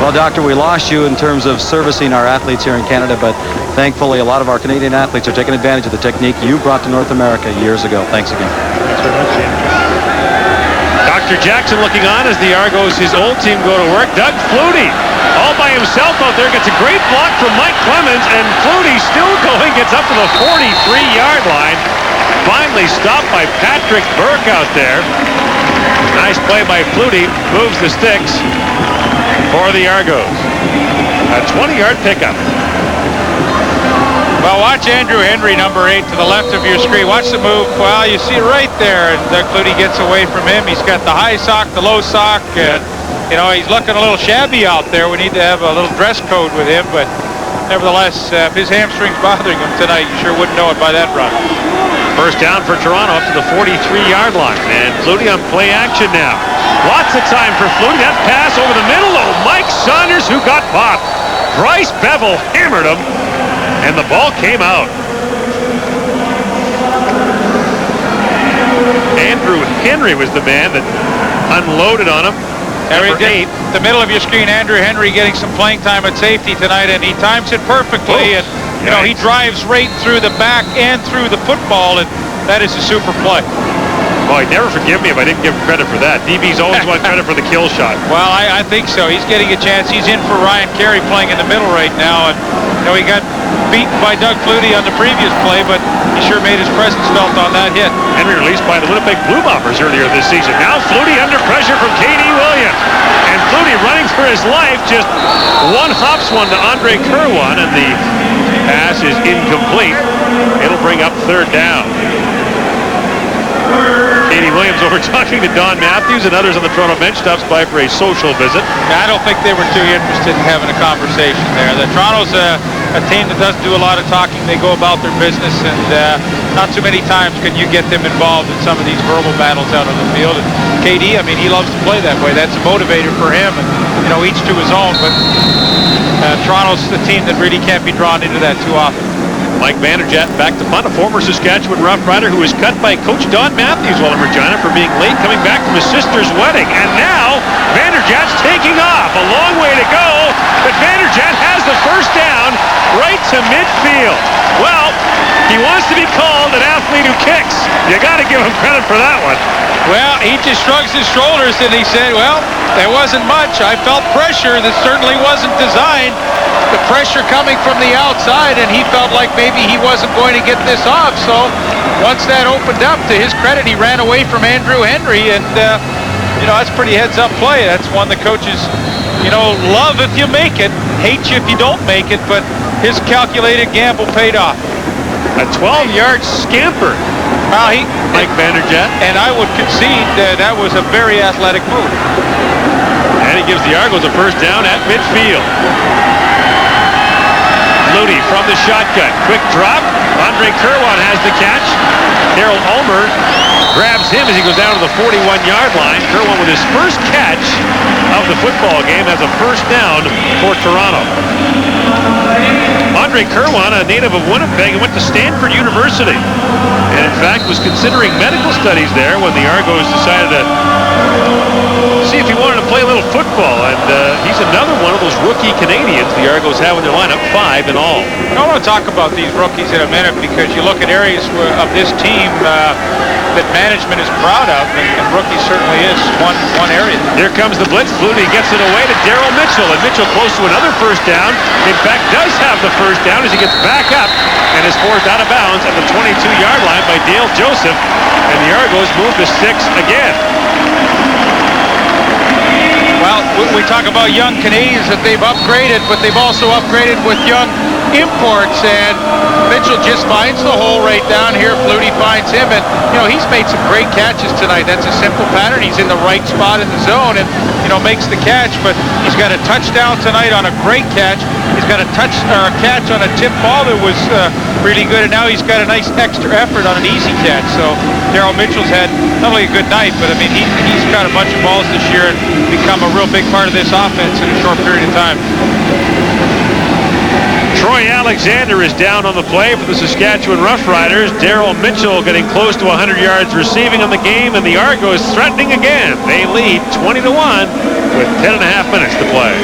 Well, Doctor, we lost you in terms of servicing our athletes here in Canada, but thankfully a lot of our Canadian athletes are taking advantage of the technique you brought to North America years ago. Thanks again. Thanks very much, Ian. Dr. Jackson looking on as the Argos, his old team, go to work. Doug Flutie all by himself out there, gets a great block from Mike Clemens, and Flutie still going, gets up to the 43-yard line. Finally stopped by Patrick Burke out there. Nice play by Flutie, moves the sticks for the Argos. A 20-yard pickup. Well, watch Andrew Henry, number 8, to the left of your screen. Watch the move. Well, you see it right there. And Doug Flutie gets away from him. He's got the high sock, the low sock. You know, he's looking a little shabby out there. We need to have a little dress code with him. But nevertheless, if his hamstring's bothering him tonight, you sure wouldn't know it by that run. First down for Toronto up to the 43-yard line. And Flutie on play action now. Lots of time for Flutie. That pass over the middle. Oh, Mike Saunders, who got popped. Bryce Bevel hammered him, and the ball came out. Andrew Henry was the man that unloaded on him. Number 8. The middle of your screen, Andrew Henry getting some playing time at safety tonight, and he times it perfectly. And you know, he drives right through the back and through the football, and that is a super play. Well, he'd never forgive me if I didn't give him credit for that. DBs always want credit for the kill shot. Well, I think so. He's getting a chance. He's in for Ryan Carey playing in the middle right now. And, you know, he got beaten by Doug Flutie on the previous play, but he sure made his presence felt on that hit. Henry released by the Winnipeg Blue Bombers earlier this season. Now Flutie under pressure from K.D. Williams. And Flutie running for his life, just hops one to Andre Kerwan, and the pass is incomplete. It'll bring up third down. K.D. Williams over talking to Don Matthews and others on the Toronto bench, stops by for a social visit. I don't think they were too interested in having a conversation there. The Toronto's a team that doesn't do a lot of talking. They go about their business, and not too many times can you get them involved in some of these verbal battles out on the field. And KD, I mean, he loves to play that way. That's a motivator for him, and, you know, each to his own. But Toronto's the team that really can't be drawn into that too often. Mike Vanderjagt back to punt, a former Saskatchewan Roughrider who was cut by Coach Don Matthews while in Regina for being late coming back from his sister's wedding. And now Vanderjagt's taking off. A long way to go, but Vanderjagt has the first down right to midfield. Well, he wants to be called an athlete who kicks. You got to give him credit for that one. Well, he just shrugs his shoulders and he said, well, there wasn't much. I felt pressure that certainly wasn't designed. The pressure coming from the outside, and he felt like maybe he wasn't going to get this off. So once that opened up, to his credit, he ran away from Andrew Henry, and you know, that's pretty heads-up play. That's one the coaches, you know, love if you make it, hate you if you don't make it, but his calculated gamble paid off. A 12-yard scamper. Well, Mike Vanderjagt. And I would concede that was a very athletic move. And he gives the Argos a first down at midfield. Flutie from the shotgun. Quick drop. Andre Kerwan has the catch. Daryl Ulmer grabs him as he goes down to the 41-yard line. Kerwan with his first catch of the football game has a first down for Toronto. Andre Kerwan, a native of Winnipeg, and went to Stanford University. And in fact was considering medical studies there when the Argos decided to see if he wanted to play a little football. And he's another one of those rookie Canadians the Argos have in their lineup, 5 in all. I want to talk about these rookies in a minute, because you look at areas of this team that management is proud of, and rookies certainly is one area. Here comes the blitz. Flutie gets it away to Daryl Mitchell, and Mitchell close to another first down. In fact, does have the first down as he gets back up and is forced out of bounds at the 22-yard line by Dale Joseph, and the Argos move to 6 again. Well, we talk about young Canadians that they've upgraded, but they've also upgraded with young imports, and Mitchell just finds the hole right down here. Flutie finds him, and, you know, he's made some great catches tonight. That's a simple pattern. He's in the right spot in the zone and, you know, makes the catch, but he's got a touchdown tonight on a great catch. He's got a catch on a tip ball that was really good, and now he's got a nice extra effort on an easy catch. So Daryl Mitchell's had not only a good night, but I mean, he's got a bunch of balls this year and become a real big part of this offense in a short period of time. Troy Alexander is down on the play for the Saskatchewan Roughriders. Daryl Mitchell getting close to 100 yards receiving on the game, and the Argos threatening again. They lead 20-1 with 10.5 minutes to play.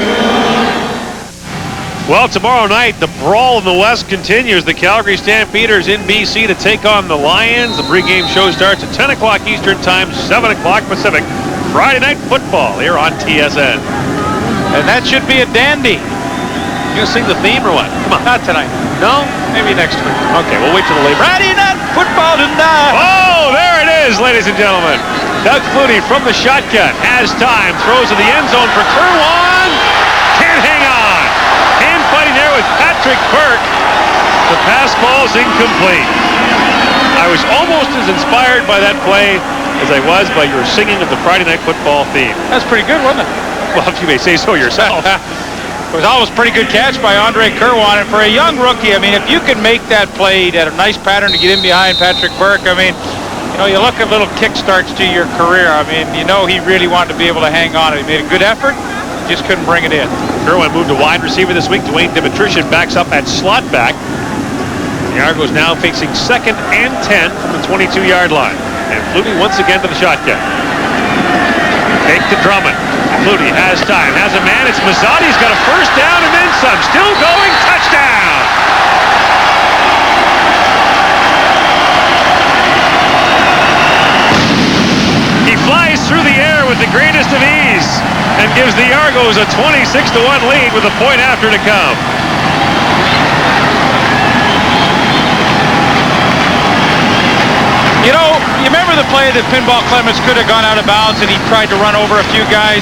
Well, tomorrow night, the brawl in the West continues. The Calgary Stampeders in BC to take on the Lions. The pregame show starts at 10 o'clock Eastern Time, 7 o'clock Pacific. Friday Night Football here on TSN. And that should be a dandy. You gonna sing the theme or what? Come on. Not tonight. No? Maybe next week. Okay, we'll wait till the labor. Friday night football tonight. Oh, there it is, ladies and gentlemen. Doug Flutie from the shotgun has time, throws to the end zone for Kerwan. Can't hang on. Hand fighting there with Patrick Burke. The pass ball's incomplete. I was almost as inspired by that play as I was by your singing of the Friday Night Football theme. That's pretty good, wasn't it? Well, if you may say so yourself. It was always a pretty good catch by Andre Kerwan, and for a young rookie, I mean, if you can make that play, that a nice pattern to get in behind Patrick Burke, I mean, you know, you look at little kickstarts to your career. I mean, you know he really wanted to be able to hang on. He made a good effort, just couldn't bring it in. Kerwan moved to wide receiver this week. Dwayne Dimitrition backs up at slot back. The Argos now facing 2nd and 10 from the 22-yard line. And Flutie once again to the shotgun. Fake to Drummond. Flutie has time, has a man. It's Mazzotti. He's got a first down and then some. Still going. Touchdown. He flies through the air with the greatest of ease and gives the Argos a 26-1 lead with a point after to come. You know, you remember the play that Pinball Clemens could have gone out of bounds and he tried to run over a few guys?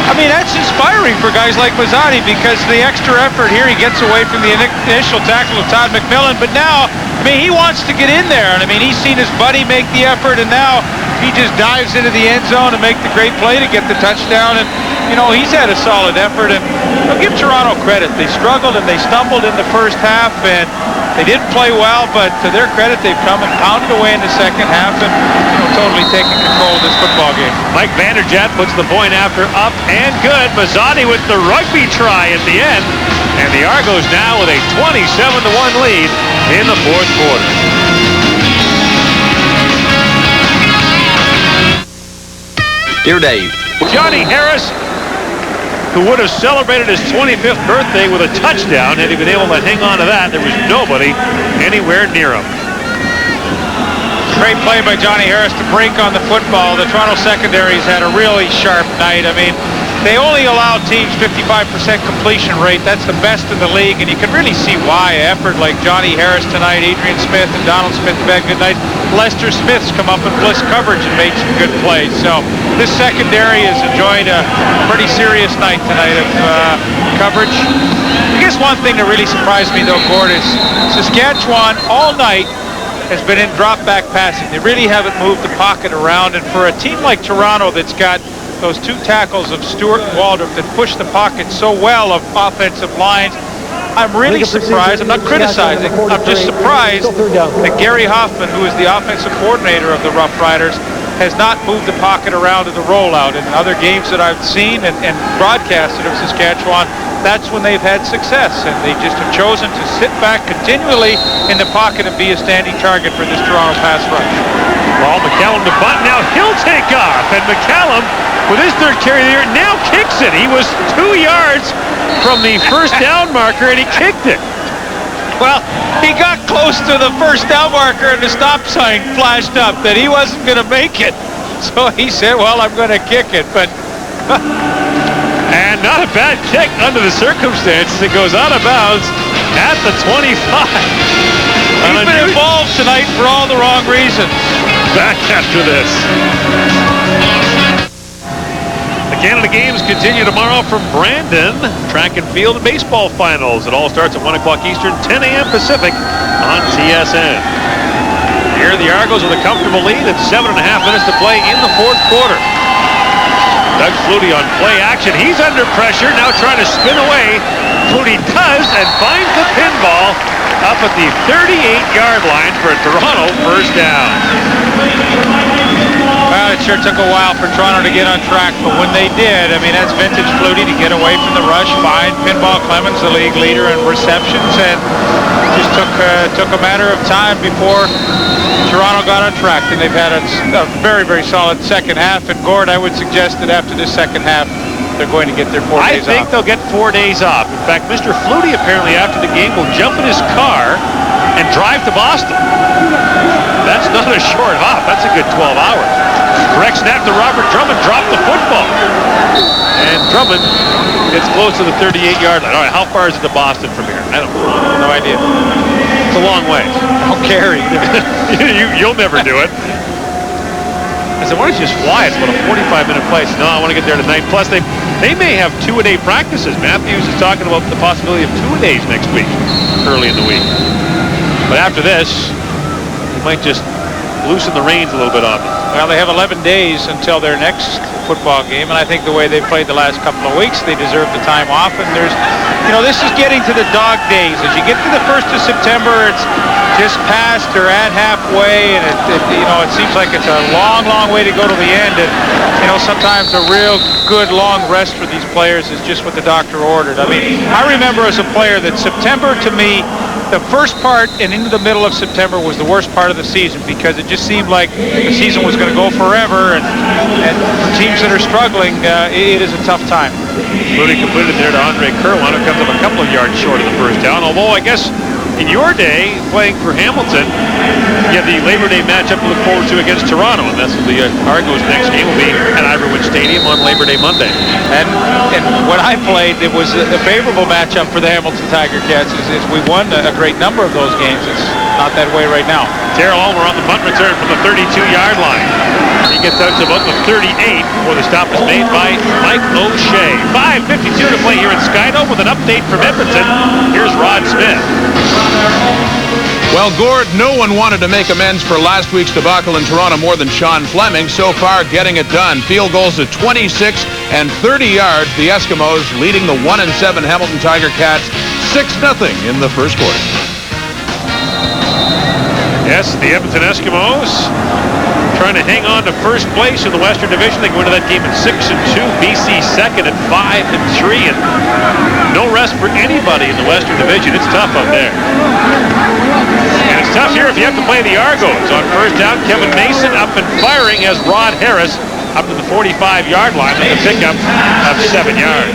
I mean, that's inspiring for guys like Mazzotti because the extra effort here, he gets away from the initial tackle of Todd McMillan, but now, I mean, he wants to get in there, and I mean, he's seen his buddy make the effort, and now he just dives into the end zone and make the great play to get the touchdown, and, you know, he's had a solid effort, and I'll give Toronto credit. They struggled and they stumbled in the first half, and they didn't play well, but to their credit, they've come and pounded away in the second half and, you know, totally taken control of this football game. Mike Vanderjagt puts the point after up and good. Mazzotti with the rugby try at the end. And the Argos now with a 27-1 lead in the fourth quarter. Dear Dave. Johnny Harris, who would have celebrated his 25th birthday with a touchdown had he been able to hang on to that. There was nobody anywhere near him. Great play by Johnny Harris to break on the football. The Toronto secondaries had a really sharp night. I mean, they only allow teams 55% completion rate. That's the best in the league, and you can really see why. Effort like Johnny Harris tonight, Adrian Smith and Donald Smith have had good nights. Lester Smith's come up in bliss coverage and made some good plays. So this secondary has enjoyed a pretty serious night tonight of coverage. I guess one thing that really surprised me, though, Gord, is Saskatchewan all night has been in drop-back passing. They really haven't moved the pocket around, and for a team like Toronto that's got those two tackles of Stewart and Waldrop that push the pocket so well of offensive lines, I'm really surprised. I'm not criticizing. I'm just surprised that Gary Hoffman, who is the offensive coordinator of the Roughriders, has not moved the pocket around to the rollout. In other games that I've seen and broadcasted of Saskatchewan, that's when they've had success, and they just have chosen to sit back continually in the pocket and be a standing target for this Toronto pass rush. Ball McCallum to bunt. Now he'll take off, and McCallum, with his third carry of the year, now kicks it. He was 2 yards from the first down marker, and he kicked it. Well, he got close to the first down marker, and the stop sign flashed up that he wasn't going to make it. So he said, well, I'm going to kick it, but... And not a bad kick under the circumstances. It goes out of bounds at the 25. He's been involved tonight for all the wrong reasons. Back after this. The Canada Games continue tomorrow from Brandon. Track and field and baseball finals. It all starts at 1 o'clock Eastern, 10 a.m. Pacific on TSN. Here the Argos with a comfortable lead at 7.5 minutes to play in the fourth quarter. Doug Flutie on play action. He's under pressure, now trying to spin away. Flutie does and finds the pinball up at the 38-yard line for a Toronto first down. Well, it sure took a while for Toronto to get on track, but when they did, I mean, that's vintage Flutie to get away from the rush, find Pinball Clemens, the league leader in receptions, and just took a matter of time before Toronto got on track, and they've had a very, very solid second half. And Gord, I would suggest that after this second half, they're going to get their 4 days off. I think they'll get 4 days off. In fact, Mr. Flutie apparently after the game will jump in his car and drive to Boston. That's not a short hop. That's a good 12 hours. Correct snap to Robert Drummond. Dropped the football. And Drummond gets close to the 38-yard line. All right, how far is it to Boston from here? I don't know. No idea. It's a long way. Don't carry. You'll never do it. I said, why don't you just fly? It's about a 45-minute flight. No, I want to get there tonight. Plus, they may have two-a-day practices. Matthews is talking about the possibility of two-a-days next week, early in the week. But after this, he might just loosen the reins a little bit on them. Well, they have 11 days until their next football game, and I think the way they played the last couple of weeks, they deserve the time off. And there's, this is getting to the dog days. As you get to the 1st of September, it's just past or at halfway, and it seems like it's a long, long way to go to the end. And sometimes a real good long rest for these players is just what the doctor ordered. I mean, I remember as a player that September to me, the first part and into the middle of September was the worst part of the season because it just seemed like the season was going to go forever, and for teams that are struggling, it is a tough time. Flutie completed there to Andre Kerwin, who comes up a couple of yards short of the first down, although I guess in your day, playing for Hamilton, you have the Labor Day matchup to look forward to against Toronto, and that's what the Argos' next game will be at Iverwood Stadium on Labor Day Monday. And when I played, it was a favorable matchup for the Hamilton Tiger Cats. We won a great number of those games. It's not that way right now. Terrell Ulmer on the punt return from the 32-yard line. He gets out to about the 38 before the stop is made by Mike O'Shea. 5:52 to play here in Skydome with an update from Edmonton. Here's Rod Smith. Well, Gord, no one wanted to make amends for last week's debacle in Toronto more than Sean Fleming. So far, getting it done. Field goals at 26 and 30 yards. The Eskimos leading the 1-7 Hamilton Tiger Cats 6-0 in the first quarter. Yes, the Edmonton Eskimos trying to hang on to first place in the Western Division. They go into that game at 6-2. BC second at 5-3. And no rest for anybody in the Western Division. It's tough up there. And it's tough here if you have to play the Argos. On first down, Kevin Mason up and firing as Rod Harris up to the 45-yard line with a pickup of 7 yards.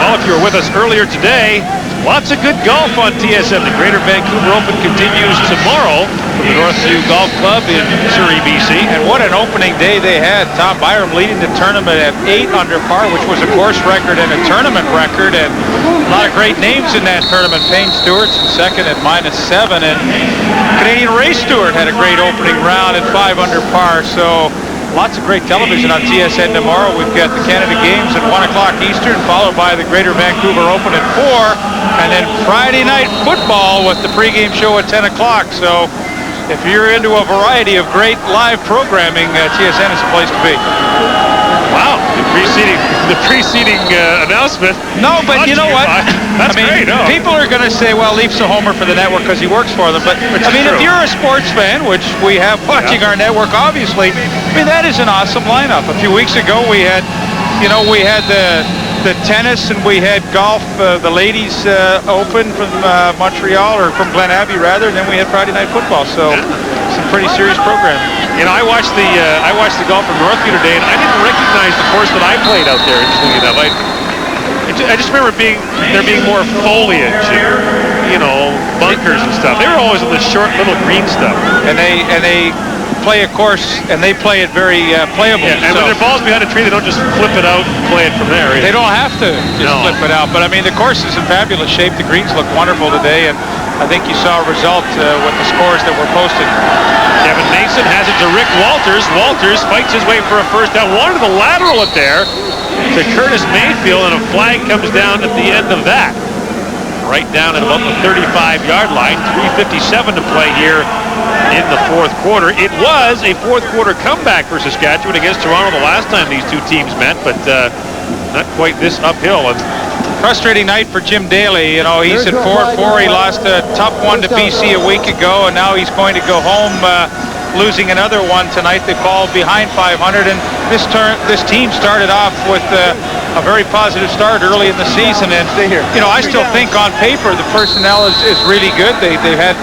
Well, if you were with us earlier today, lots of good golf on TSN. The Greater Vancouver Open continues tomorrow from the Northview Golf Club in Surrey, BC. And what an opening day they had. Tom Byram leading the tournament at 8 under par, which was a course record and a tournament record. And a lot of great names in that tournament. Payne Stewart's in second at -7. And Canadian Ray Stewart had a great opening round at 5 under par. So lots of great television on TSN tomorrow. We've got the Canada Games at 1 o'clock Eastern, followed by the Greater Vancouver Open at 4. And then Friday night football with the pregame show at 10 o'clock. So if you're into a variety of great live programming, TSN is the place to be. Wow, the preceding announcement. No, but you know what? That's great. No. People are going to say, well, Leaf's a homer for the network because he works for them. But, I mean, if you're a sports fan, which we have watching our network, obviously, I mean, that is an awesome lineup. A few weeks ago, we had the tennis and we had golf, the ladies open from Montreal, or from Glen Abbey, rather, and then we had Friday Night Football. So some pretty serious programming. I watched the golf from Northview today, and I didn't recognize the course that I played out there, interestingly enough. I just remember there being more foliage and, bunkers and stuff. They were always on the short little green stuff. And they play a course, and they play it very playable. Yeah, and when their ball's behind a tree, they don't just flip it out and play it from there. Either. They don't have to just flip it out. But, I mean, the course is in fabulous shape. The greens look wonderful today, and I think you saw a result with the scores that were posted. Kevin Mason has it to Rick Walters. Walters fights his way for a first down. Wanted to lateral it there to Curtis Mayfield, and a flag comes down at the end of that. Right down at about the 35-yard line. 3:57 to play here in the fourth quarter. It was a fourth quarter comeback for Saskatchewan against Toronto the last time these two teams met, but not quite this uphill. And frustrating night for Jim Daly. He's at 4-4. He lost a tough one to BC a week ago, and now he's going to go home losing another one tonight. They fall behind 500, and this team started off with a very positive start early in the season. And I still think on paper the personnel is really good. They've had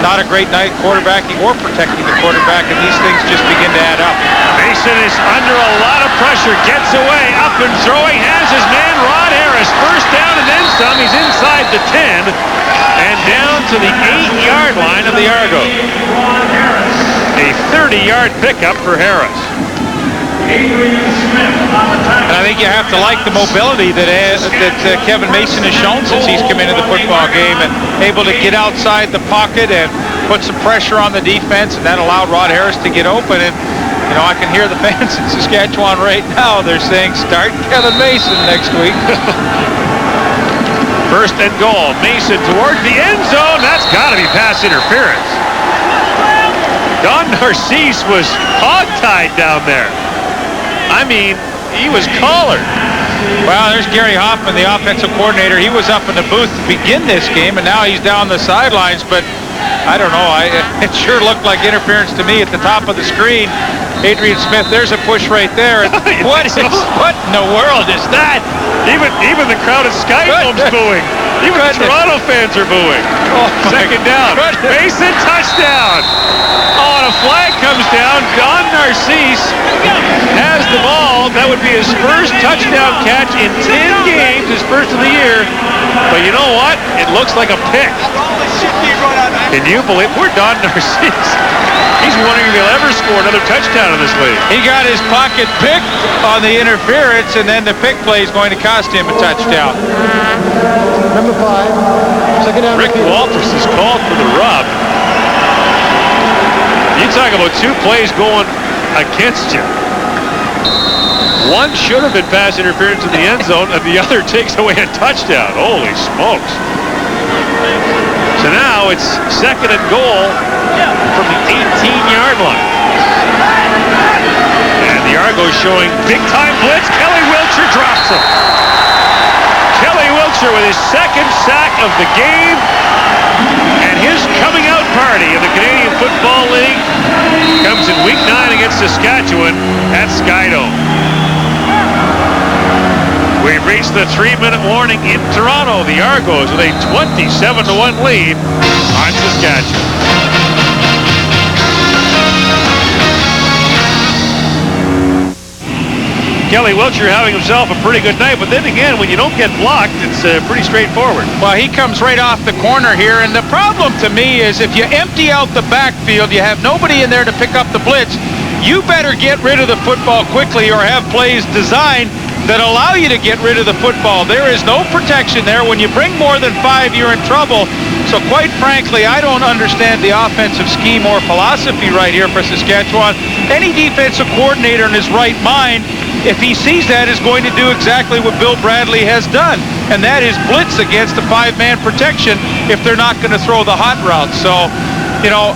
not a great night quarterbacking or protecting the quarterback, and these things just begin to add up. Mason is under a lot of pressure, gets away, up and throwing, has his man Rod Harris, first down and then some. He's inside the 10 and down to the 8-yard line of the Argos. A 30-yard pickup for Harris. And I think you have to like the mobility that Kevin Mason has shown since he's come into the football game, and able to get outside the pocket and put some pressure on the defense, and that allowed Rod Harris to get open. And you know, I can hear the fans in Saskatchewan right now. They're saying, start Kevin Mason next week. First and goal. Mason towards the end zone. That's got to be pass interference. Don Narcisse was hog-tied down there. I mean, he was collared. Well, there's Gary Hoffman, the offensive coordinator. He was up in the booth to begin this game, and now he's down the sidelines. But I don't know. It sure looked like interference to me at the top of the screen. Adrian Smith, there's a push right there. And what in the world is that? Even the crowd at Skyhome's booing. Even the Toronto fans are booing. Oh, second down. Mason, touchdown. Oh, and a flag comes down. Don Narcisse has the ball. That would be his first touchdown catch in 10 games, his first of the year. But you know what? It looks like a pick. Can you believe? Poor Don Narcisse. He's wondering if he'll ever score another touchdown in this league. He got his pocket picked on the interference, and then the pick play is going to cost him a touchdown. Number 5. Second down. Rick Walters is called for the rub. You talk about 2 plays going against you. One should have been pass interference in the end zone, and the other takes away a touchdown. Holy smokes. So now it's second and goal from the 18-yard line. And the Argos showing big-time blitz. Kelly Wiltshire drops him. Kelly Wiltshire with his second sack of the game. And his coming out party in the Canadian Football League comes in Week 9 against Saskatchewan at Skydome. We've reached the 3-minute warning in Toronto. The Argos with a 27-1 lead on Saskatchewan. Kelly Wiltshire having himself a pretty good night, but then again, when you don't get blocked, it's pretty straightforward. Well, he comes right off the corner here, and the problem to me is if you empty out the backfield, you have nobody in there to pick up the blitz, you better get rid of the football quickly or have plays designed that allow you to get rid of the football. There is no protection there. When you bring more than 5, you're in trouble. So quite frankly, I don't understand the offensive scheme or philosophy right here for Saskatchewan. Any defensive coordinator in his right mind, if he sees that, is going to do exactly what Bill Bradley has done, and that is blitz against a 5-man protection if they're not going to throw the hot route. So, you know,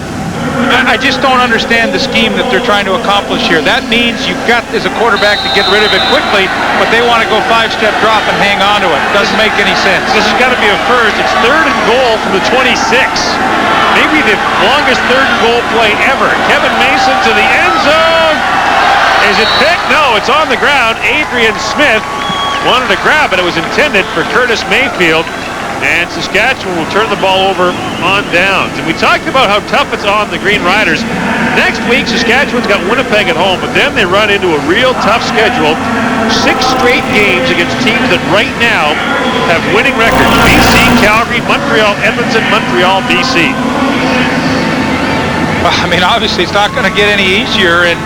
I just don't understand the scheme that they're trying to accomplish here. That means you've got, as a quarterback, to get rid of it quickly, but they want to go 5-step drop and hang on to it. Doesn't make any sense. This has got to be a first. It's third and goal from the 26. Maybe the longest third and goal play ever. Kevin Mason to the end zone. Is it picked? No, it's on the ground. Adrian Smith wanted to grab it. It was intended for Curtis Mayfield. And Saskatchewan will turn the ball over on downs. And we talked about how tough it's on the Green Riders. Next week, Saskatchewan's got Winnipeg at home, but then they run into a real tough schedule. 6 straight games against teams that right now have winning records. BC, Calgary, Montreal, Edmonton, Montreal, BC. I mean, obviously, it's not going to get any easier, and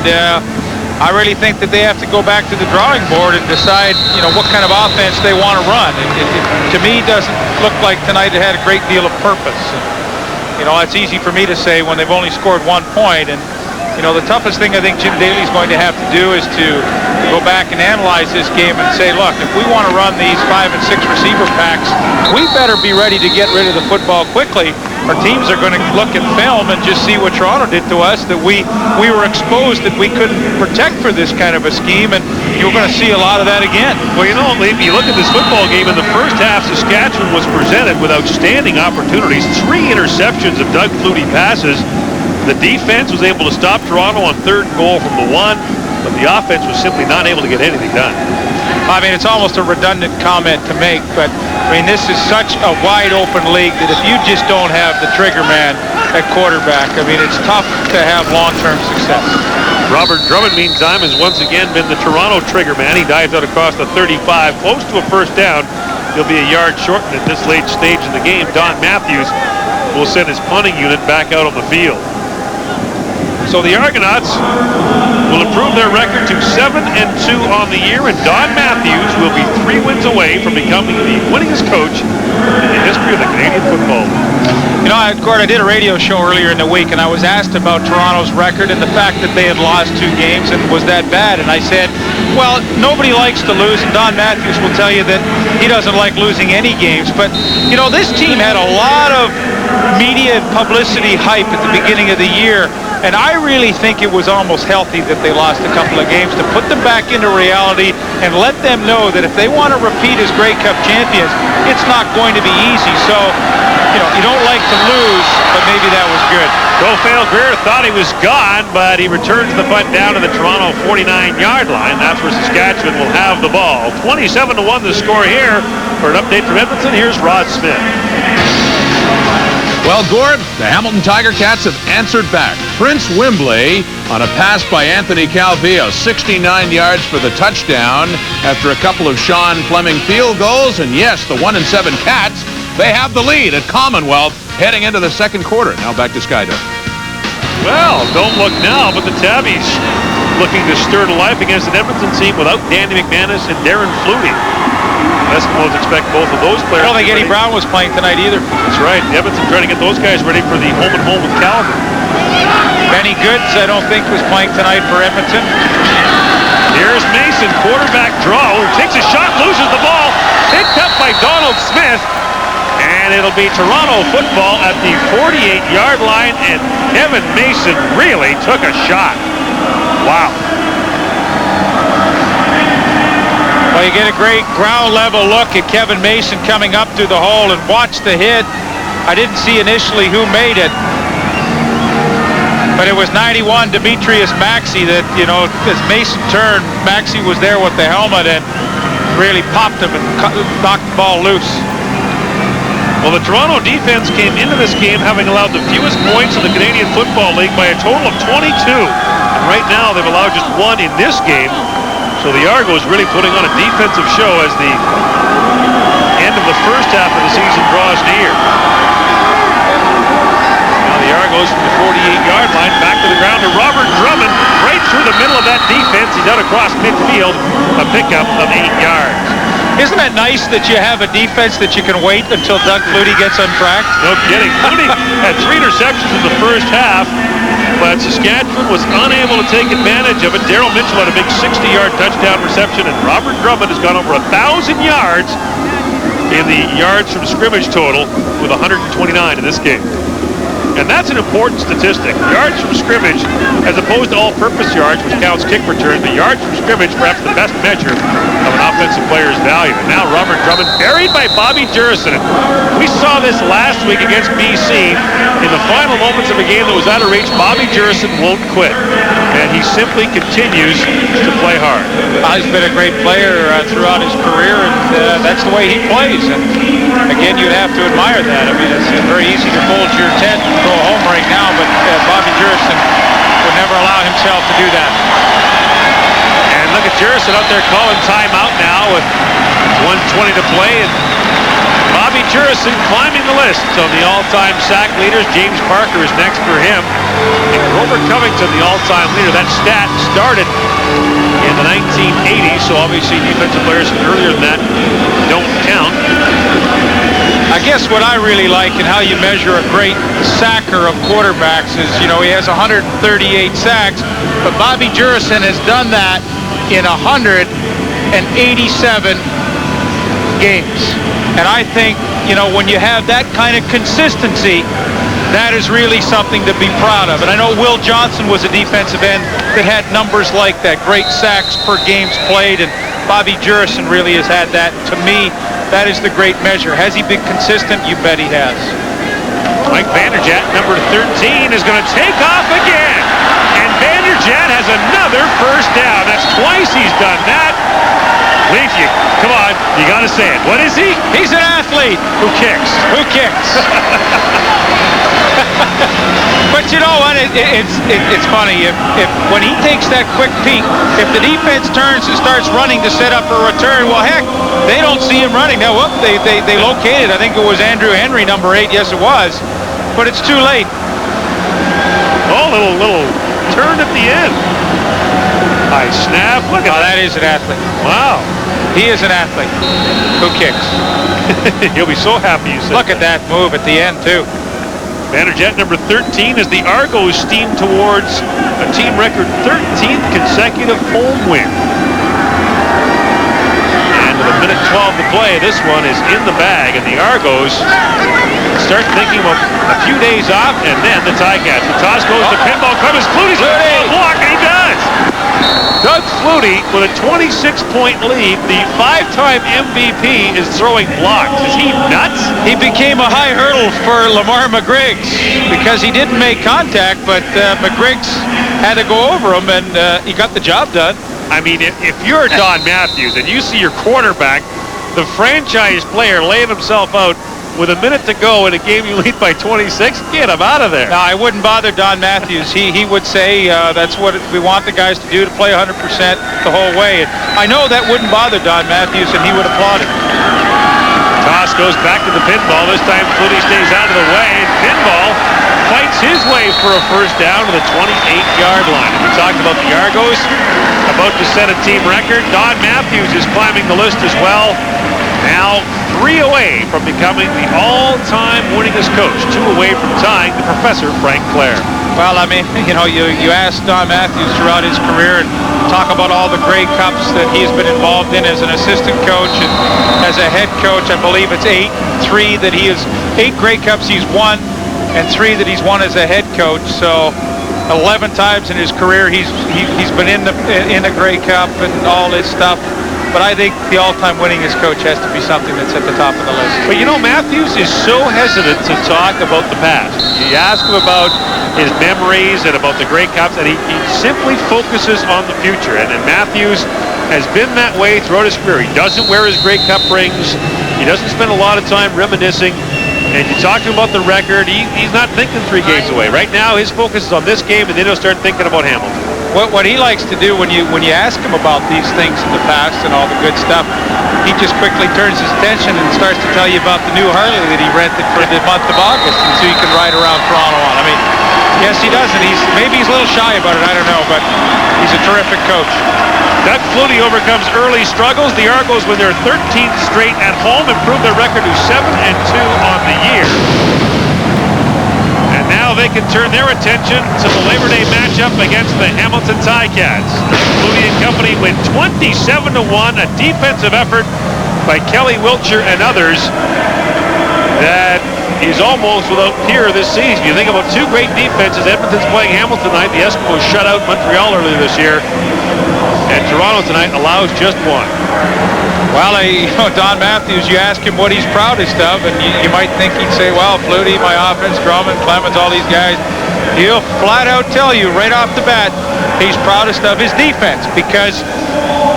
I really think that they have to go back to the drawing board and decide, you know, what kind of offense they want to run. It to me, doesn't look like tonight it had a great deal of purpose. And, you know, it's easy for me to say when they've only scored 1 point. And, you know, the toughest thing I think Jim Daly's going to have to do is to go back and analyze this game and say, look, if we want to run these 5 and 6 receiver packs, we better be ready to get rid of the football quickly. Our teams are going to look at film and just see what Toronto did to us, that we were exposed, that we couldn't protect for this kind of a scheme, and you're going to see a lot of that again. Well, you know, if you look at this football game, in the first half, Saskatchewan was presented with outstanding opportunities. 3 interceptions of Doug Flutie passes. The defense was able to stop Toronto on 3rd and goal from the 1, but the offense was simply not able to get anything done. I mean, it's almost a redundant comment to make, but I mean, this is such a wide open league that if you just don't have the trigger man at quarterback, I mean, it's tough to have long-term success. Robert Drummond, meantime, has once again been the Toronto trigger man. He dives out across the 35, close to a first down, he'll be a yard shortened at this late stage in the game. Don Matthews will send his punting unit back out on the field. So the Argonauts will improve their record to 7-2 on the year, and Don Matthews will be 3 wins away from becoming the winningest coach in the history of the Canadian Football League. You know, Gord, I did a radio show earlier in the week, and I was asked about Toronto's record and the fact that they had lost 2 games, and was that bad? And I said, well, nobody likes to lose, and Don Matthews will tell you that he doesn't like losing any games. But, you know, this team had a lot of media and publicity hype at the beginning of the year, and I really think it was almost healthy that they lost a couple of games to put them back into reality and let them know that if they want to repeat as Grey Cup champions, it's not going to be easy. So, you know, you don't like to lose, but maybe that was good. Rafael Greer thought he was gone, but he returns the punt down to the Toronto 49-yard line. That's where Saskatchewan will have the ball. 27-1 the score here. For an update from Edmonton, here's Rod Smith. Well, Gord, the Hamilton Tiger Cats have answered back. Prince Wimbley on a pass by Anthony Calvillo, 69 yards for the touchdown after a couple of Sean Fleming field goals. And yes, the 1-7 Cats, they have the lead at Commonwealth heading into the second quarter. Now back to Skydo. Well, don't look now, but the Tabbies looking to stir to life against an Edmonton team without Danny McManus and Darren Flutie. Eskimos expect both of those players. I don't think Eddie Brown was playing tonight either. That's right. Edmonton trying to get those guys ready for the home-and-home with Calgary. Benny Goods, I don't think, was playing tonight for Edmonton. Here's Mason, quarterback draw, who takes a shot, loses the ball, picked up by Donald Smith, and it'll be Toronto football at the 48-yard line, and Kevin Mason really took a shot. Wow. Well, you get a great ground level look at Kevin Mason coming up through the hole, and watch the hit. I didn't see initially who made it, but it was 91 Demetrius Maxey that, you know, as Mason turned, Maxey was there with the helmet and really popped him and knocked the ball loose. Well, the Toronto defense came into this game having allowed the fewest points in the Canadian Football League by a total of 22. And right now they've allowed just 1 in this game. So the Argos really putting on a defensive show as the end of the first half of the season draws near. Now the Argos from the 48-yard line back to the ground to Robert Drummond, right through the middle of that defense. He's out across midfield, a pickup of 8 yards. Isn't that nice that you have a defense that you can wait until Doug Flutie gets on track? No kidding. Flutie had 3 interceptions in the first half, but Saskatchewan was unable to take advantage of it. Daryl Mitchell had a big 60-yard touchdown reception, and Robert Drummond has gone over 1,000 yards in the yards from scrimmage total with 129 in this game. And that's an important statistic. Yards from scrimmage, as opposed to all-purpose yards, which counts kick returns, but yards from scrimmage, perhaps the best measure of an offensive player's value. And now Robert Drummond buried by Bobby Jurison. We saw this last week against BC. In the final moments of a game that was out of reach, Bobby Jurison won't quit. And he simply continues to play hard. He's been a great player throughout his career, and that's the way he plays. And again, you'd have to admire that. I mean, it's very easy to fold your tent and go home right now, but Bobby Jurison would never allow himself to do that. And look at Jurison out there calling timeout now with 1:20 to play, and Bobby Jurison climbing the list of the all-time sack leaders. James Parker is next for him. And Grover Covington, the all-time leader. That stat started in the 1980s, so obviously defensive players earlier than that don't count. I guess what I really like and how you measure a great sacker of quarterbacks is, you know, he has 138 sacks, but Bobby Jurison has done that in 187 games. And I think, you know, when you have that kind of consistency, that is really something to be proud of. And I know Will Johnson was a defensive end that had numbers like that, great sacks per games played, and Bobby Jurison really has had that. To me, that is the great measure. Has he been consistent? You bet he has. Mike Vanderjagt, number 13, is going to take off again. And Vanderjagt has another first down. That's twice he's done that. Leaf, come on, you got to say it. What is he? He's an athlete. Who kicks? Who kicks? But you know what? It's funny. If when he takes that quick peek, if the defense turns and starts running to set up a return, well, heck, they don't see him running. Now, whoop, they located. I think it was Andrew Henry, number 8. Yes, it was. But it's too late. Oh, little turn at the end. High snap. Look at that. That is an athlete. Wow. He is an athlete. Who kicks? He'll be so happy you said Look at that move at the end, too. Bannerjet number 13 as the Argos steam towards a team record 13th consecutive home win. And with a minute 12 to play, this one is in the bag, and the Argos start thinking of a few days off, and then the Ticats. The toss goes to pinball. Clemens Flutie's going to block, and he does. Doug Flutie with a 26-point lead. The 5-time MVP is throwing blocks. Is he nuts? He became a high hurdle for Lamar McGriggs because he didn't make contact, but McGriggs had to go over him, and he got the job done. I mean, if you're Don Matthews and you see your quarterback, the franchise player, laying himself out with a minute to go in a game you lead by 26, get him out of there. No, I wouldn't bother Don Matthews. He would say that's what we want the guys to do, to play 100% the whole way. And I know that wouldn't bother Don Matthews, and he would applaud it. Toss goes back to the pinball. This time Flutie stays out of the way, and pinball fights his way for a first down to the 28-yard line. And we talked about the Argos about to set a team record. Don Matthews is climbing the list as well. Now 3 away from becoming the all-time winningest coach, 2 away from tying the Professor Frank Clair. Well, I mean, you know, you ask Don Matthews throughout his career and talk about all the Grey Cups that he's been involved in as an assistant coach and as a head coach. I believe it's 8 Grey Cups he's won and 3 that he's won as a head coach. So 11 times in his career he's been in the Grey Cup and all this stuff. But I think the all-time winningest coach has to be something that's at the top of the list. But you know, Matthews is so hesitant to talk about the past. You ask him about his memories and about the Grey Cups, and he simply focuses on the future. And Matthews has been that way throughout his career. He doesn't wear his Grey Cup rings. He doesn't spend a lot of time reminiscing. And you talk to him about the record, he's not thinking 3 games away. Right now, his focus is on this game, and then he'll start thinking about Hamilton. What he likes to do when you ask him about these things in the past and all the good stuff, he just quickly turns his attention and starts to tell you about the new Harley that he rented for the month of August, and so you can ride around Toronto on. I mean, yes, he does, and maybe he's a little shy about it, I don't know, but he's a terrific coach. Doug Flutie overcomes early struggles. The Argos win their 13th straight at home, improve their record to 7-2 on the year. And now they can turn their attention to the Labor Day matchup against the Hamilton Ticats. Flutie and company win 27-1, a defensive effort by Kelly Wiltshire and others that is almost without peer this season. You think about 2 great defenses. Edmonton's playing Hamilton tonight. The Eskimos shut out Montreal earlier this year. And Toronto tonight allows just 1. Well, Don Matthews, you ask him what he's proudest of, and you might think he'd say, well, Flutie, my offense, Drummond, Clemens, all these guys. He'll flat out tell you right off the bat he's proudest of his defense, because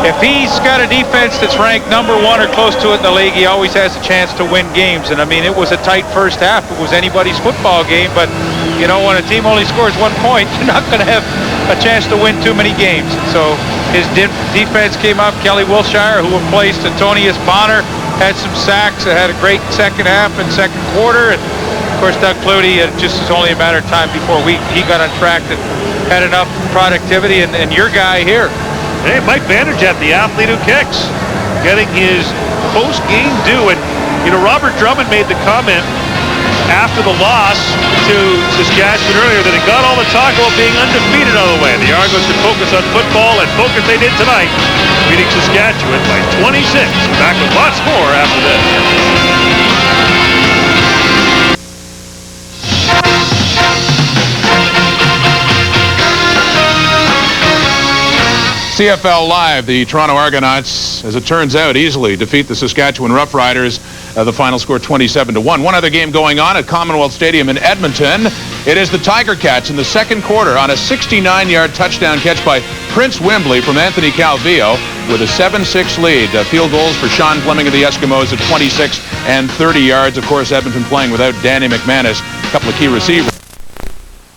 if he's got a defense that's ranked number 1 or close to it in the league, he always has a chance to win games. And I mean, it was a tight first half. It was anybody's football game, but you know, when a team only scores 1 point, you're not going to have a chance to win too many games. So his defense came up. Kelly Wiltshire, who replaced Antonius Bonner, had some sacks. Had a great second half and second quarter. And of course, Doug Flutie, it just was only a matter of time before he got on track and had enough productivity. And your guy here. Hey, Mike Vanderjet, the athlete who kicks, getting his post-game due. And, you know, Robert Drummond made the comment after the loss to Saskatchewan earlier that it got all the talk about being undefeated out of the way. The Argos could focus on football, and focus they did tonight, beating Saskatchewan by 26. Back with lots more after this. CFL Live, the Toronto Argonauts, as it turns out, easily defeat the Saskatchewan Roughriders. The final score 27-1. One other game going on at Commonwealth Stadium in Edmonton. It is the Tiger Cats in the second quarter on a 69-yard touchdown catch by Prince Wimbley from Anthony Calvillo with a 7-6 lead. Field goals for Sean Fleming of the Eskimos at 26 and 30 yards. Of course, Edmonton playing without Danny McManus. A couple of key receivers.